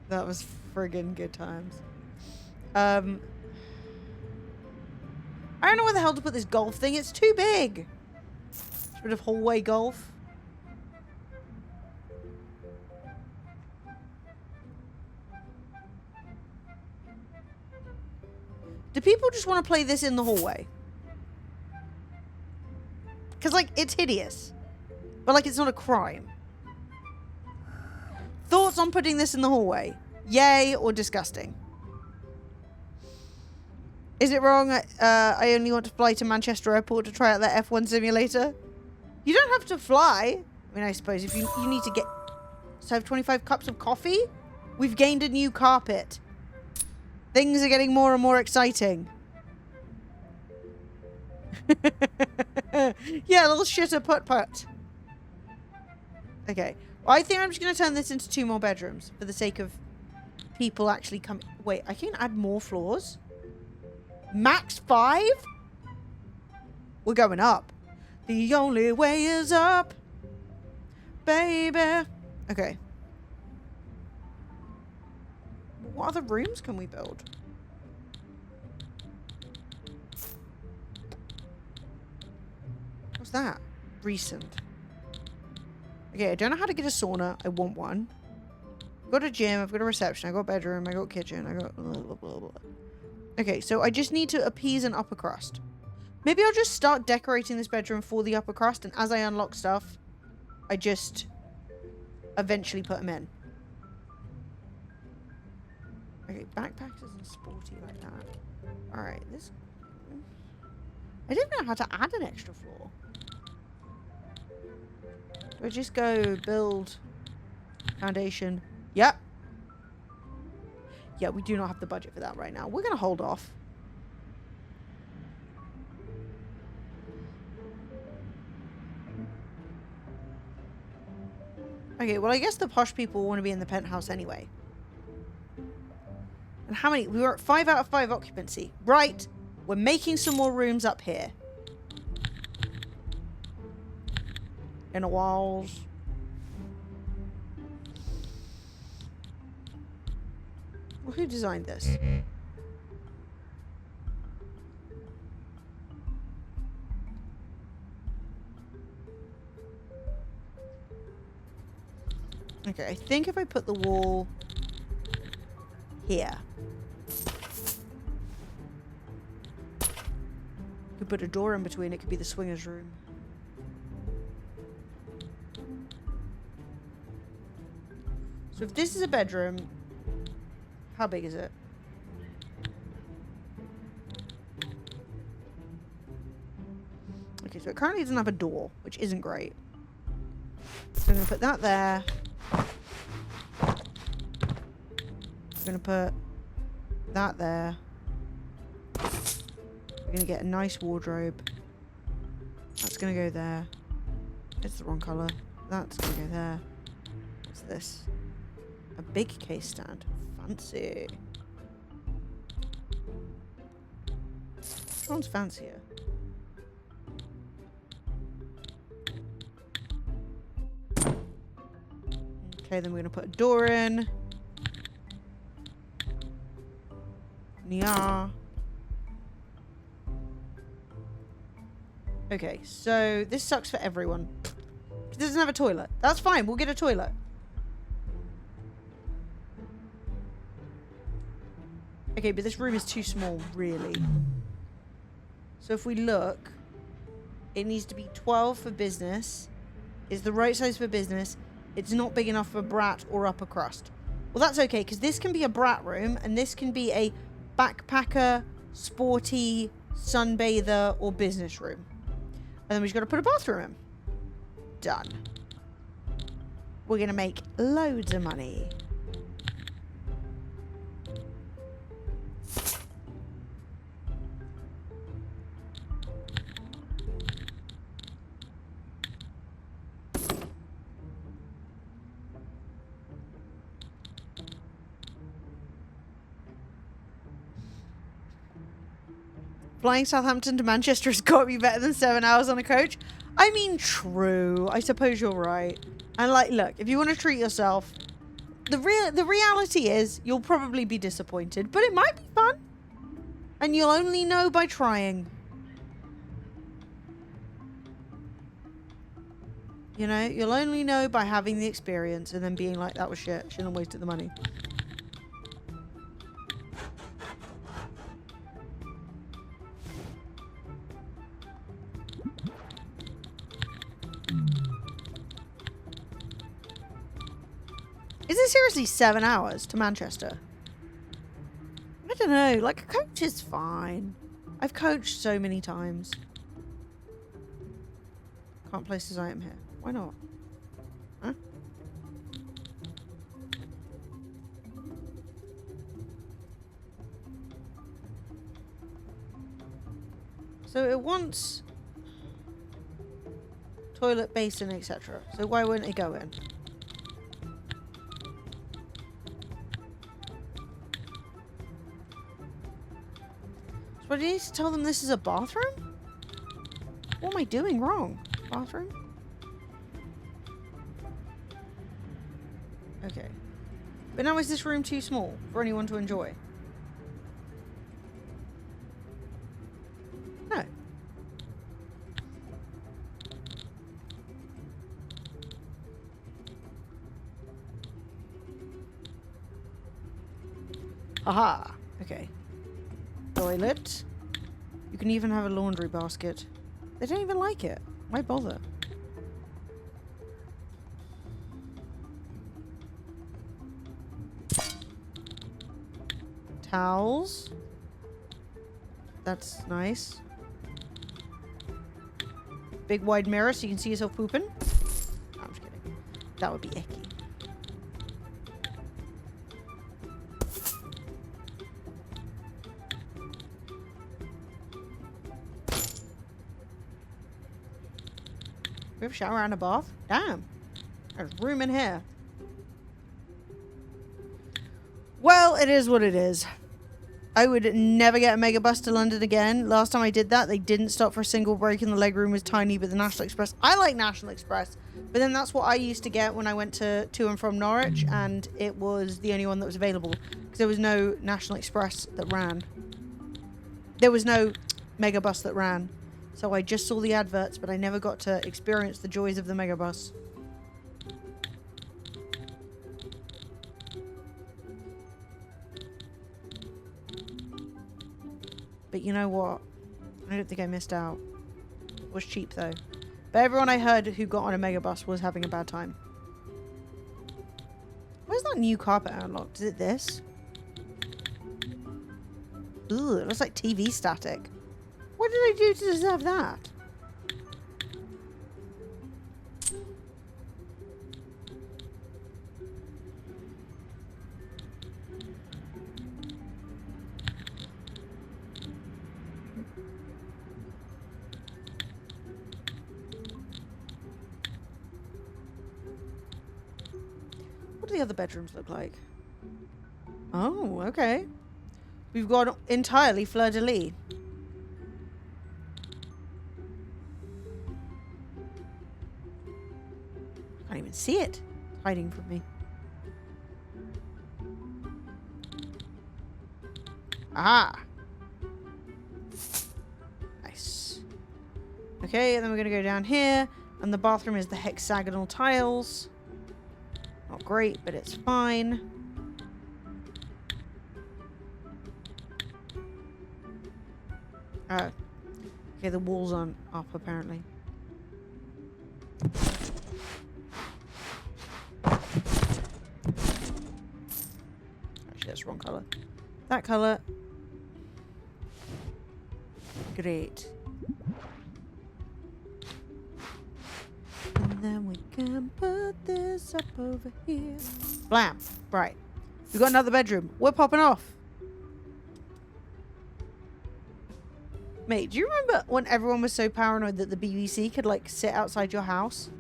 That was friggin' good times. I don't know where the hell to put this golf thing. It's too big. Get rid of hallway golf. Do people just want to play this in the hallway? Because, like, it's hideous. But, like, it's not a crime. Thoughts on putting this in the hallway? Yay or disgusting? Is it wrong? I only want to fly to Manchester Airport to try out that F1 simulator. You don't have to fly. I mean, I suppose if you need to get... serve 25 cups of coffee? We've gained a new carpet. Things are getting more and more exciting. Yeah, a little shitter putt-putt. Okay. Well, I think I'm just going to turn this into 2 more bedrooms for the sake of people actually coming... Wait, I can add more floors? Max 5? We're going up. The only way is up. Baby. Okay. What other rooms can we build? What's that? Recent. Okay, I don't know how to get a sauna. I want one. I've got a gym. I've got a reception. I've got a bedroom. I've got a kitchen. I've got... Blah, blah, blah, blah. Okay, so I just need to appease an upper crust. Maybe I'll just start decorating this bedroom for the upper crust, and as I unlock stuff, I just eventually put them in. Okay, backpacks isn't sporty like that. Alright, this... I don't know how to add an extra floor. Do I just go build foundation? Yep. Yeah, we do not have the budget for that right now. We're going to hold off. Okay, well, I guess the posh people want to be in the penthouse anyway. And how many? We were at 5 out of 5 occupancy. Right. We're making some more rooms up here. Inner walls. Well, who designed this? Okay, I think if I put the wall here. Could put a door in between, it could be the swingers room. So if this is a bedroom, how big is it? Okay, so it currently doesn't have a door, which isn't great. So I'm going to put that there. I'm going to put that there. We're going to get a nice wardrobe. That's going to go there. It's the wrong colour. That's going to go there. What's this? A big case stand. Fancy. Which one's fancier? Okay, then we're going to put a door in. Yeah. Okay, so this sucks for everyone. It doesn't have a toilet. That's fine, we'll get a toilet. Okay, but this room is too small, really. So if we look, it needs to be 12 for business. It's the right size for business. It's not big enough for brat or upper crust. Well, that's okay, because this can be a brat room, and this can be a backpacker, sporty, sunbather, or business room. And then we just got to put a bathroom in. Done. We're going to make loads of money. Flying Southampton to Manchester has got to be better than 7 hours on a coach. I mean, true. I suppose you're right. And like, look, if you want to treat yourself, the reality is you'll probably be disappointed, but it might be fun. And you'll only know by trying. You know, you'll only know by having the experience and then being like, that was shit. Shouldn't have wasted the money. Is it seriously 7 hours to Manchester? I don't know. Like, a coach is fine. I've coached so many times. Can't place this item here. Why not? Huh? So it wants toilet, basin, etc. So why wouldn't it go in? But I need to tell them this is a bathroom? What am I doing wrong? Bathroom? Okay. But now is this room too small for anyone to enjoy? No. Aha. Okay. Toilet. You can even have a laundry basket. They don't even like it. Why bother? Towels. That's nice. Big wide mirror so you can see yourself pooping. No, I'm just kidding. That would be icky. We have a shower and a bath? Damn. There's room in here. Well, it is what it is. I would never get a mega bus to London again. Last time I did that, they didn't stop for a single break and the legroom was tiny, but the National Express... I like National Express, but then that's what I used to get when I went to and from Norwich, and it was the only one that was available, because there was no National Express that ran. There was no mega bus that ran. So I just saw the adverts, but I never got to experience the joys of the mega bus. But you know what? I don't think I missed out. It was cheap though. But everyone I heard who got on a mega bus was having a bad time. Where's that new carpet unlocked? Is it this? Ooh, it looks like TV static. What did I do to deserve that? What do the other bedrooms look like? Oh, okay. We've got entirely fleur-de-lis. I can't even see it. It's hiding from me. Ah. Nice. Okay, and then we're going to go down here. And the bathroom is the hexagonal tiles. Not great, but it's fine. Oh. Okay, the walls aren't up, apparently. Actually, that's the wrong colour. That colour. Great. And then we can put this up over here. Blam. Right. We've got another bedroom. We're popping off. Mate, do you remember when everyone was so paranoid that the BBC could, like, sit outside your house?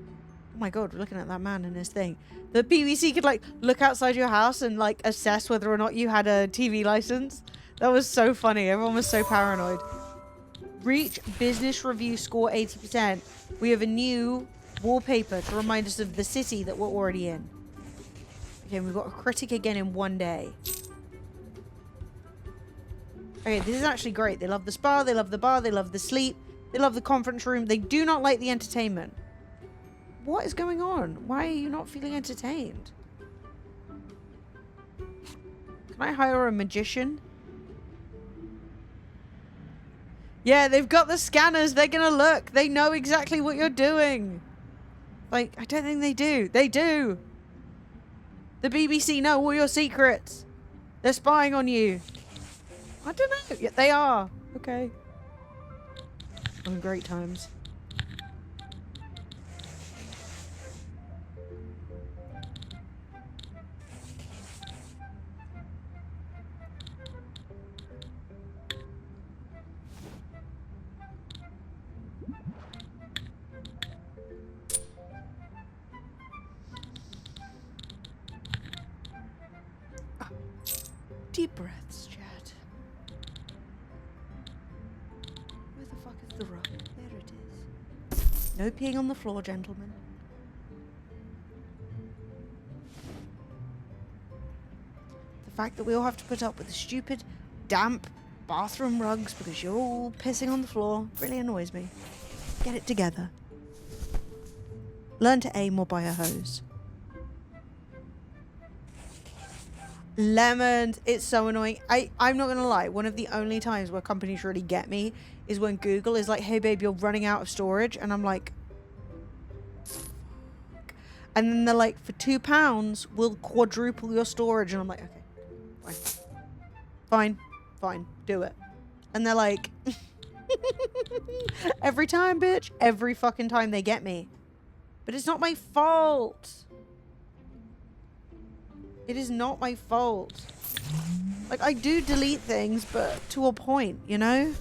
Oh my god, we're looking at that man and his thing. The BBC could, like, look outside your house and, like, assess whether or not you had a TV license. That was so funny. Everyone was so paranoid. Reach business review score 80%. We have a new wallpaper to remind us of the city that we're already in. Okay, we've got a critic again in one day. Okay, this is actually great. They love the spa, they love the bar, they love the sleep, they love the conference room. They do not like the entertainment. What is going on? Why are you not feeling entertained? Can I hire a magician? Yeah, they've got the scanners. They're gonna look. They know exactly what you're doing. Like, I don't think they do. They do. The BBC know all your secrets. They're spying on you. I don't know. Yeah, they are. Okay. On great times. Deep breaths, chat. Where the fuck is the rug? There it is. No peeing on the floor, gentlemen. The fact that we all have to put up with the stupid, damp bathroom rugs because you're all pissing on the floor really annoys me. Get it together. Learn to aim or buy a hose. Lemons, it's so annoying. I'm not gonna lie, one of the only times where companies really get me is when Google is like, hey babe, you're running out of storage, and I'm like, fuck. And then they're like, for £2 we'll quadruple your storage, and I'm like, okay, fine. Fine. Fine. Do it. And they're like, every time, bitch. Every fucking time they get me. But it's not my fault. It is not my fault. Like, I do delete things, but to a point, you know?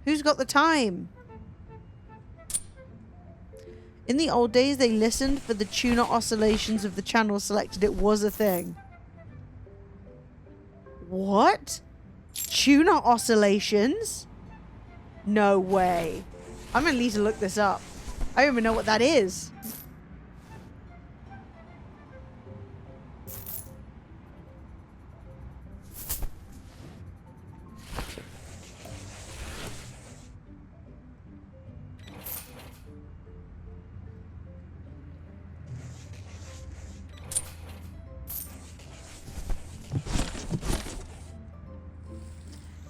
Who's got the time? In the old days, they listened for the tuner oscillations of the channel selected. It was a thing. What? Tuner oscillations? No way. I'm gonna need to look this up. I don't even know what that is.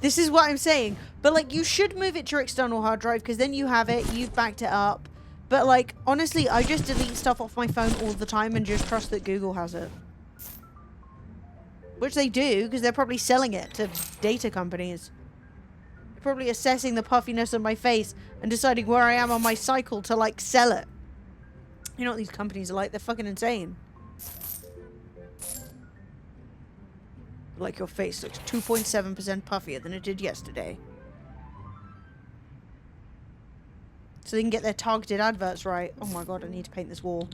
This is what I'm saying. But, like, you should move it to your external hard drive because then you have it. You've backed it up. But, like, honestly, I just delete stuff off my phone all the time and just trust that Google has it. Which they do because they're probably selling it to data companies. They're probably assessing the puffiness of my face and deciding where I am on my cycle to, like, sell it. You know what these companies are like? They're fucking insane. Like, your face looks 2.7% puffier than it did yesterday. So they can get their targeted adverts right. Oh my god, I need to paint this wall.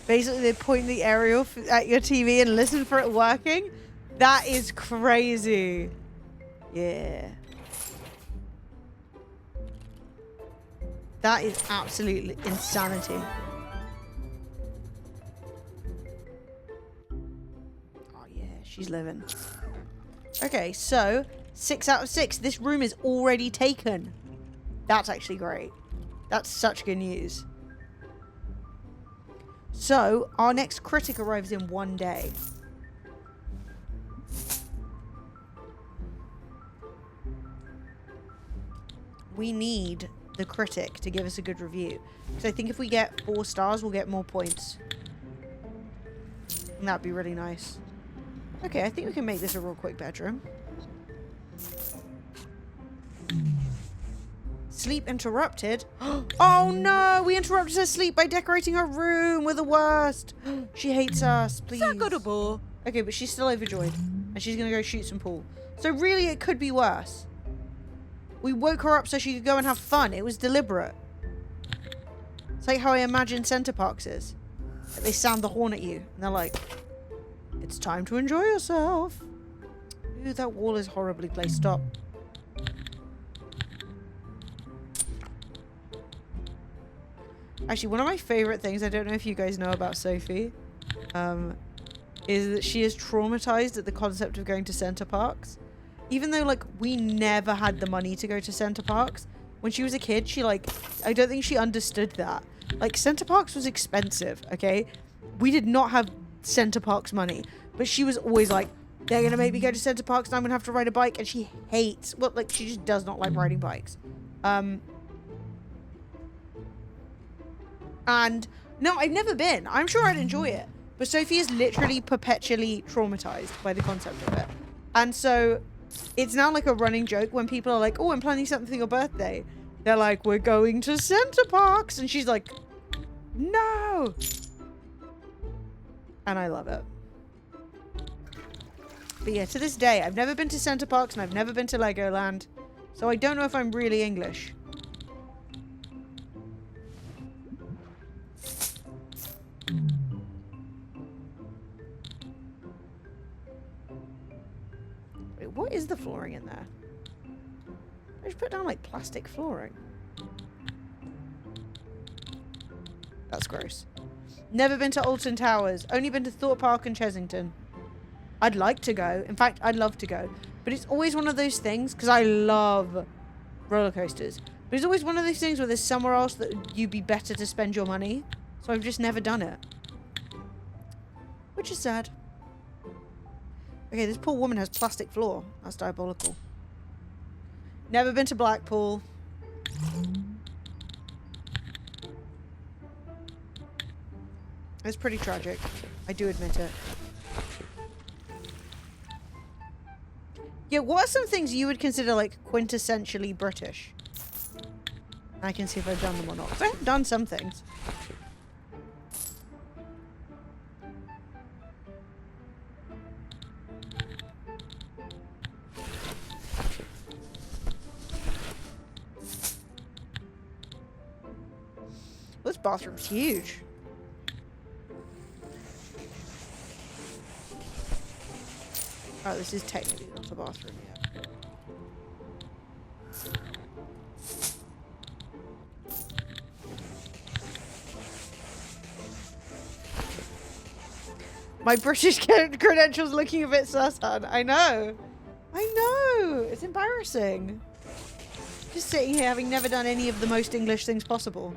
Basically, they point the aerial at your TV and listen for it working. That is crazy. Yeah. That is absolutely insanity. Oh yeah, she's living. Okay, so 6 out of 6. This room is already taken. That's actually great. That's such good news. So, our next critic arrives in 1 day. We need the critic to give us a good review. So I think if we get 4 stars, we'll get more points. And that'd be really nice. Okay, I think we can make this a real quick bedroom. Sleep interrupted? Oh no! We interrupted her sleep by decorating her room. We're the worst. She hates us. Please. Okay, but she's still overjoyed. And she's gonna go shoot some pool. So really, it could be worse. We woke her up so she could go and have fun. It was deliberate. It's like how I imagine Center Parks is. Like they sound the horn at you. And they're like, it's time to enjoy yourself. Ooh, that wall is horribly placed. Stop. Actually, one of my favorite things, I don't know if you guys know about Sophie, is that she is traumatized at the concept of going to Center Parks. Even though, like, we never had the money to go to Center Parks. When she was a kid, she, like, I don't think she understood that. Like, Center Parks was expensive, okay? We did not have Center Parks money. But she was always like, they're gonna make me go to Center Parks and I'm gonna have to ride a bike. And she hates, well, like, she just does not like riding bikes. And, no, I've never been. I'm sure I'd enjoy it. But Sophie is literally perpetually traumatized by the concept of it. And so it's now like a running joke when people are like, oh, I'm planning something for your birthday. They're like, we're going to Center Parks. And she's like, no. And I love it. But yeah, to this day, I've never been to Center Parks and I've never been to Legoland. So I don't know if I'm really English. What is the flooring in there? I just put down like plastic flooring. That's gross. Never been to Alton Towers. Only been to Thorpe Park and Chesington. I'd like to go. In fact, I'd love to go. But it's always one of those things, because I love roller coasters. But it's always one of those things where there's somewhere else that you'd be better to spend your money. So I've just never done it. Which is sad. Okay, this poor woman has plastic floor. That's diabolical. Never been to Blackpool. It's pretty tragic. I do admit it. Yeah, what are some things you would consider like quintessentially British? I can see if I've done them or not. 'Cause I have done some things. This bathroom's huge. Oh, this is technically not a bathroom yet. My British credentials looking a bit sus, hun. I know. I know. It's embarrassing. Just sitting here having never done any of the most English things possible.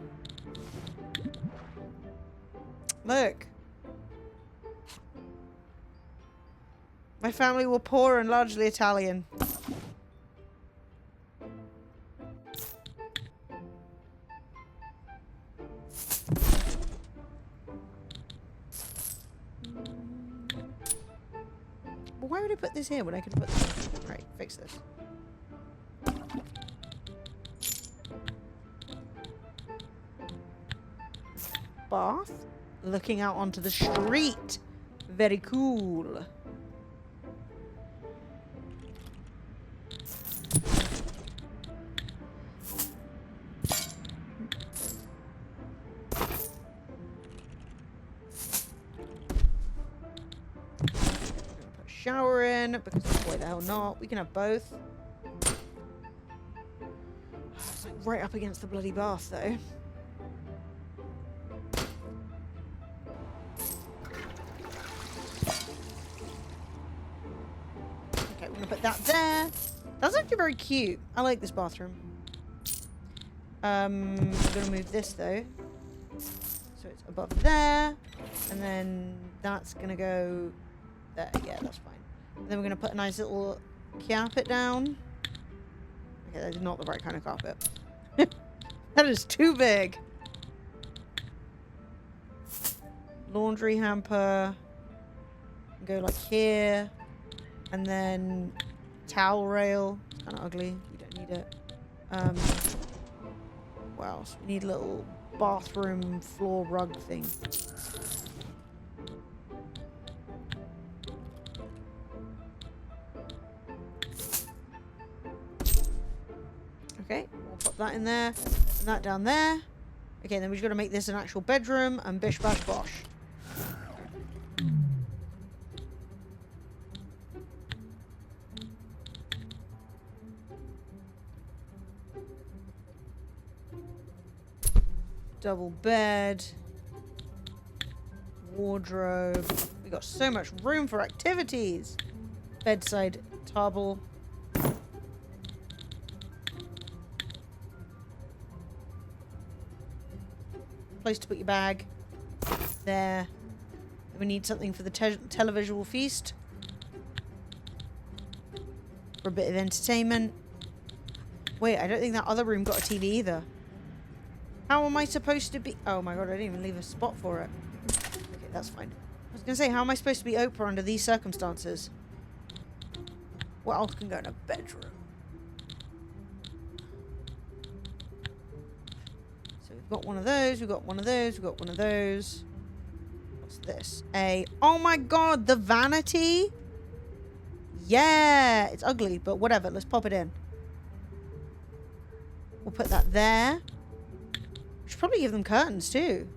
Look. My family were poor and largely Italian. But why would I put this here when I could put this? Right, fix this. Bath. Looking out onto the street. Very cool. Shower in because why the hell not? We can have both. It's like right up against the bloody bath though. Okay, we're gonna put that there. That's actually very cute. I like this bathroom. I'm gonna move this though. So it's above there. And then that's gonna go there. Yeah, that's fine. And then we're going to put a nice little carpet down. Okay, that is not the right kind of carpet. That is too big. Laundry hamper. Go like here. And then towel rail. It's kind of ugly. You don't need it. What else? We need a little bathroom floor rug thing. Okay, we'll pop that in there, and that down there. Okay, then we've got to make this an actual bedroom, and bish bash bosh. Double bed. Wardrobe. We got so much room for activities. Bedside table. Place to put your bag. There. We need something for the televisual feast. For a bit of entertainment. Wait, I don't think that other room got a TV either. How am I supposed to be... Oh my god, I didn't even leave a spot for it. Okay, that's fine. I was going to say, how am I supposed to be Oprah under these circumstances? What else can go in a bedroom? We've got one of those, we've got one of those, we've got one of those. What's this? Oh my god, the vanity? Yeah, it's ugly, but whatever, let's pop it in. We'll put that there. We should probably give them curtains too.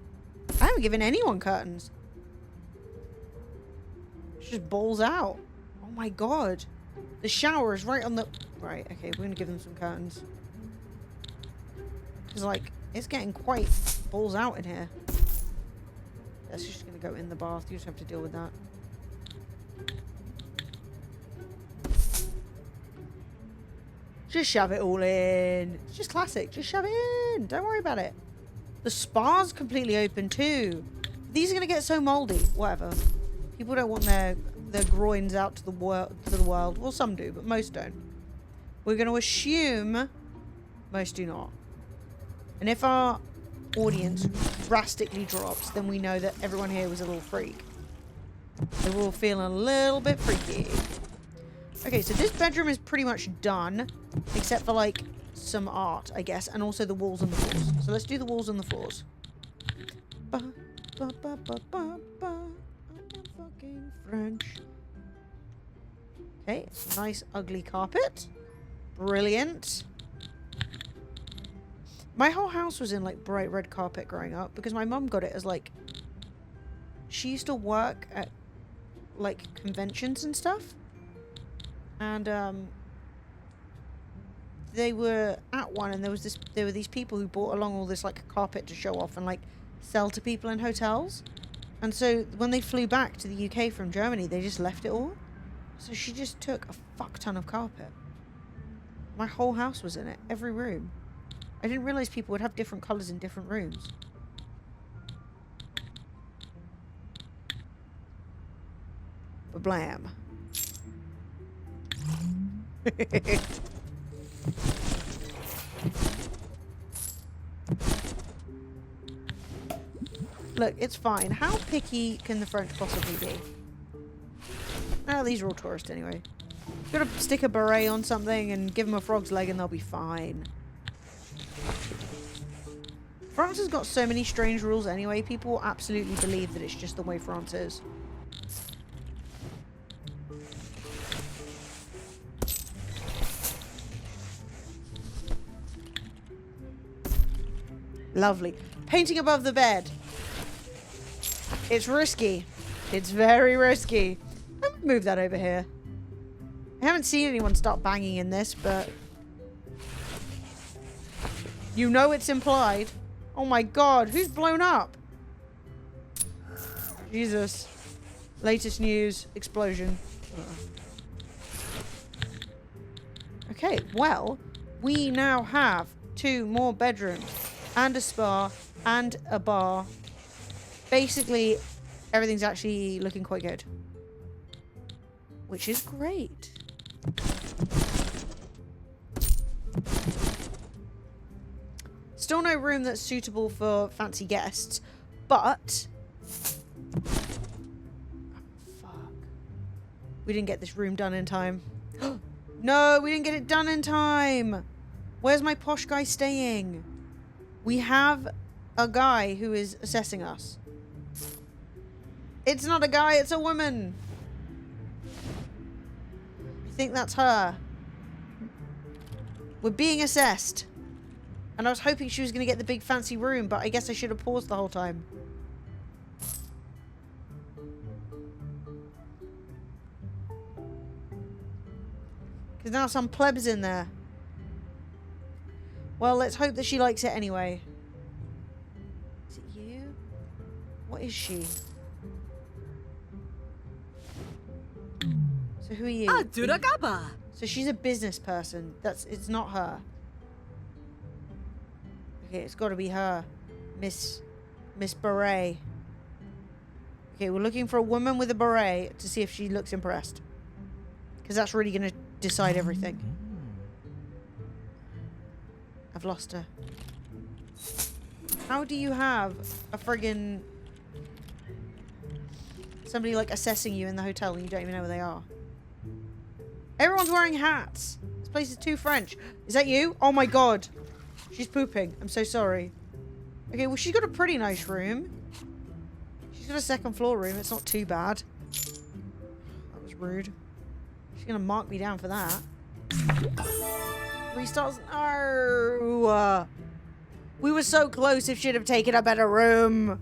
I haven't given anyone curtains. It just balls out. Oh my god. The shower is right on the... Right, okay, we're gonna give them some curtains. Because like... It's getting quite balls out in here. That's just going to go in the bath. You just have to deal with that. Just shove it all in. It's just classic. Just shove it in. Don't worry about it. The spa's completely open too. These are going to get so moldy. Whatever. People don't want their their groins out to the world. Well, some do, but most don't. We're going to assume most do not. And if our audience drastically drops, then we know that everyone here was a little freak. They were all feeling a little bit freaky. Okay, so this bedroom is pretty much done, except for like some art, I guess, and also the walls and the floors. So let's do the walls and the floors. Ba, ba, ba, ba, ba, ba. I am fucking French. Okay, it's a nice ugly carpet. Brilliant. My whole house was in like bright red carpet growing up because my mum got it as like, she used to work at like conventions and stuff, and they were at one, and there were these people who brought along all this like carpet to show off and like sell to people in hotels. And so when they flew back to the UK from Germany, they just left it all. So she just took a fuck ton of carpet. My whole house was in it, every room. I didn't realize people would have different colors in different rooms. Blam. Look, it's fine. How picky can the French possibly be? Oh, these are all tourists anyway. Gotta stick a beret on something and give them a frog's leg and they'll be fine. France has got so many strange rules anyway. People absolutely believe that it's just the way France is. Lovely. Painting above the bed. It's risky. It's very risky. I'm gonna move that over here. I haven't seen anyone start banging in this, but you know it's implied. Oh my god, who's blown up? Jesus. Latest news, explosion. Okay, well, we now have 2 more bedrooms and a spa and a bar. Basically, everything's actually looking quite good, which is great. Still no room that's suitable for fancy guests, but fuck. We didn't get this room done in time. No, we didn't get it done in time. Where's my posh guy staying? We have a guy who is assessing us. It's not a guy, it's a woman. I think that's her. We're being assessed. And I was hoping she was going to get the big fancy room, but I guess I should have paused the whole time. Because now some plebs in there. Well, let's hope that she likes it anyway. Is it you? What is she? So who are you? So she's a business person. It's not her. Okay, it's got to be her. Miss Beret. Okay, we're looking for a woman with a beret to see if she looks impressed. Because that's really going to decide everything. I've lost her. How do you have a friggin' somebody like assessing you in the hotel and you don't even know where they are? Everyone's wearing hats. This place is too French. Is that you? Oh my god. She's pooping. I'm so sorry. Okay, well, she's got a pretty nice room. She's got a 2nd floor room. It's not too bad. That was rude. She's going to mark me down for that. 3 stars. No. We were so close if she'd have taken a better room.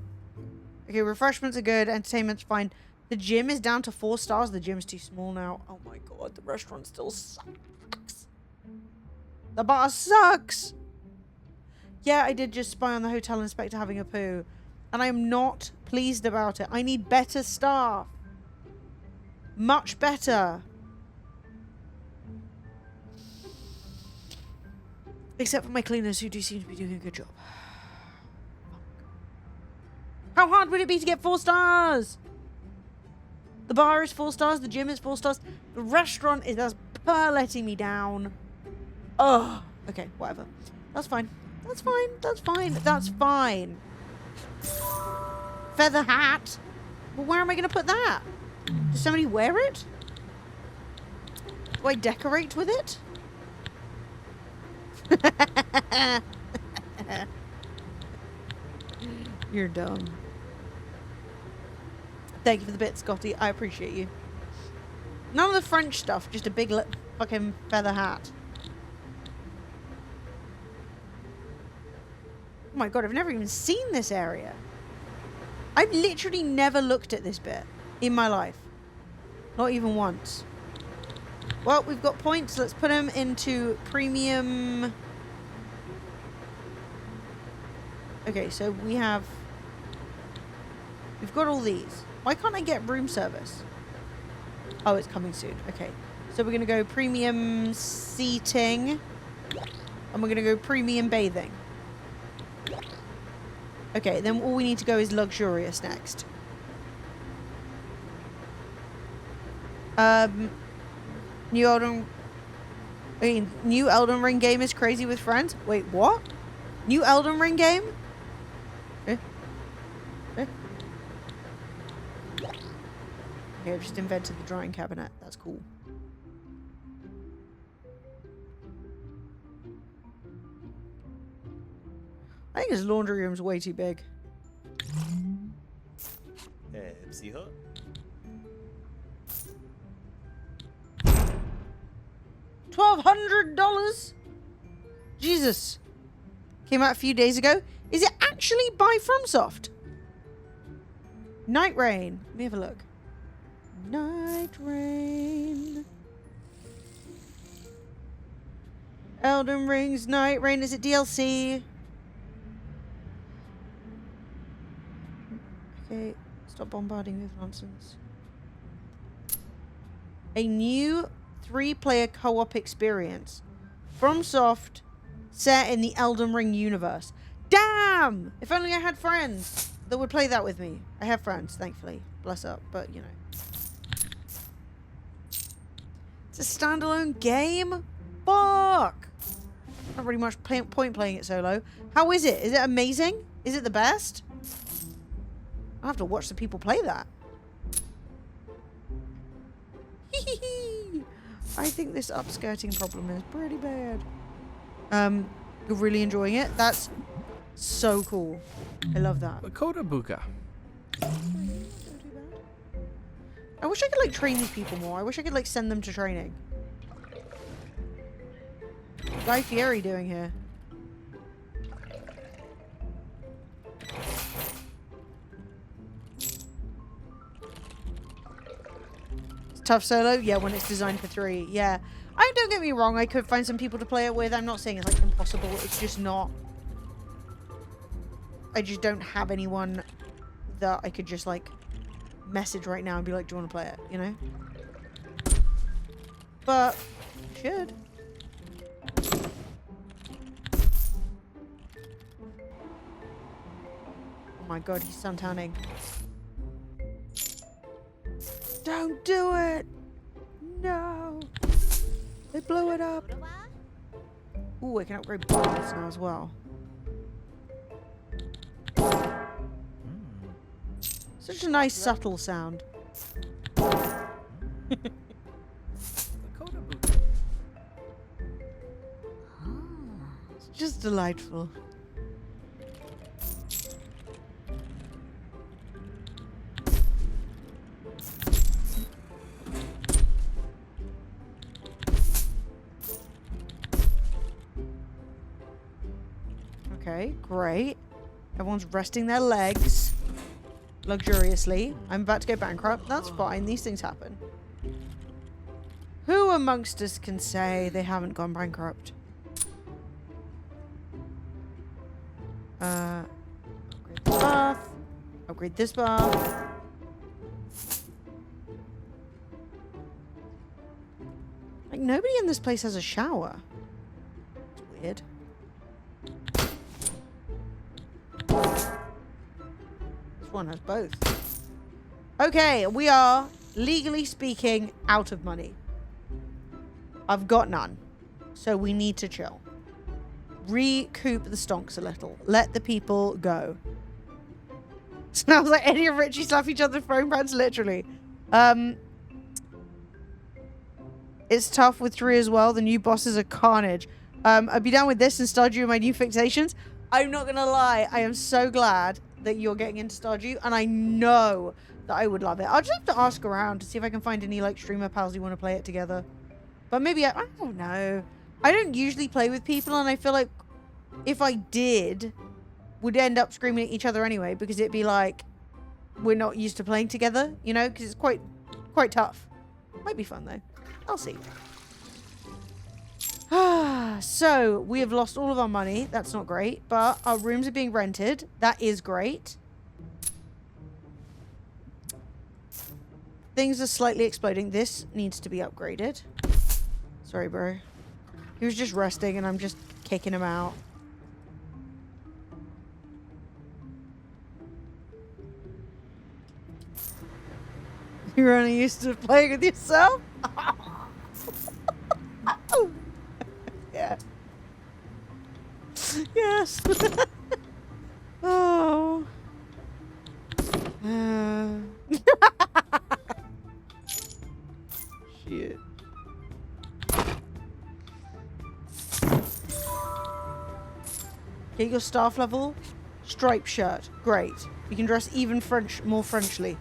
Okay, refreshments are good. Entertainment's fine. The gym is down to 4 stars. The gym's too small now. Oh my god, the restaurant still sucks. The bar sucks. Yeah, I did just spy on the hotel inspector having a poo. And I am not pleased about it. I need better staff. Much better. Except for my cleaners who do seem to be doing a good job. How hard would it be to get 4 stars? The bar is 4 stars. The gym is 4 stars. The restaurant is as per letting me down. Oh, okay, whatever. That's fine. That's fine. That's fine. That's fine. Feather hat. Well, where am I going to put that? Does somebody wear it? Do I decorate with it? You're dumb. Thank you for the bit, Scotty. I appreciate you. None of the French stuff, just a big fucking feather hat. Oh my god, I've never even seen this area. I've literally never looked at this bit in my life. Not even once. Well, we've got points. Let's put them into premium. Okay, so we've got all these. Why can't I get room service? Oh, it's coming soon. Okay. So we're going to go premium seating. And we're going to go premium bathing. Okay, then all we need to go is luxurious next. New Elden Ring is crazy with friends. Wait, what? New Elden Ring game? Okay, I've just invented the drawing cabinet. That's cool. I think his laundry room's way too big. $1,200? Jesus. Came out a few days ago. Is it actually by FromSoft? Night Rain. Let me have a look. Night Rain. Elden Ring's Night Rain. Is it DLC? Okay. Stop bombarding me with nonsense. A new 3-player co-op experience. FromSoft, set in the Elden Ring universe. Damn! If only I had friends that would play that with me. I have friends, thankfully. Bless up, but you know. It's a standalone game? Fuck! Not really much point playing it solo. How is it? Is it amazing? Is it the best? I'll have to watch the people play that. I think this upskirting problem is pretty bad. You're really enjoying it? That's so cool. I love that. Lakota Buka. I wish I could like train these people more. I wish I could like send them to training. What's Guy Fieri doing here? Tough solo? Yeah, when it's designed for 3. Yeah. Don't get me wrong, I could find some people to play it with. I'm not saying it's like impossible. It's just not. I just don't have anyone that I could just like message right now and be like, do you want to play it? You know? But should. Oh my god, he's suntanning. Don't do it! No! They blew it up! Ooh, I can upgrade bombs now as well. Such a nice, subtle sound. It's just delightful. Okay, great. Everyone's resting their legs luxuriously. I'm about to go bankrupt. That's fine. These things happen. Who amongst us can say they haven't gone bankrupt? Upgrade this bath. Upgrade this bath. Like, nobody in this place has a shower. It's weird. This one has both. Okay, we are legally speaking, out of money. I've got none. So we need to chill. Recoup the stonks a little. Let the people go. Smells like Eddie and Richie slap each other throwing pants, literally. It's tough with Drew as well. The new bosses are carnage. I'd be down with this and Stardew and my new fixations. I'm not gonna lie. I am so glad that you're getting into Stardew, and I know that I would love it. I'll just have to ask around to see if I can find any like streamer pals who want to play it together. But maybe I don't know. I don't usually play with people, and I feel like if I did, we'd end up screaming at each other anyway, because it'd be like we're not used to playing together, you know, because it's quite tough. Might be fun though. I'll see. So we have lost all of our money. That's not great, but our rooms are being rented. That is great. Things are slightly exploding. This needs to be upgraded. Sorry, bro. He was just resting and I'm just kicking him out. You're only used to playing with yourself? Yeah. Yes. Oh. Shit. Get your staff level. Striped shirt. Great. You can dress even more Frenchly.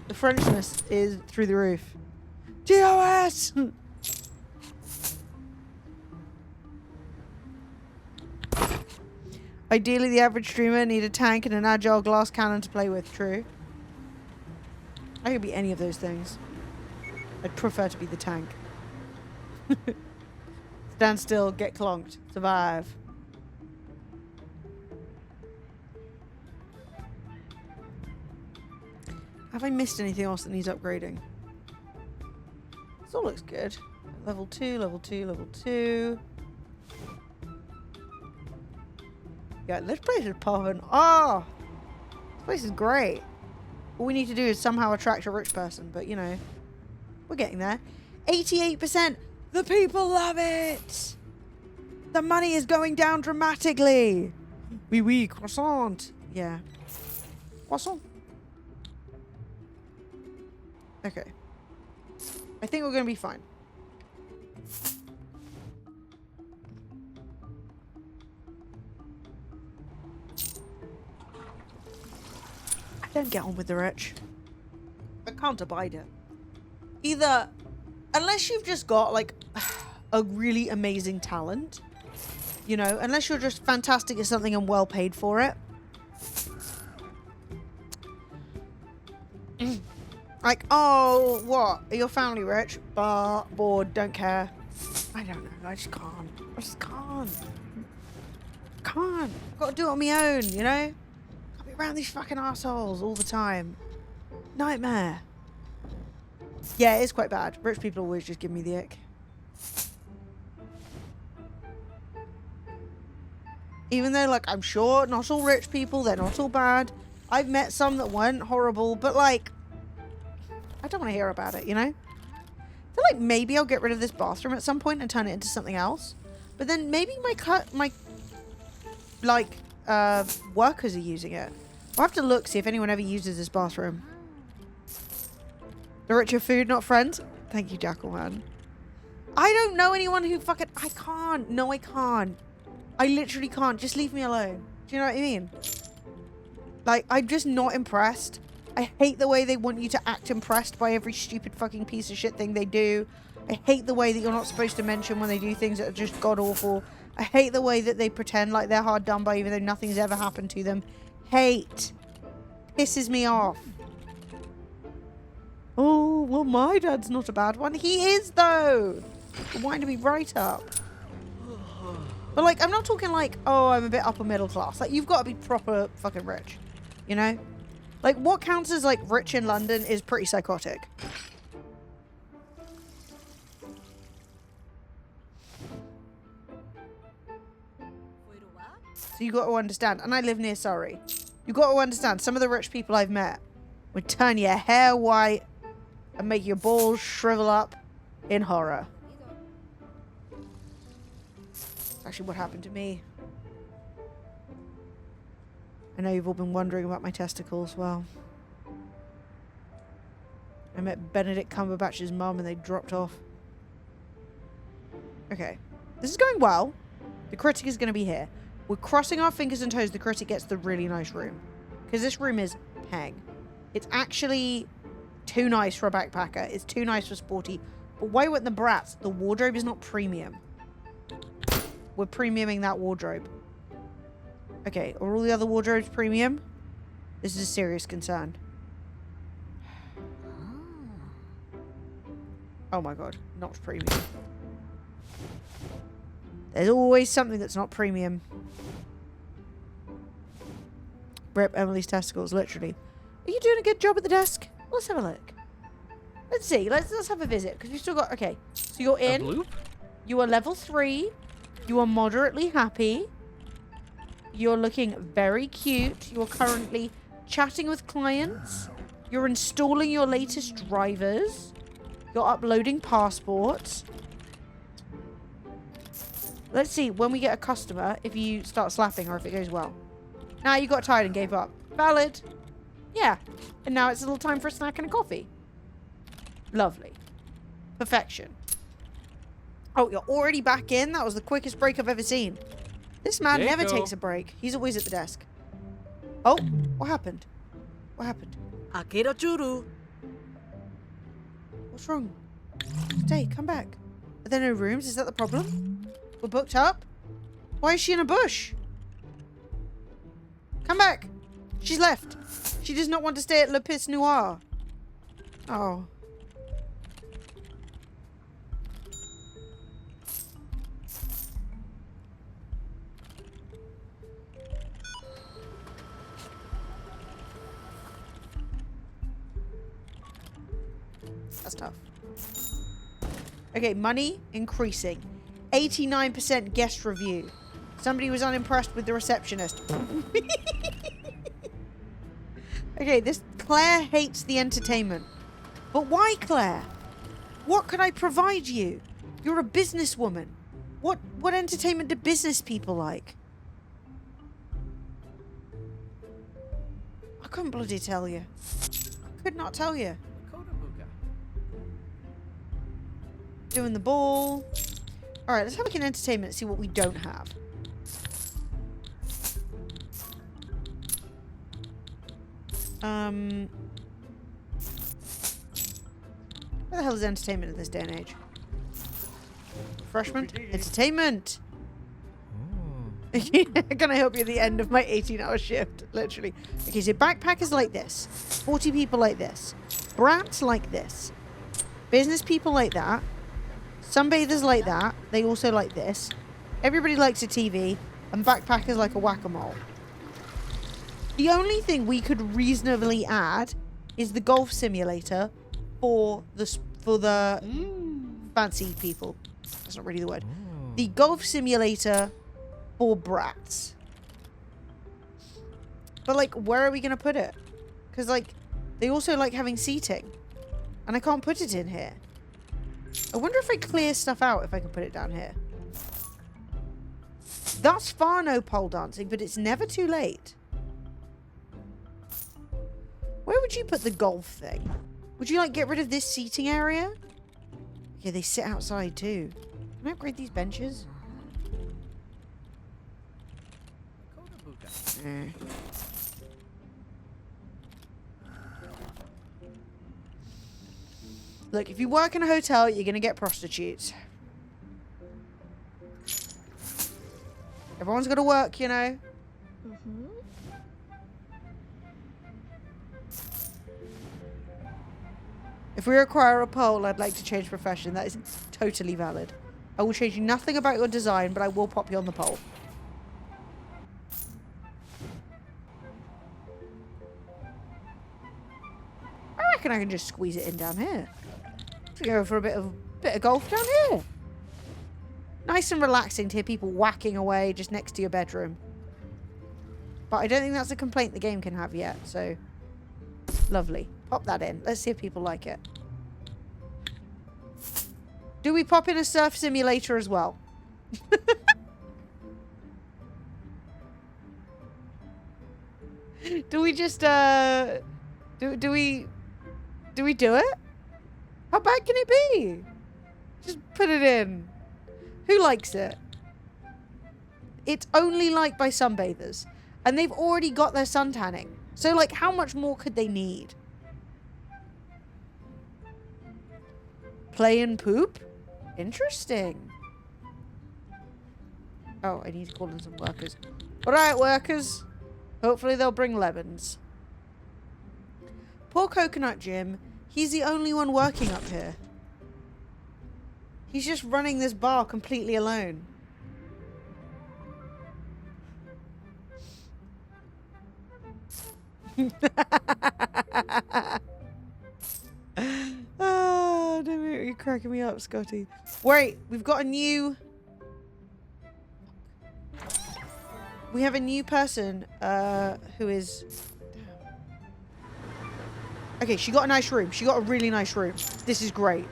The Frenchness is through the roof. DOS! Ideally, the average streamer need a tank and an agile glass cannon to play with. True. I could be any of those things. I'd prefer to be the tank. Stand still, get clonked, survive. Have I missed anything else that needs upgrading? This all looks good. Level 2, level 2, level 2. Yeah, this place is popping. Oh! This place is great. All we need to do is somehow attract a rich person, but you know, we're getting there. 88%! The people love it! The money is going down dramatically! Oui, oui, croissant. Yeah. Croissant. Okay. I think we're going to be fine. I don't get on with the rich. I can't abide it. Either, unless you've just got like a really amazing talent, you know, unless you're just fantastic at something and well paid for it. Like, oh, what? Are your family rich? Bored, don't care. I don't know. I just can't. I just can't. Can't. I've got to do it on my own, you know? I'll be around these fucking assholes all the time. Nightmare. Yeah, it is quite bad. Rich people always just give me the ick. Even though, like, I'm sure not all rich people, they're not all bad. I've met some that weren't horrible, but, like, I don't want to hear about it, you know? I feel like maybe I'll get rid of this bathroom at some point and turn it into something else. But then maybe my workers are using it. I'll have to look, see if anyone ever uses this bathroom. The richer food, not friends. Thank you, Jackalman. I don't know anyone who fucking... I can't. No, I can't. I literally can't. Just leave me alone. Do you know what I mean? Like, I'm just not impressed. I hate the way they want you to act impressed by every stupid fucking piece of shit thing they do. I hate the way that you're not supposed to mention when they do things that are just god-awful. I hate the way that they pretend like they're hard done by even though nothing's ever happened to them. Hate. Pisses me off. Oh, well, my dad's not a bad one. He is, though. Winding me right up. But, like, I'm not talking like, oh, I'm a bit upper middle class. Like, you've got to be proper fucking rich. You know? Like, what counts as, like, rich in London is pretty psychotic. So you got to understand. And I live near Surrey. You got to understand, some of the rich people I've met would turn your hair white and make your balls shrivel up in horror. Actually, what happened to me? I know you've all been wondering about my testicles. Well, I met Benedict Cumberbatch's mum and they dropped off. Okay. This is going well. The critic is going to be here. We're crossing our fingers and toes the critic gets the really nice room. Because this room is peng. It's actually too nice for a backpacker. It's too nice for sporty. But why wouldn't the brats? The wardrobe is not premium. We're premiuming that wardrobe. Okay, are all the other wardrobes premium? This is a serious concern. Oh my god, not premium. There's always something that's not premium. Rip Emily's testicles, literally. Are you doing a good job at the desk? Let's have a look. Let's see. Let's have a visit because we've still got. Okay, so you're in. You are level 3. You are moderately happy. You're looking very cute. You're currently chatting with clients. You're installing your latest drivers. You're uploading passports. Let's see when we get a customer if you start slapping or if it goes well. Now you got tired and gave up. Valid. Yeah. And now it's a little time for a snack and a coffee. Lovely. Perfection. Oh, you're already back in? That was the quickest break I've ever seen. This man never takes a break. He's always at the desk. Oh, what happened? What happened? Akira churu. What's wrong? Stay, come back. Are there no rooms? Is that the problem? We're booked up? Why is she in a bush? Come back. She's left. She does not want to stay at Le Pis Noir. Oh. That's tough. Okay, money increasing. 89% guest review. Somebody was unimpressed with the receptionist. Okay, this Claire hates the entertainment. But why, Claire? What can I provide you? You're a businesswoman. What entertainment do business people like? I couldn't bloody tell you. I could not tell you. Doing the ball. Alright, let's have like an entertainment and see what we don't have. Where the hell is entertainment in this day and age? Refreshment? Entertainment! Can I help you at the end of my 18-hour shift? Literally. Okay, so backpackers like this. 40 people like this. Brats like this. Business people like that. Sunbathers like that. They also like this. Everybody likes a TV. And backpackers like a whack-a-mole. The only thing we could reasonably add is the golf simulator for the fancy people. That's not really the word. The golf simulator for brats. But like, where are we gonna put it? Because like, they also like having seating, and I can't put it in here. I wonder if I clear stuff out if I can put it down here. Thus far, no pole dancing, but it's never too late. Where would you put the golf thing? Would you like get rid of this seating area? Yeah, they sit outside too. Can I upgrade these benches? Look, if you work in a hotel, you're going to get prostitutes. Everyone's got to work, you know. If we require a poll, I'd like to change profession. That is totally valid. I will change nothing about your design, but I will pop you on the poll. I reckon I can just squeeze it in down here. To go for a bit of golf down here. Nice and relaxing to hear people whacking away just next to your bedroom. But I don't think that's a complaint the game can have yet, so lovely. Pop that in. Let's see if people like it. Do we pop in a surf simulator as well? Do we just do we do it? How bad can it be? Just put it in. Who likes it? It's only liked by sunbathers, and they've already got their sun tanning. So like, how much more could they need? Play and poop? Interesting. Oh, I need to call in some workers. Alright, workers. Hopefully they'll bring lemons. Poor Coconut Jim. He's the only one working up here. He's just running this bar completely alone. Ah, don't make you cracking me up, Scotty. Wait, we've got a new... We have a new person who is... Okay, she got a nice room. She got a really nice room. This is great.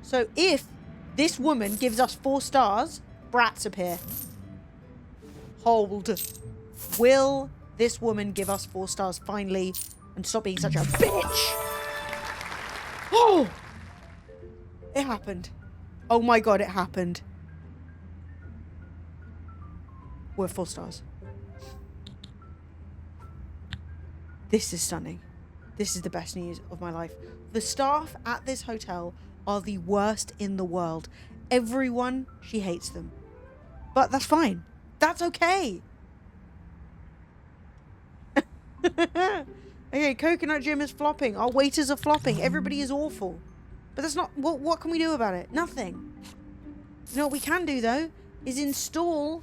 So if this woman gives us 4 stars, brats appear. Hold. Will this woman give us 4 stars finally and stop being such a bitch? Oh! It happened. Oh my god, it happened. We're 4 stars. This is stunning. This is the best news of my life. The staff at this hotel are the worst in the world. Everyone, she hates them. But that's fine. That's okay. Okay, Coconut Jim is flopping. Our waiters are flopping. Everybody is awful. But that's not... What can we do about it? Nothing. You know what we can do, though, is install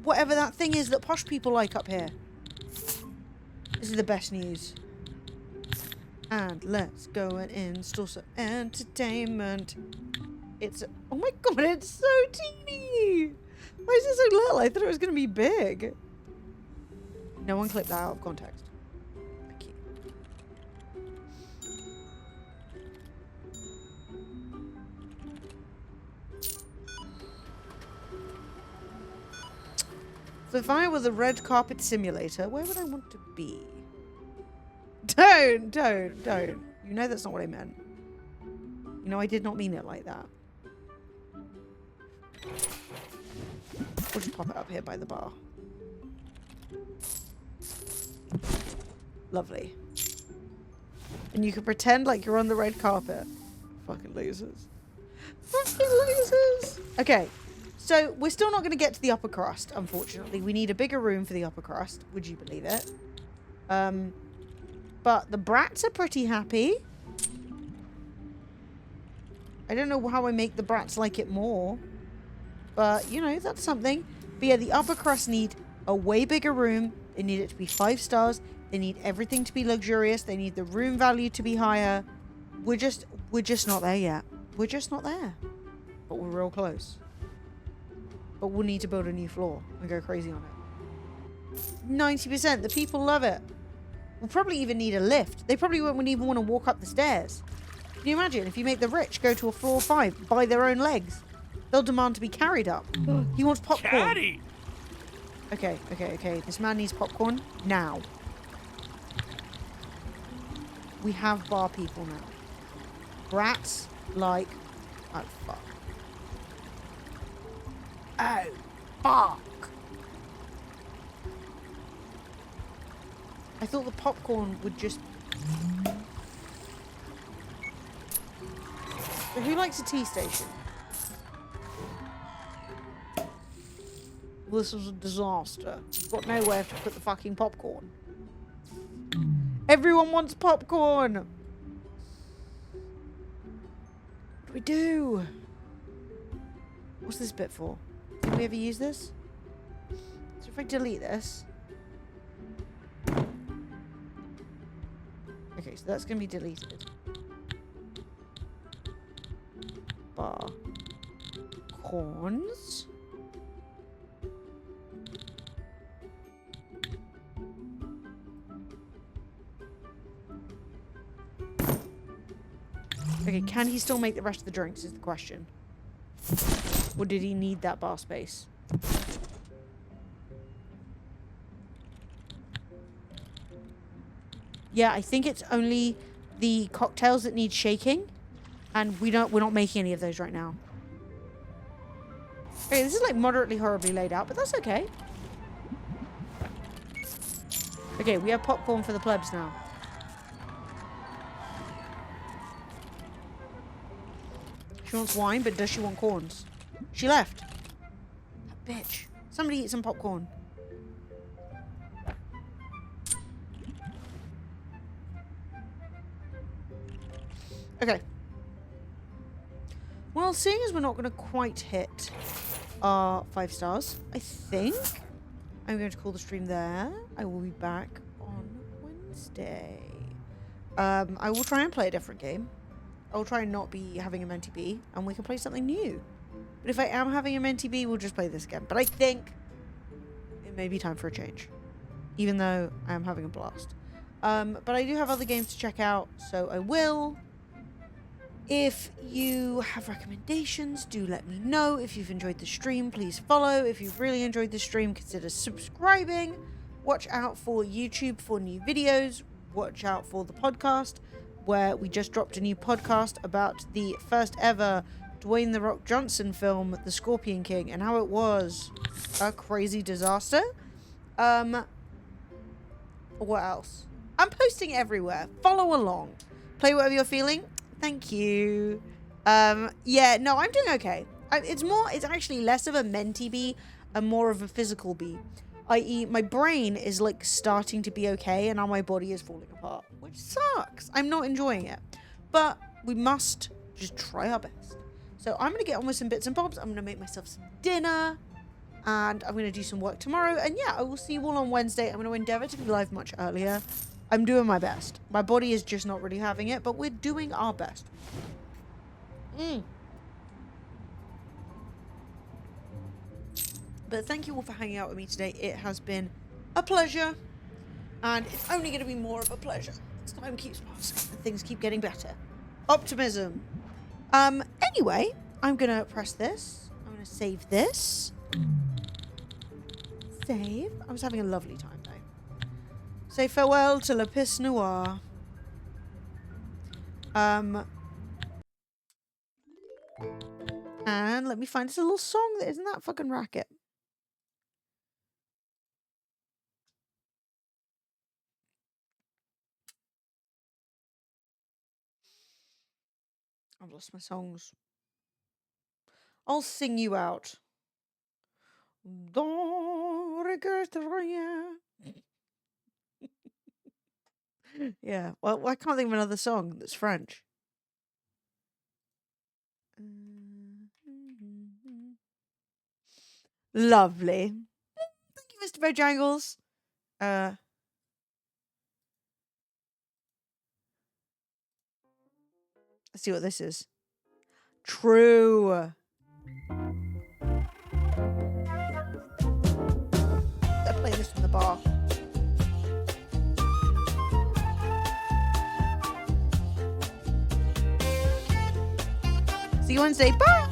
whatever that thing is that posh people like up here. This is the best news. And let's go and install some entertainment. It's... Oh my god, it's so teeny! Why is it so little? I thought it was going to be big. No one clip that out of context. Thank you. So if I were the red carpet simulator, where would I want to be? Don't. You know that's not what I meant. You know I did not mean it like that. We'll just pop it up here by the bar. Lovely. And you can pretend like you're on the red carpet. Fucking losers. Fucking losers. Okay. So we're still not going to get to the upper crust, unfortunately. We need a bigger room for the upper crust. Would you believe it? But the brats are pretty happy. I don't know how I make the brats like it more. But, you know, that's something. But yeah, the upper crust need a way bigger room. They need it to be 5 stars. They need everything to be luxurious. They need the room value to be higher. We're just not there yet. We're just not there. But we're real close. But we'll need to build a new floor and go crazy on it. 90%. The people love it. We'll probably even need a lift. They probably won't even want to walk up the stairs. Can you imagine if you make the rich go to a floor 5 by their own legs? They'll demand to be carried up. He wants popcorn. Caddy. Okay. This man needs popcorn now. We have bar people now. Brats like... Oh, fuck. Oh, fuck. I thought the popcorn would just... So who likes a tea station? Well, this was a disaster. We've got nowhere to put the fucking popcorn. Everyone wants popcorn! What do we do? What's this bit for? Did we ever use this? So if I delete this... Okay, so that's going to be deleted. are corns. Okay, can he still make the rest of the drinks is the question. Or did he need that bar space? Yeah, I think it's only the cocktails that need shaking. And we're not making any of those right now. Okay, this is like moderately horribly laid out, but that's okay. Okay, we have popcorn for the plebs now. She wants wine, but does she want corns? She left. That bitch. Somebody eat some popcorn. Okay. Well, seeing as we're not going to quite hit our 5 stars, I think I'm going to call the stream there. I will be back on Wednesday. I will try and play a different game. I'll try and not be having a Menti B, and we can play something new. But if I am having a Menti B, we'll just play this again. But I think it may be time for a change, even though I am having a blast. But I do have other games to check out, so I will. If you have recommendations, do let me know. If you've enjoyed the stream, please follow. If you've really enjoyed the stream, consider subscribing. Watch out for YouTube for new videos. Watch out for the podcast, where we just dropped a new podcast about the first ever Dwayne "The Rock" Johnson film, The Scorpion King, and how it was a crazy disaster. What else? I'm posting everywhere. Follow along. Play whatever you're feeling. Thank you. Yeah, no, I'm doing okay. It's actually less of a Menti B and more of a physical B. I.e., my brain is like starting to be okay, and now my body is falling apart, which sucks. I'm not enjoying it. But we must just try our best. So I'm going to get on with some bits and bobs. I'm going to make myself some dinner, and I'm going to do some work tomorrow. And yeah, I will see you all on Wednesday. I'm going to endeavor to be live much earlier. I'm doing my best. My body is just not really having it, but we're doing our best. But thank you all for hanging out with me today. It has been a pleasure, and it's only going to be more of a pleasure as time keeps passing and things keep getting better. Optimism. Anyway, I'm going to press this. I'm going to save this. Save. I was having a lovely time, though. Say farewell to La Pisse Noire. And let me find us a little song that isn't that fucking racket. I've lost my songs. I'll sing you out. Don't regret rien. Yeah, well, I can't think of another song that's French. Lovely. Thank you, Mr. Bojangles. Let's see what this is. True. I play this in the bar. See you Wednesday. Bye.